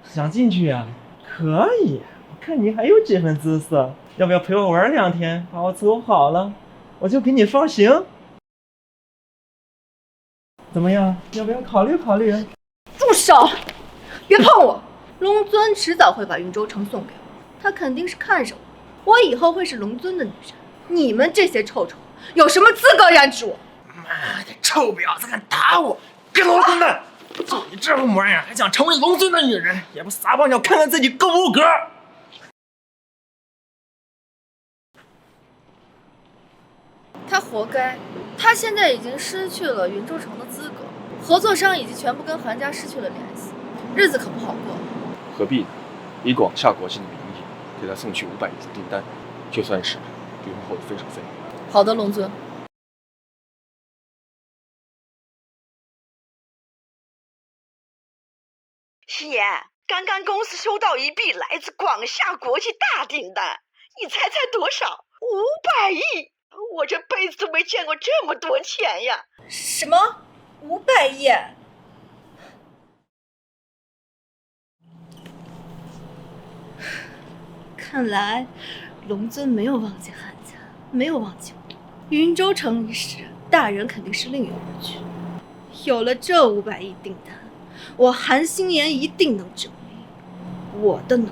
S12: 想进去啊？可以，我看你还有这份姿色，要不要陪我玩2天，把我伺候好了，我就给你放行。怎么样？要不要考虑考虑？
S20: 住手！别碰我！龙尊迟早会把云州城送给我，他肯定是看上我，我以后会是龙尊的女人。你们这些臭虫，有什么资格染指我？
S12: 妈的，臭婊子敢打我！给龙尊的！就你这副模样，还想成为龙尊的女人，也不撒泡尿看看自己够不够格？
S11: 他活该，他现在已经失去了云州城的资格，合作商已经全部跟韩家失去了联系，日子可不好过。
S1: 何必呢？以广夏国信的名义给他送去500亿的订单，就算是离婚后的分手费。
S11: 好的，龙尊。
S21: 心妍，刚刚公司收到一笔来自广夏国际大订单，你猜猜多少？500亿！我这辈子都没见过这么多钱呀！
S20: 什么？500亿？看来龙尊没有忘记韩家，没有忘记我。云州城一事，大人肯定是另有而据。有了这500亿订单，我韩心妍一定能证明我的能力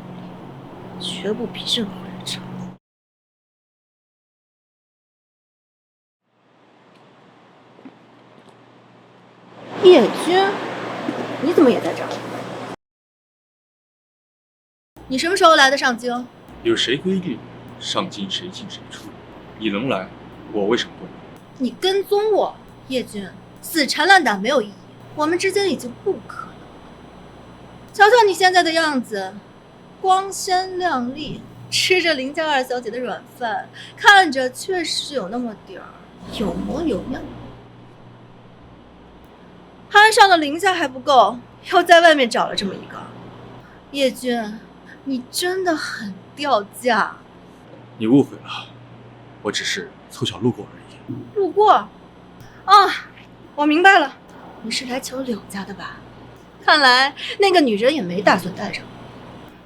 S20: 绝不比任何人差。叶军，你怎么也在这儿？你什么时候来的上京？
S1: 有谁规定上京谁进谁出？你能来，我为什么不能？
S20: 你跟踪我，叶军，死缠烂打没有意义，我们之间已经不可能了。瞧瞧你现在的样子，光鲜亮丽，吃着林家二小姐的软饭，看着确实有那么点儿有模有样。攀上了林家还不够，又在外面找了这么一个。叶君，你真的很掉价。
S1: 你误会了，我只是凑巧路过而已。
S20: 路过？啊，我明白了，你是来求柳家的吧？看来那个女人也没打算带上。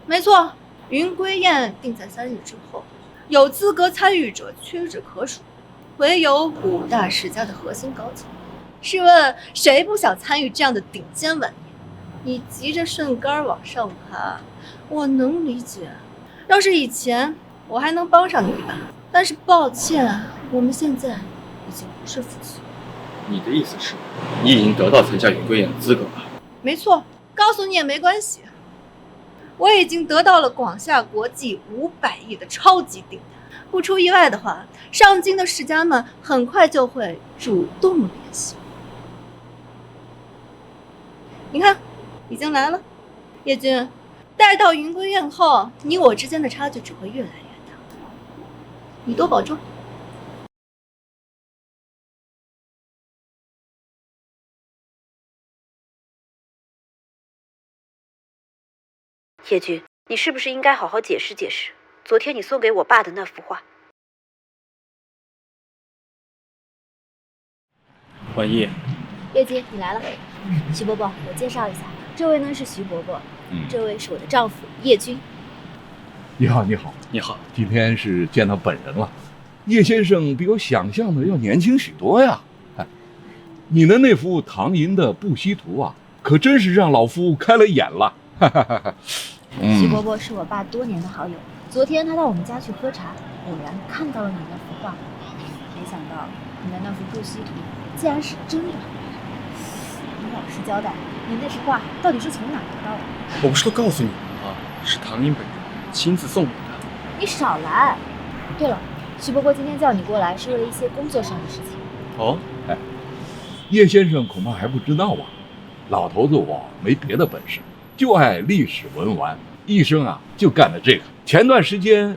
S20: 没错，云归宴定在3日之后，有资格参与者屈指可数，唯有5大世家的核心高层。试问谁不想参与这样的顶尖晚宴？你急着顺杆往上爬，我能理解。要是以前，我还能帮上你一把。但是抱歉，我们现在已经不是夫妻。
S1: 你的意思是，你已经得到参加云归宴的资格了？
S20: 没错，告诉你也没关系。我已经得到了广夏国际500亿的超级订单，不出意外的话，上京的世家们很快就会主动联系。你看，已经来了。叶君，待到云归宴后，你我之间的差距只会越来越大。你多保重。
S6: 叶君，你是不是应该好好解释解释，昨天你送给我爸的那幅画？
S1: 婉意，
S6: 叶君，你来了。徐伯伯，我介绍一下，这位呢是徐伯伯，这位是我的丈夫叶君。
S18: 你好，你好，
S1: 你好，
S18: 今天是见到本人了。叶先生比我想象的要年轻许多呀。哎，你的那幅唐寅的布希图啊，可真是让老夫开了眼了。
S6: 徐伯伯是我爸多年的好友，昨天他到我们家去喝茶，偶然看到了你那幅画，没想到你的那幅布希图竟然是真的。你老实交代，你那幅画到底是从哪得到的？
S1: 我不是都告诉你了吗？是唐寅本人亲自送我的。
S6: 你少来！对了，徐伯伯今天叫你过来是为了一些工作上的事情。
S18: 哦，哎，叶先生恐怕还不知道吧？老头子我没别的本事，就爱历史文玩，一生啊就干了这个。前段时间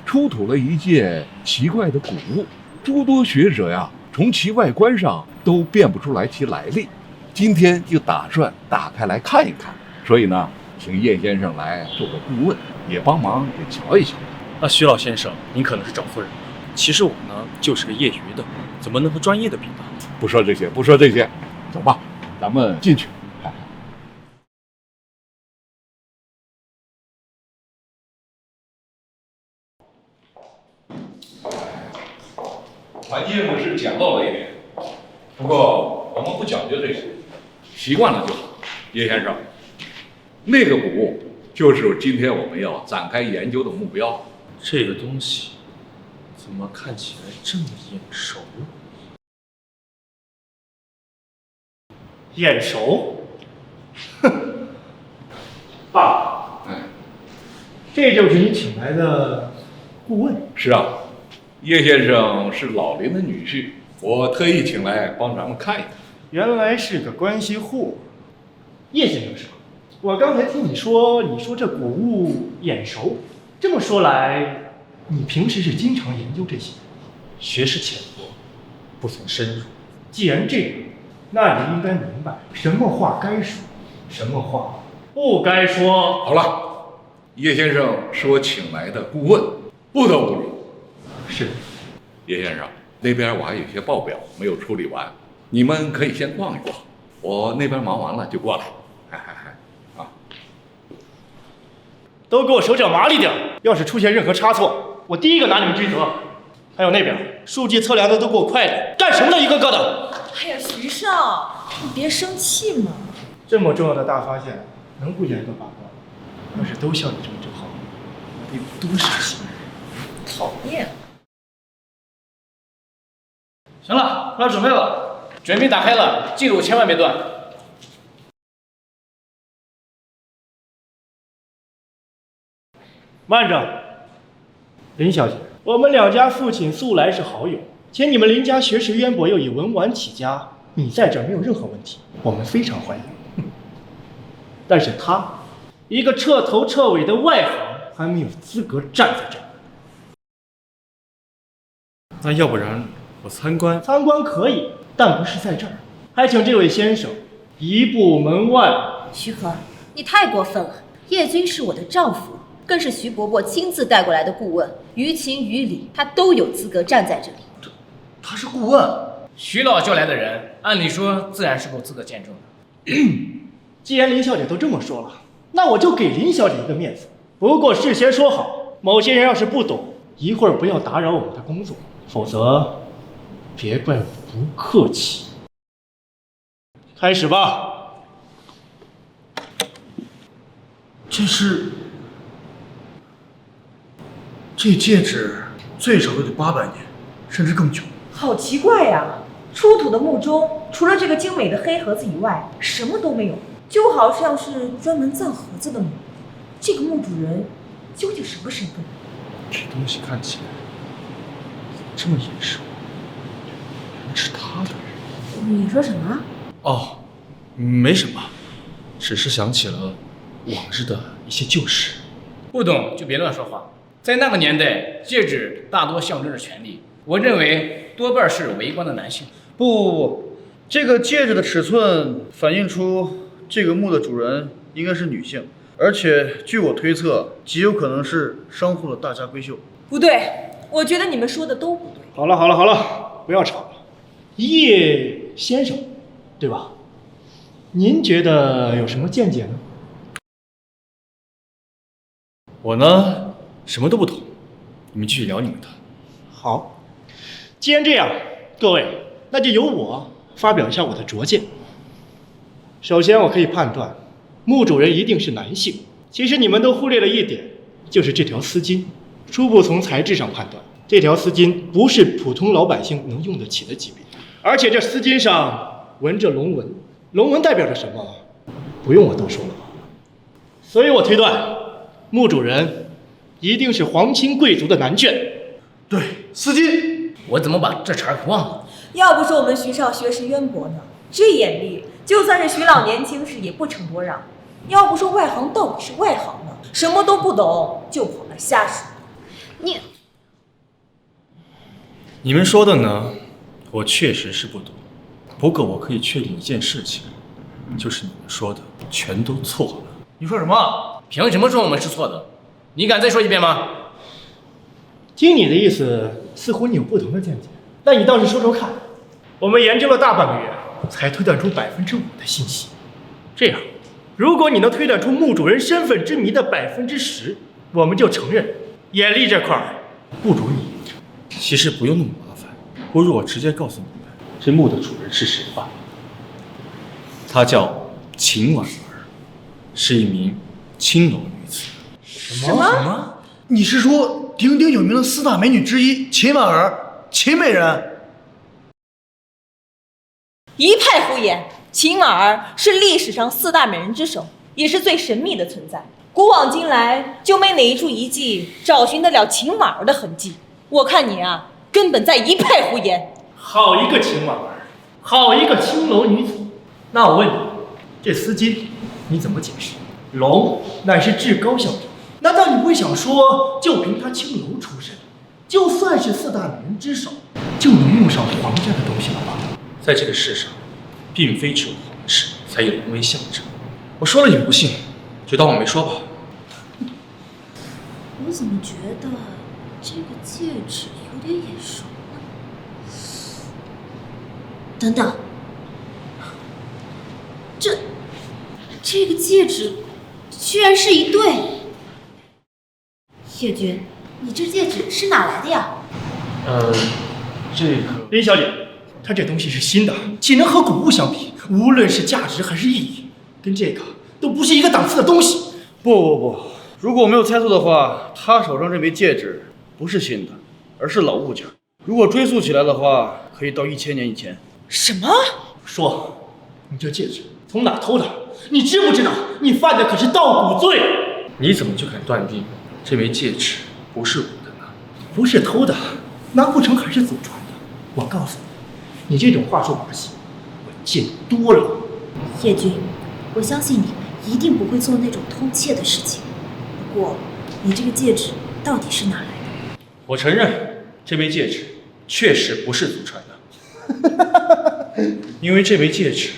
S18: 出土了一件奇怪的古物，诸多学者呀从其外观上都辨不出来其来历。今天就打算打开来看一看，所以呢，请叶先生来做个顾问，也帮忙给瞧一瞧。
S1: 那徐老先生，您可能是找错人了。其实我呢就是个业余的，怎么能和专业的比呢？
S18: 不说这些，不说这些，走吧，咱们进去。环境是简陋了一点，不过我们不讲究这些，习惯了就好。叶先生，那个古物就是今天我们要展开研究的目标。
S1: 这个东西怎么看起来这么眼熟？
S12: 眼熟？哼，爸，这就是你请来的顾问？
S18: 是啊，叶先生是老林的女婿，我特意请来帮咱们看一看。
S12: 原来是个关系户。叶先生是吧？我刚才听你说这古物眼熟，这么说来，你平时是经常研究这些，
S4: 学识浅薄，不曾深入。
S12: 既然这样，那你应该明白什么话该说，什么话不该说。
S18: 好了，叶先生是我请来的顾问，不得侮辱。
S12: 是，
S18: 叶先生，那边我还有些报表没有处理完，你们可以先逛一逛，我那边忙完了就过来。
S12: 都给我手脚麻利点，要是出现任何差错，我第一个拿你们追责。还有那边，数据测量的都给我快点，干什么呢？一个个的。
S19: 哎呀，徐少，你别生气嘛。
S12: 这么重要的大发现，能不严格把关？要是都像你这么正好，得有多生气？
S19: 讨厌。
S7: 行了，快准备吧，卷饼打开了，记住千万别断。
S12: 慢着，林小姐，我们两家父亲素来是好友，且你们林家学识渊博，又以文玩起家，你在这儿没有任何问题，我们非常欢迎。但是他，一个彻头彻尾的外行，还没有资格站在这儿。
S1: 那要不然我参观？
S12: 参观可以，但不是在这儿。还请这位先生移步门外。
S6: 徐和，你太过分了！叶军是我的丈夫，更是徐伯伯亲自带过来的顾问，于情于理，他都有资格站在这里。
S12: 他是顾问，
S7: 徐老叫来的人，按理说自然是够资格见证的。
S12: 既然林小姐都这么说了，那我就给林小姐一个面子。不过事先说好，某些人要是不懂，一会儿不要打扰我们的工作，否则别怪我不客气。开始吧。
S3: 这戒指最少都得800年，甚至更久。
S14: 好奇怪呀！出土的墓中，除了这个精美的黑盒子以外，什么都没有，就好像是专门葬盒子的墓。这个墓主人究竟什么身份？
S1: 这东西看起来这么眼熟，原来是他的人。
S14: 你说什么？
S1: 哦，没什么，只是想起了往日的一些旧事。
S7: 不懂就别乱说话。在那个年代，戒指大多象征着权力，我认为多半是为官的男性。
S3: 不，这个戒指的尺寸反映出这个墓的主人应该是女性，而且据我推测，极有可能是商户的大家闺秀。
S14: 不对，我觉得你们说的都不对。
S12: 好了，不要吵了。叶先生，对吧？您觉得有什么见解呢？
S1: 我呢，什么都不懂，你们继续聊你们的。
S12: 好，既然这样，各位，那就由我发表一下我的拙见。首先，我可以判断，墓主人一定是男性。其实你们都忽略了一点，就是这条丝巾。初步从材质上判断，这条丝巾不是普通老百姓能用得起的级别，而且这丝巾上纹着龙纹，龙纹代表着什么？不用我多说了吧。所以我推断，墓主人一定是皇亲贵族的男眷。
S3: 对，丝巾。
S7: 我怎么把这茬给忘了？
S14: 要不说我们徐少学识渊博呢，这眼力，就算是徐老年轻时也不成多让。要不说外行到底是外行呢，什么都不懂就跑来瞎说。
S1: 你们说的呢，我确实是不懂。不过我可以确定一件事情，就是你们说的全都错了。
S3: 你说什么？
S7: 凭什么说我们是错的？你敢再说一遍吗？
S12: 听你的意思，似乎你有不同的见解，那你倒是说说看。我们研究了大半个月，才推断出5%的信息。这样，如果你能推断出墓主人身份之谜的10%，我们就承认眼力这块儿不如你。
S1: 其实不用那么麻烦，不如我直接告诉你们，这墓的主人是谁吧。她叫秦婉儿，是一名青楼女子。
S3: 什么？你是说鼎鼎有名的4大美女之一秦婉儿，秦美人？
S14: 一派胡言！秦婉儿是历史上4大美人之首，也是最神秘的存在。古往今来，就没哪一处遗迹找寻得了秦婉儿的痕迹。我看你啊，根本在一派胡言。
S12: 好一个秦婉儿，好一个青楼女子。那我问你，这丝巾你怎么解释？龙乃是至高象征，难道你不会想说，就凭她青楼出身，就算是4大美人之首，就能用上皇家的东西了吧？
S1: 在这个世上，并非只有皇室才有龙为象征。我说了你们不信，就当我没说吧。
S6: 我怎么觉得这个戒指有点眼熟呢？等等，这个戒指居然是一对。叶君，你这戒指是哪来的呀？
S12: 这个林小姐，它这东西是新的，岂能和古物相比？无论是价值还是意义，跟这个都不是一个档次的东西。
S3: 不，如果我没有猜错的话，他手上这枚戒指不是新的，而是老物件。如果追溯起来的话，可以到1000年以前。
S14: 什么？
S12: 说，你这戒指从哪偷的？你知不知道，你犯的可是盗古罪？
S1: 你怎么就敢断定这枚戒指不是我的呢？
S12: 不是偷的，难不成还是祖传的？我告诉你，你这种话术把戏，我
S2: 见多了。
S6: 叶君，我相信你一定不会做那种偷窃的事情。不过，你这个戒指到底是哪来的？
S1: 我承认，这枚戒指确实不是祖传的，因为这枚戒指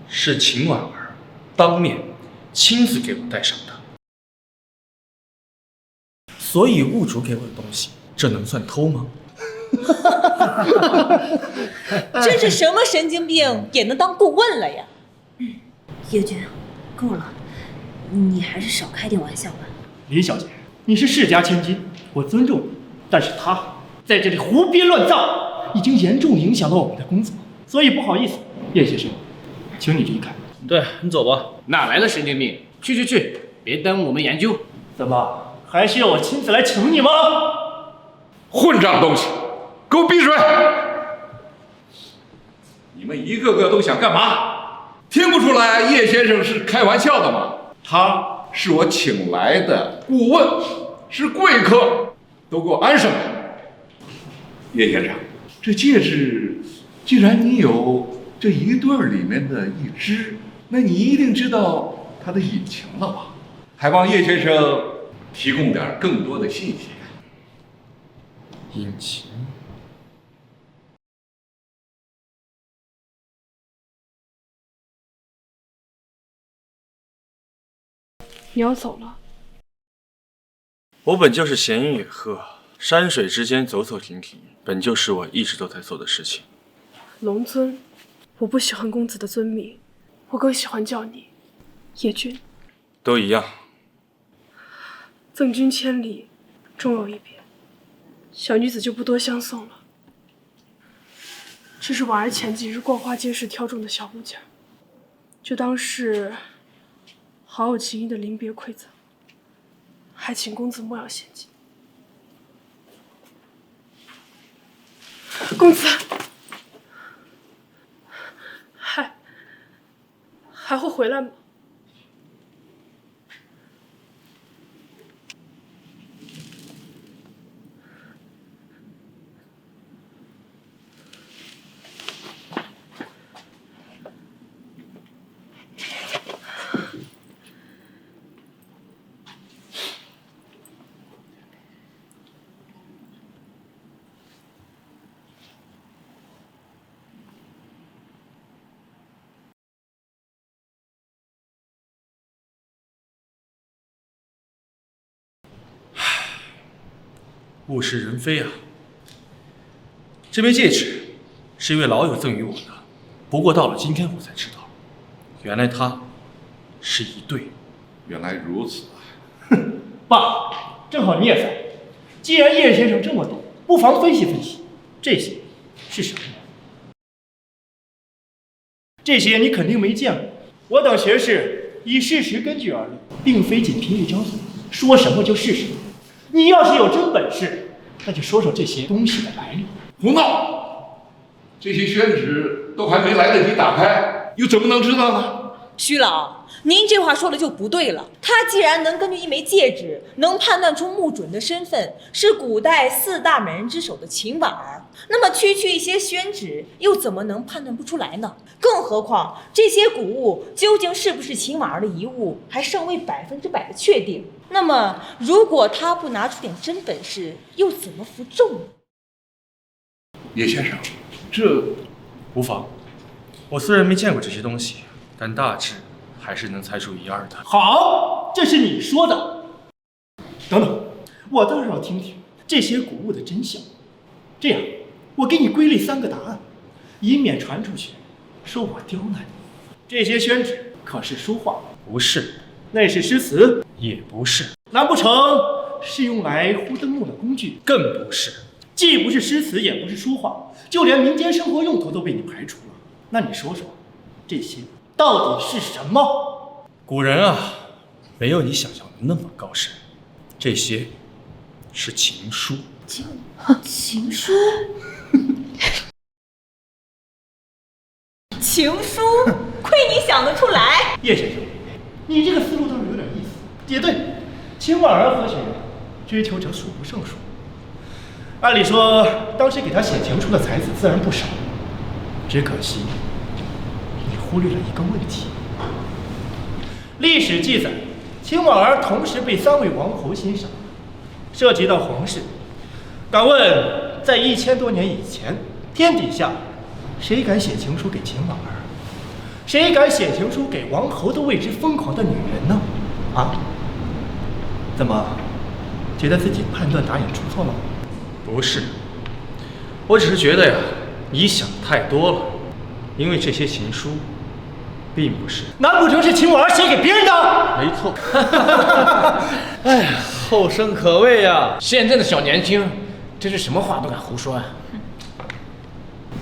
S1: 是秦婉儿当面亲自给我戴上的，所以物主给我的东西，这能算偷吗？
S14: 真是什么神经病也能当顾问了呀！
S6: 叶君，够了，你还是少开点玩笑吧。
S2: 李小姐，你是世家千金，我尊重你，但是他在这里胡编乱造，已经严重影响到我们的工作，所以不好意思，叶先生，请你离开。
S1: 对，你走吧。
S7: 哪来的神经病？去，别耽误我们研究。
S2: 怎么，还需要我亲自来请你吗？
S18: 混账东西，给我闭嘴！你们一个个都想干嘛？听不出来叶先生是开玩笑的吗？他是我请来的顾问，是贵客，都给我安生来。叶先生，这戒指，既然你有这一对里面的一只，那你一定知道它的隐情了吧？还望叶先生提供点更多的信息。
S1: 隐情。
S17: 你要走了？
S1: 我本就是闲云野鹤，山水之间走走停停，本就是我一直都在做的事情。
S17: 龙尊，我不喜欢公子的尊名，我更喜欢叫你叶君。
S1: 都一样。
S17: 赠君千里，终有一别。小女子就不多相送了。这是婉儿前几日逛花街时挑中的小物件，就当是好有情谊的临别馈赠，还请公子莫要嫌弃。公子，还会回来吗？
S1: 物是人非啊！这枚戒指是一位老友赠予我的，不过到了今天我才知道，原来它是一对。
S18: 原来如此啊！
S2: 爸，正好你也在，既然叶先生这么懂，不妨分析分析，这些是什么？这些你肯定没见过。我等学士以事实根据而论，并非仅凭一张嘴说什么就是什么。你要是有真本事，那就说说这些东西的来历。
S18: 胡闹！这些宣纸都还没来得及打开，又怎么能知道呢？
S14: 徐老，您这话说的就不对了。他既然能根据一枚戒指，能判断出墓准的身份是古代4大美人之首的秦婉儿，那么区一些宣纸，又怎么能判断不出来呢？更何况这些古物究竟是不是秦婉儿的遗物，还尚未100%的确定。那么，如果他不拿出点真本事，又怎么服众呢？
S18: 叶先生，这
S1: 无妨。我虽然没见过这些东西，但大致还是能猜出一二的。
S2: 好，这是你说的。等等，我倒是要听听这些古物的真相。这样，我给你归类3个答案，以免传出去说我刁难你。这些宣纸可是书画？
S1: 不是。
S2: 那是诗词？
S1: 也不是。
S2: 难不成是用来糊灯木的工具？
S1: 更不是。
S2: 既不是诗词，也不是书画，就连民间生活用途都被你排除了。那你说说，这些到底是什么？
S1: 古人啊，没有你想象的那么高深。这些是情书。
S6: 情书？
S14: 情书？亏你想得出来！
S2: 叶先生，你这个思路倒是有点意思。也对，秦婉儿何许人，追求者数不胜数。按理说，当时给他写情书的才子自然不少，只可惜忽略了一个问题。历史记载，秦婉儿同时被3位王侯欣赏，涉及到皇室。敢问，在1000多年以前，天底下谁敢写情书给秦婉儿？谁敢写情书给王侯都为之疯狂的女人呢？啊？怎么，觉得自己判断打眼出错了？
S1: 不是，我只是觉得呀，你想太多了。因为这些情书，并不是……
S2: 难不成是秦婉儿写给别人的？
S1: 没错。
S3: 哎呀，后生可畏呀！
S7: 现在的小年轻，真是什么话都敢胡说啊！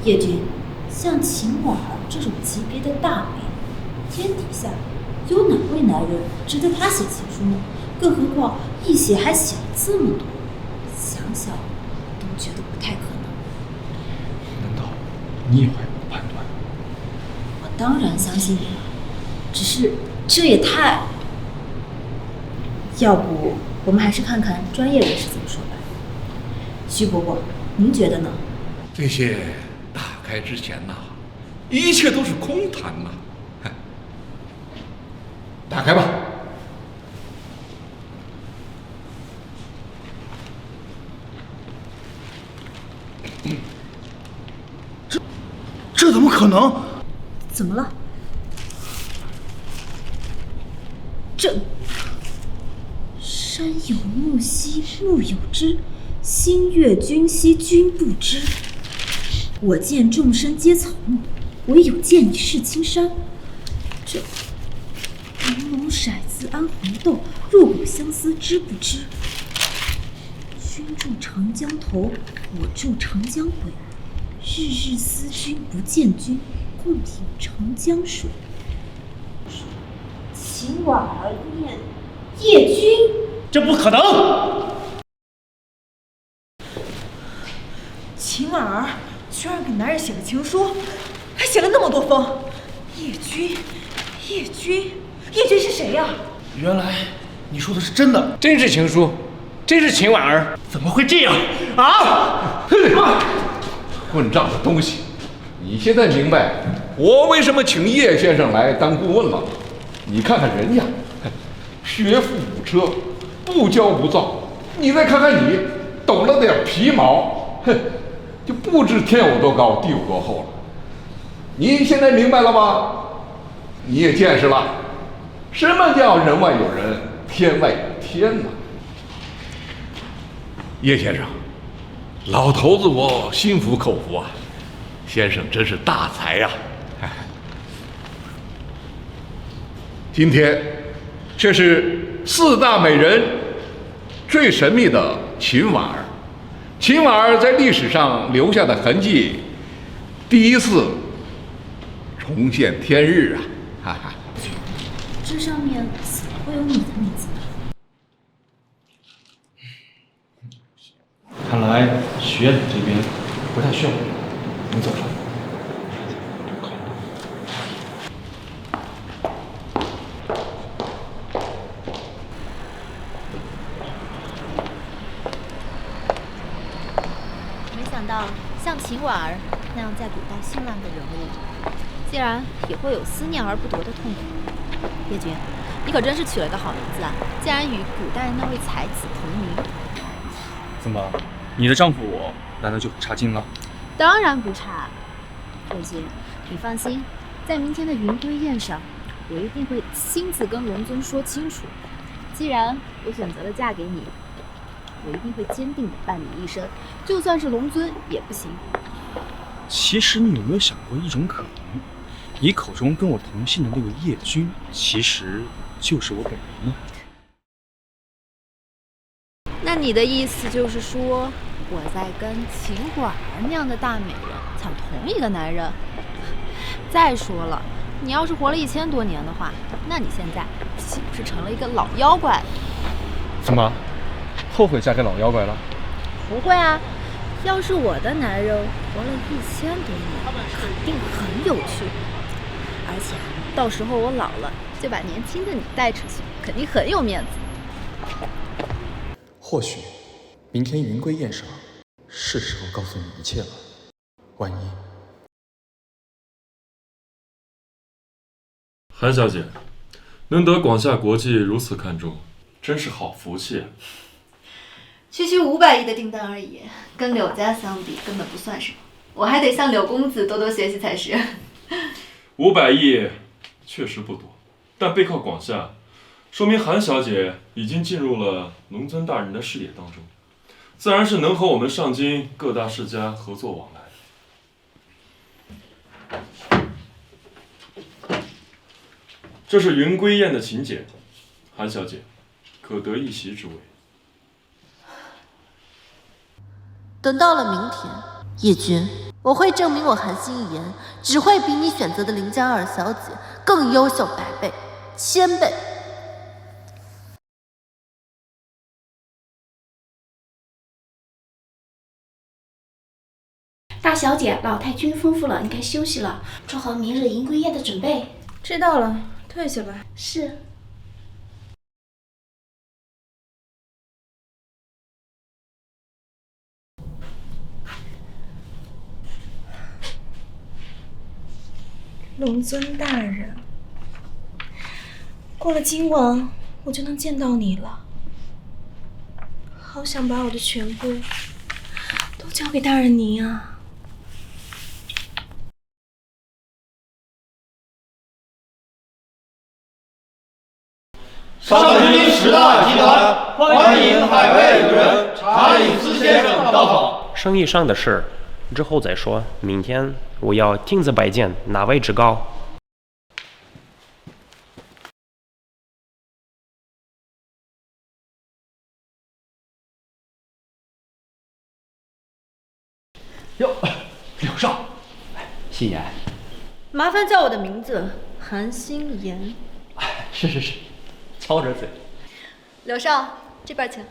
S6: 叶君，像秦婉儿这种级别的大美，天底下有哪位男人值得她写情书呢？更何况一写还写了这么多，想想都觉得不太可能。
S4: 难道你也怀疑我的判断？
S6: 我当然相信你了，只是这也太……要不我们还是看看专业人士怎么说吧。徐伯伯，您觉得呢？
S18: 这些打开之前呐，一切都是空谈呐。打开吧。
S3: 这怎么可能？
S6: 怎么了？这山有木兮木有枝，心悦君兮君不知。我见众生皆草木，唯有见你是青山。这玲珑骰子安黄豆，若有相思知不知？君住长江头，我住长江尾。日日思君不见君，共饮长江水。秦婉儿念叶君，
S2: 这不可能！
S14: 秦婉儿居然给男人写了情书，还写了那么多封。叶君，叶君，叶君是谁呀？
S3: 原来你说的是真的，
S7: 真是情书，真是秦婉儿。
S2: 怎么会这样啊？
S18: 混账的东西！你现在明白我为什么请叶先生来当顾问了？你看看人家，学富五车，不骄不躁。你再看看你，懂了点皮毛，哼，就不知天有多高，地有多厚了。你现在明白了吗？你也见识了，什么叫人外有人，天外有天呐？叶先生。老头子，我心服口服啊！先生真是大才呀！今天，这是4大美人最神秘的秦婉儿。秦婉儿在历史上留下的痕迹，第一次重现天日啊！哈哈。
S6: 这上面怎么会有你的名字呢？
S4: 看来学院这边不太需要我，你走吧。
S6: 没想到像秦婉儿那样在古代绚烂的人物，竟然也会有思念而不得的痛苦。叶君，你可真是取了个好名字啊！竟然与古代那位才子同名。
S1: 怎么？你的丈夫我难道就很差劲了？
S6: 当然不差，叶君，你放心，在明天的云归宴上，我一定会亲自跟龙尊说清楚。既然我选择了嫁给你，我一定会坚定地伴你一生，就算是龙尊也不行。
S1: 其实你有没有想过一种可能？你口中跟我同姓的那位叶君，其实就是我本人呢？
S6: 那你的意思就是说，我在跟秦婉儿那样的大美人抢同一个男人？再说了，你要是活了1000多年的话，那你现在岂不是成了一个老妖怪？
S1: 怎么，后悔嫁给老妖怪了？
S6: 不会啊，要是我的男人活了1000多年，肯定很有趣。而且到时候我老了，就把年轻的你带出去，肯定很有面子。
S4: 或许明天云归宴上，是时候告诉你一切了。万一
S16: 韩小姐，能得广夏国际如此看重，真是好福气。
S20: 区区500亿的订单而已，跟柳家相比根本不算什么。我还得向柳公子多多学习才是。
S16: 500亿确实不多，但背靠广夏，说明韩小姐已经进入了龙尊大人的视野当中，自然是能和我们上京各大世家合作往来。这是云归雁的请柬，韩小姐可得一席之位。
S20: 等到了明天，叶君，我会证明我韩心一言只会比你选择的林家二小姐更优秀100倍、1000倍。
S15: 大小姐，老太君吩咐了，你该休息了，做好明日迎归宴的准备。
S10: 知道了，退下吧。
S15: 是。
S10: 龙尊大人，过了今晚，我就能见到你了。好想把我的全部都交给大人您啊！
S13: 上京10大集团欢迎海外友人查理斯先生到访。
S22: 生意上的事之后再说，明天我要亲自拜见哪位至高。
S23: 哟，柳少，心妍，
S6: 麻烦叫我的名字韩心妍。
S23: 是，操着嘴。
S20: 柳少，这边请。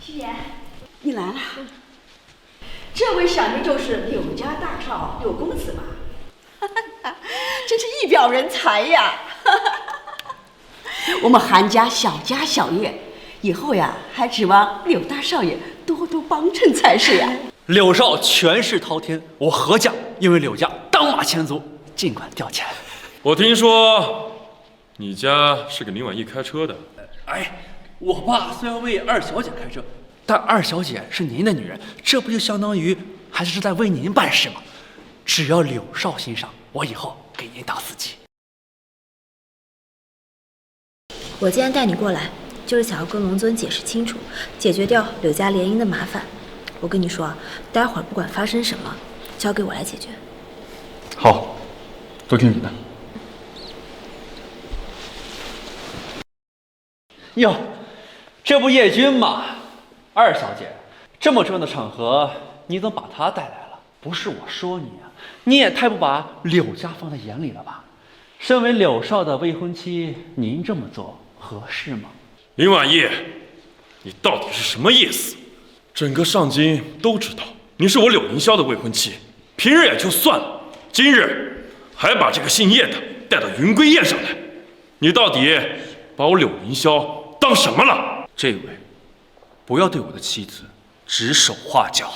S21: 徐言，你来了。这位闪灵就是柳家大少柳公子吧？真是一表人才呀！我们韩家小家小业，以后呀还指望柳大少爷多多帮衬才是呀。
S23: 柳少权势滔天，我何家因为柳家当马前卒，尽管调遣。
S16: 我听说你家是给林婉意开车的。
S23: 我爸虽然为二小姐开车，但二小姐是您的女人，这不就相当于还是在为您办事吗？只要柳少欣赏，我以后给您当司机。
S6: 我今天带你过来，就是想要跟龙尊解释清楚，解决掉柳家联姻的麻烦。我跟你说，待会儿不管发生什么，交给我来解决。
S1: 好，都听你的。
S23: 哟，这不叶君吗？二小姐，这么重要的场合，你怎么把她带来了？不是我说你啊，你也太不把柳家放在眼里了吧？身为柳少的未婚妻，您这么做合适吗？
S16: 林婉意，你到底是什么意思？整个上京都知道你是我柳凌霄的未婚妻，平日也就算了，今日还把这个姓叶的带到云归宴上来，你到底把我柳凌霄当什么了？
S1: 这位，不要对我的妻子指手画脚。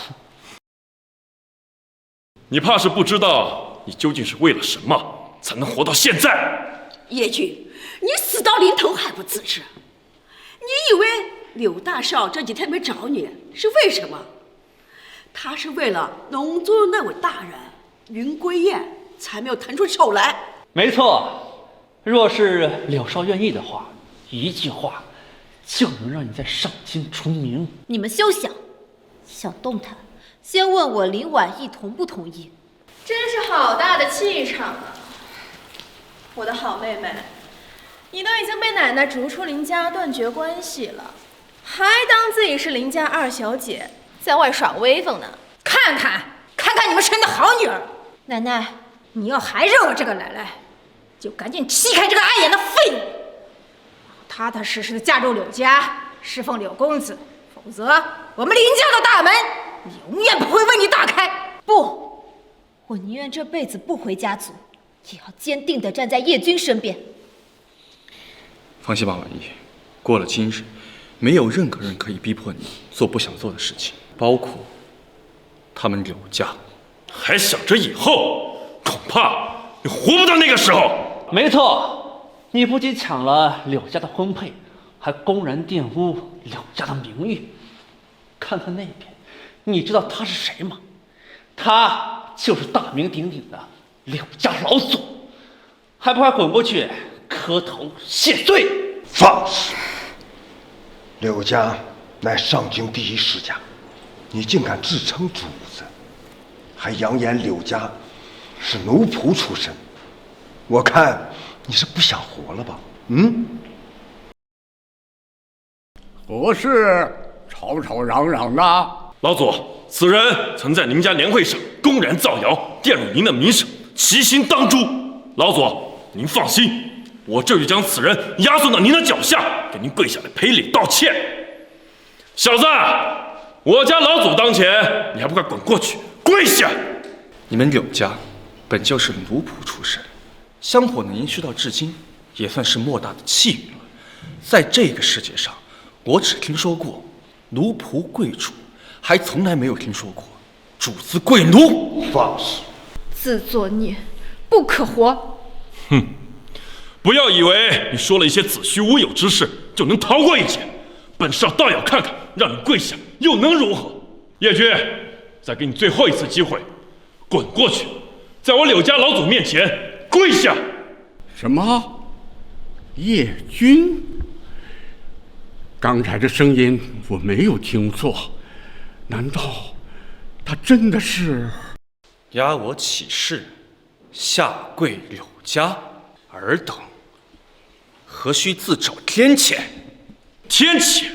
S16: 你怕是不知道你究竟是为了什么才能活到现在。
S21: 叶君，你死到临头还不自知？你以为柳大少这几天没找你是为什么？他是为了龙尊那位大人云归雁才没有腾出手来。
S23: 没错，若是柳少愿意的话，一句话就能让你在上京出名。
S6: 你们休想！想动弹，先问我林婉意同不同意。
S10: 真是好大的气场啊！我的好妹妹，你都已经被奶奶逐出林家，断绝关系了，还当自己是林家二小姐，在外耍威风呢？
S24: 看看你们生的好女儿！
S6: 奶奶，
S24: 你要还认我这个奶奶，就赶紧踢开这个碍眼的废物，踏踏实实的嫁入柳家，侍奉柳公子，否则我们林家的大门永远不会为你打开。
S6: 不，我宁愿这辈子不回家族，也要坚定地站在叶君身边。
S1: 放心吧，婉意，过了今日，没有任何人可以逼迫你做不想做的事情，包括他们柳家。
S16: 还想着以后，恐怕你活不到那个时候。
S23: 没错，你不仅抢了柳家的婚配，还公然玷污柳家的名誉。看看那边，你知道他是谁吗？他就是大名鼎鼎的柳家老祖，还不快滚过去磕头谢罪！
S5: 放肆！柳家乃上京第一世家，你竟敢自称主子，还扬言柳家是奴仆出身，我看你是不想活了吧？
S8: 何事吵吵嚷嚷的？
S16: 老祖，此人曾在您家年会上公然造谣，玷辱您的名声，其心当诛。老祖，您放心，我这就将此人押送到您的脚下，给您跪下来赔礼道歉。小子，我家老祖当前，你还不快滚过去跪下！
S1: 你们柳家本就是奴仆出身，香火能延续到至今，也算是莫大的气运了。在这个世界上，我只听说过奴仆跪主，还从来没有听说过主子跪奴。
S5: 放肆！
S20: 自作孽，不可活！
S16: 哼！不要以为你说了一些子虚乌有之事就能逃过一劫，本少倒要看看，让你跪下又能如何？叶君，再给你最后一次机会，滚过去，在我柳家老祖面前跪下！
S8: 什么？叶君？刚才这声音我没有听错，难道他真的是？
S1: 押我起誓，下跪柳家，尔等何须自找天谴？
S16: 天谴？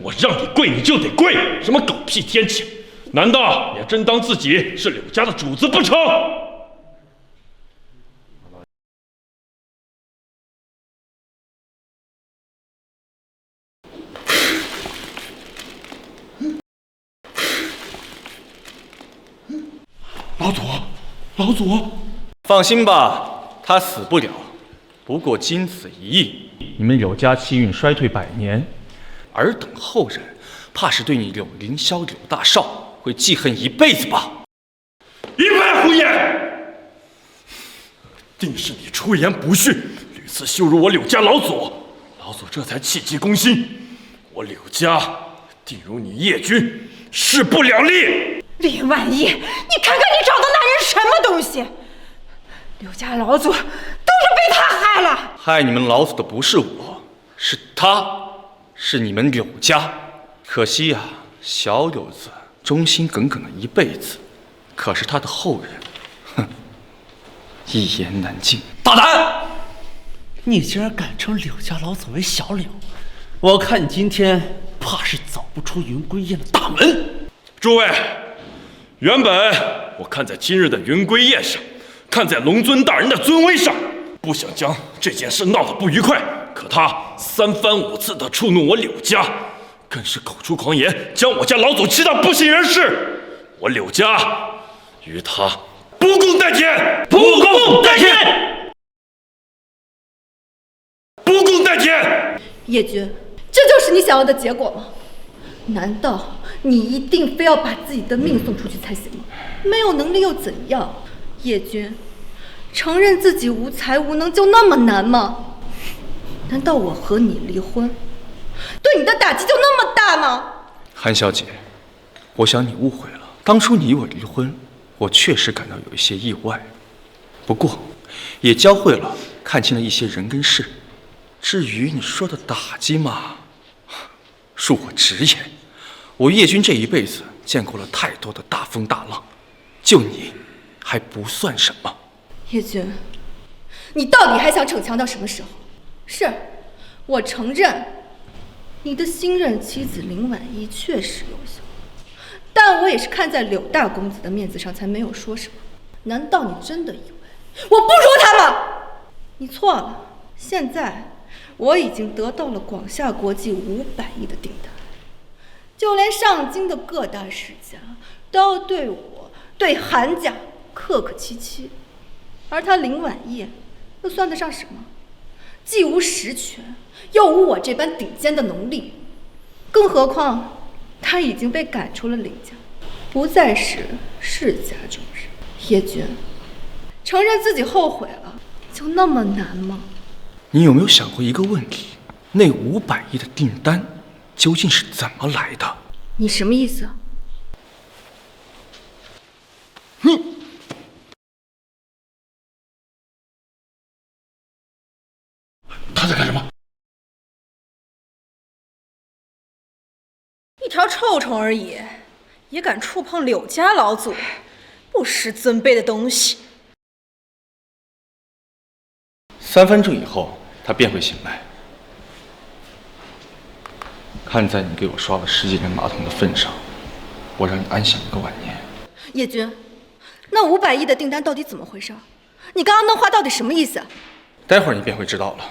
S16: 我让你跪你就得跪，什么狗屁天谴？难道也真当自己是柳家的主子不成？
S1: 老祖，放心吧，他死不了。不过经此一役，你们柳家气运衰退100年，尔等后人怕是对你柳凌霄、柳大少会记恨一辈子吧？
S16: 一派胡言！定是你出言不逊，屡次羞辱我柳家老祖，老祖这才气急攻心。我柳家定如你叶君，势不两立。
S24: 林万一，你看看你找的那人是什么东西？柳家老祖都是被他害了。
S1: 害你们老祖的不是我，是他，是你们柳家。可惜呀，小柳子忠心耿耿了一辈子，可是他的后人，哼，一言难尽。
S23: 大胆！你竟然敢称柳家老祖为小柳，我看你今天怕是走不出云归宴的大门。
S16: 诸位，原本我看在今日的云归宴上，看在龙尊大人的尊威上，不想将这件事闹得不愉快。可他3番5次的触怒我柳家，更是口出狂言，将我家老祖气到不省人事。我柳家与他不共戴天，不共戴天，不共戴天。
S20: 叶君，这就是你想要的结果吗？难道你一定非要把自己的命送出去才行吗？没有能力又怎样？叶君，承认自己无才无能就那么难吗？难道我和你离婚，对你的打击就那么大吗？
S1: 韩小姐，我想你误会了。当初你我离婚，我确实感到有一些意外，不过也教会了看清了一些人跟事。至于你说的打击嘛，恕我直言，我叶君这一辈子见过了太多的大风大浪，就你还不算什么。
S20: 叶君，你到底还想逞强到什么时候？是，我承认，你的新任妻子林婉仪确实优秀，但我也是看在柳大公子的面子上才没有说什么。难道你真的以为我不如他吗？你错了，现在我已经得到了广夏国际500亿的订单，就连上京的各大世家都要对我、对韩家客客气气，而他林婉烨又算得上什么？既无实权，又无我这般顶尖的能力，更何况他已经被赶出了林家，不再是世家中人。叶君，承认自己后悔了，就那么难吗？
S1: 你有没有想过一个问题？那500亿的订单究竟是怎么来的？
S20: 你什么意思啊？
S8: 他在干什么？
S10: 一条臭虫而已，也敢触碰柳家老祖，不识尊卑的东西
S1: ！3分钟以后，他便会醒来。看在你给我刷了10几年马桶的份上，我让你安享一个晚年。
S20: 叶君，那500亿的订单到底怎么回事？你刚刚那话到底什么意思？
S1: 待会儿你便会知道了。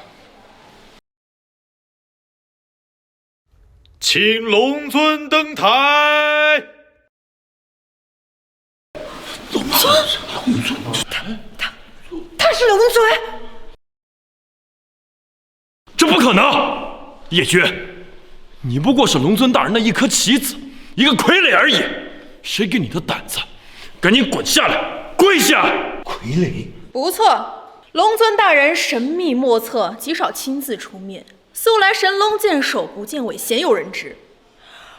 S9: 请龙尊登台。
S8: 龙尊，
S10: 他是龙尊。
S16: 这不可能！叶君，你不过是龙尊大人的一颗棋子，一个傀儡而已。谁给你的胆子？赶紧滚下来，跪下！
S8: 傀儡？
S10: 不错，龙尊大人神秘莫测，极少亲自出面。素来神龙见首不见尾，鲜有人知。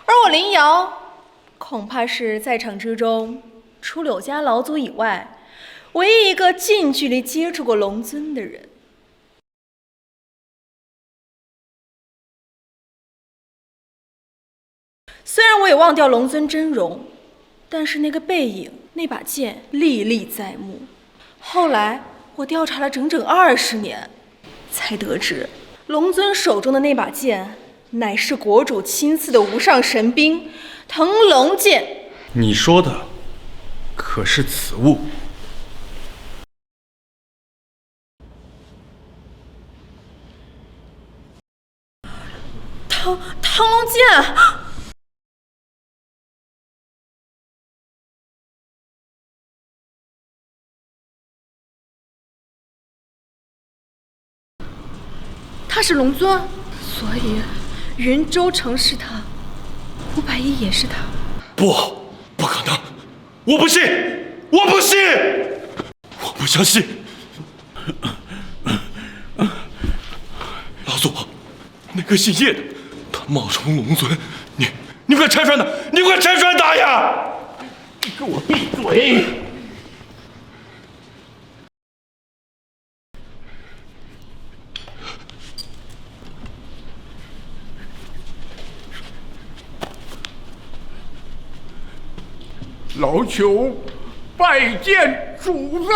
S10: 而我林瑶，恐怕是在场之中，除柳家老祖以外，唯一一个近距离接触过龙尊的人。虽然我也忘掉龙尊真容，但是那个背影、那把剑历历在目。后来我调查了整整20年，才得知龙尊手中的那把剑，乃是国主亲赐的无上神兵腾龙剑。
S1: 你说的可是此物？
S10: 腾龙剑！
S20: 他是龙尊，所以云州城是他，500亿也是他。
S16: 不可能！我不信！我不信！我不相信！老祖，那个姓叶的，他冒充龙尊，你快拆穿他！你快拆穿他呀！
S8: 你给我闭嘴！老朽拜见主子。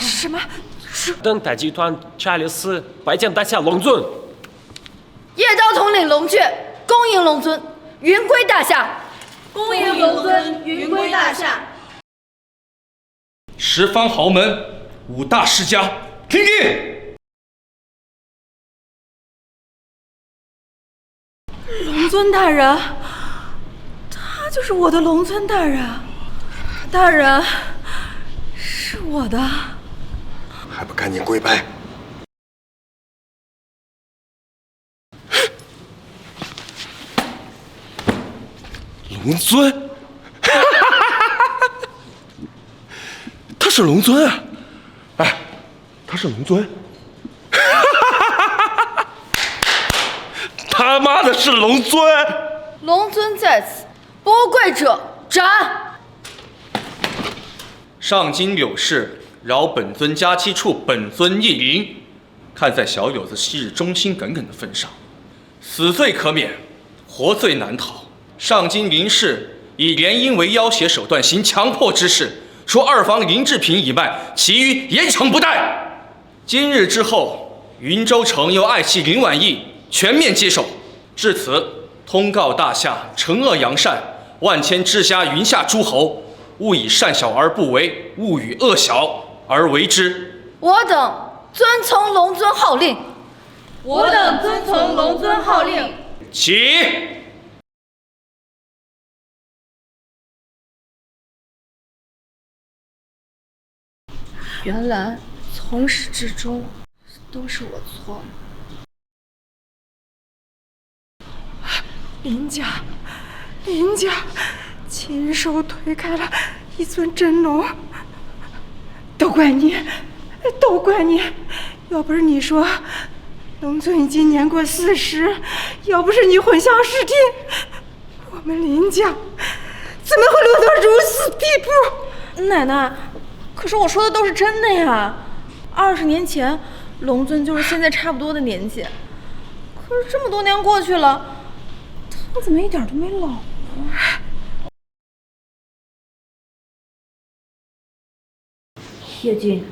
S10: 什么？
S22: 登台集团查理斯拜见大夏龙尊。
S20: 叶昭统领龙阙，恭迎龙尊，云归大夏。
S10: 恭迎龙尊，云归大夏。
S1: 10方豪门，5大世家，听令！
S10: 龙尊大人。他就是我的龙尊大人，大人是我的，
S5: 还不赶紧跪拜！
S16: 龙尊，他是龙尊啊！哎，他是龙尊，他妈的是龙尊！
S20: 龙尊在此。不跪者斩！
S1: 上京柳氏饶本尊家妻处本尊莅临，看在小友子昔日忠心耿耿的份上，死罪可免，活罪难逃。上京林氏以联姻为要挟手段行强迫之事，除2房林志平以外，其余严惩不贷。今日之后，云州城由爱妻林婉义全面接手，至此通告大夏惩恶扬善。万千治家云下诸侯，勿以善小而不为，勿以恶小而为之。
S20: 我等遵从龙尊号令。
S10: 我等遵从龙尊号令。
S1: 起！
S20: 原来从始至终都是我错了。
S24: 林家亲手推开了一尊真龙，都怪你！要不是你说龙尊已经年过40，要不是你混淆视听，我们林家怎么会落到如此地步？
S10: 奶奶，可是我说的都是真的呀。20年前，龙尊就是现在差不多的年纪，可是这么多年过去了，他怎么一点都没老呢？
S6: 叶君，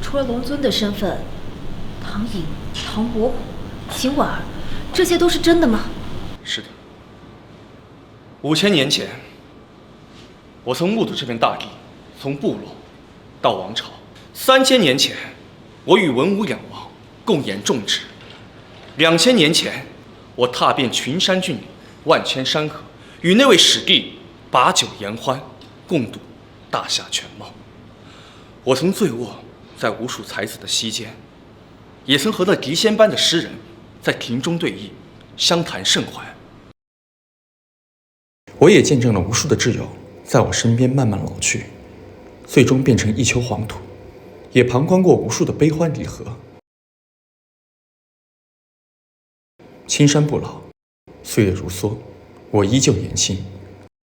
S6: 除了龙尊的身份，唐颖、唐伯虎、秦婉儿，这些都是真的吗？
S1: 是的。5000年前，我曾目睹这片大地从部落到王朝。3000年前，我与文武两王共演众志。2000年前，我踏遍群山峻岭、万千山河，与那位史帝把酒言欢，共度大夏全貌。我曾醉卧在无数才子的膝间，也曾和那谪仙般的诗人在庭中对弈，相谈甚欢。我也见证了无数的挚友在我身边慢慢老去，最终变成一丘黄土，也旁观过无数的悲欢离合。青山不老，岁月如梭，我依旧年轻，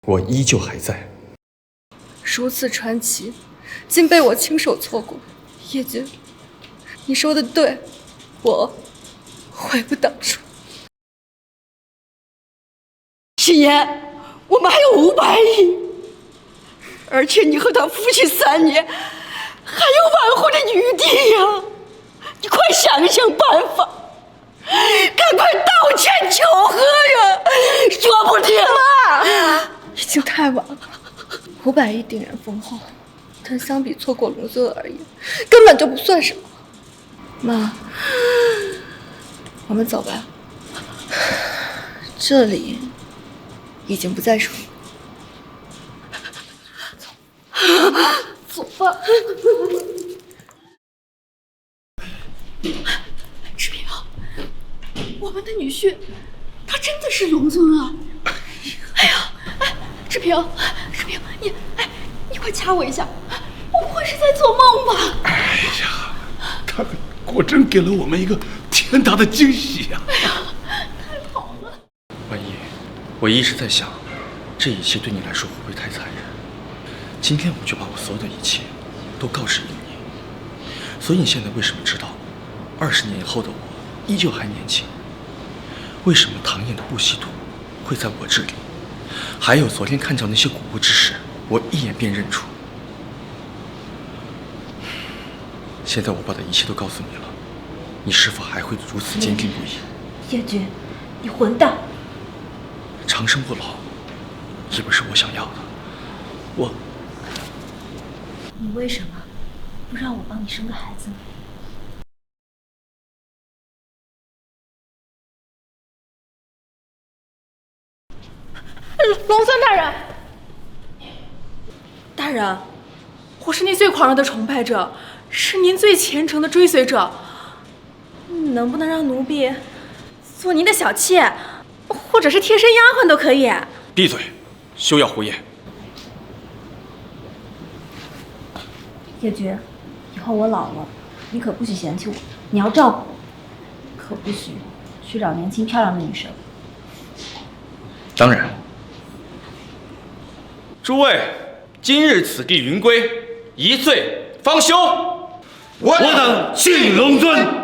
S1: 我依旧还在。
S10: 如此传奇，竟被我亲手错过。叶君，你说的对，我悔不当初。
S21: 秦言，我们还有500亿，而且你和他夫妻3年，还有挽回的余地呀！你快想想办法，赶快道歉求和呀！说不定
S10: 妈，已经太晚了。500亿定然丰厚，但相比错过龙尊而言，根本就不算什么。妈，我们走吧，这里已经不再是我。走吧。志平，我们的女婿，他真的是龙尊啊！哎呀，志平，你快掐我一下，我不会是在做梦吧？
S8: 哎呀，他果真给了我们一个天大的惊喜呀！
S10: 哎呀，太好了！
S1: 万一，我一直在想，这一切对你来说会不会太残忍？今天我就把我所有的一切都告知了你，所以你现在为什么知道20年以后的我依旧还年轻？为什么唐寅的不息土会在我这里？还有昨天看到那些古物之时，我一眼便认出。现在我把的一切都告诉你了，你是否还会如此坚定不移？
S6: 叶君，你混蛋！
S1: 长生不老也不是我想要的，
S6: 你为什么不让我帮你生个孩子呢？
S10: 龙尊大人，大人，我是您最狂热的崇拜者，是您最虔诚的追随者，能不能让奴婢做您的小妾，或者是贴身丫鬟都可以？
S1: 闭嘴，休要胡言。
S6: 叶君，以后我老了，你可不许嫌弃我，你要照顾我，可不许去找年轻漂亮的女生。
S1: 当然。诸位，今日此地云归，一醉方休。
S8: 我等敬龙尊。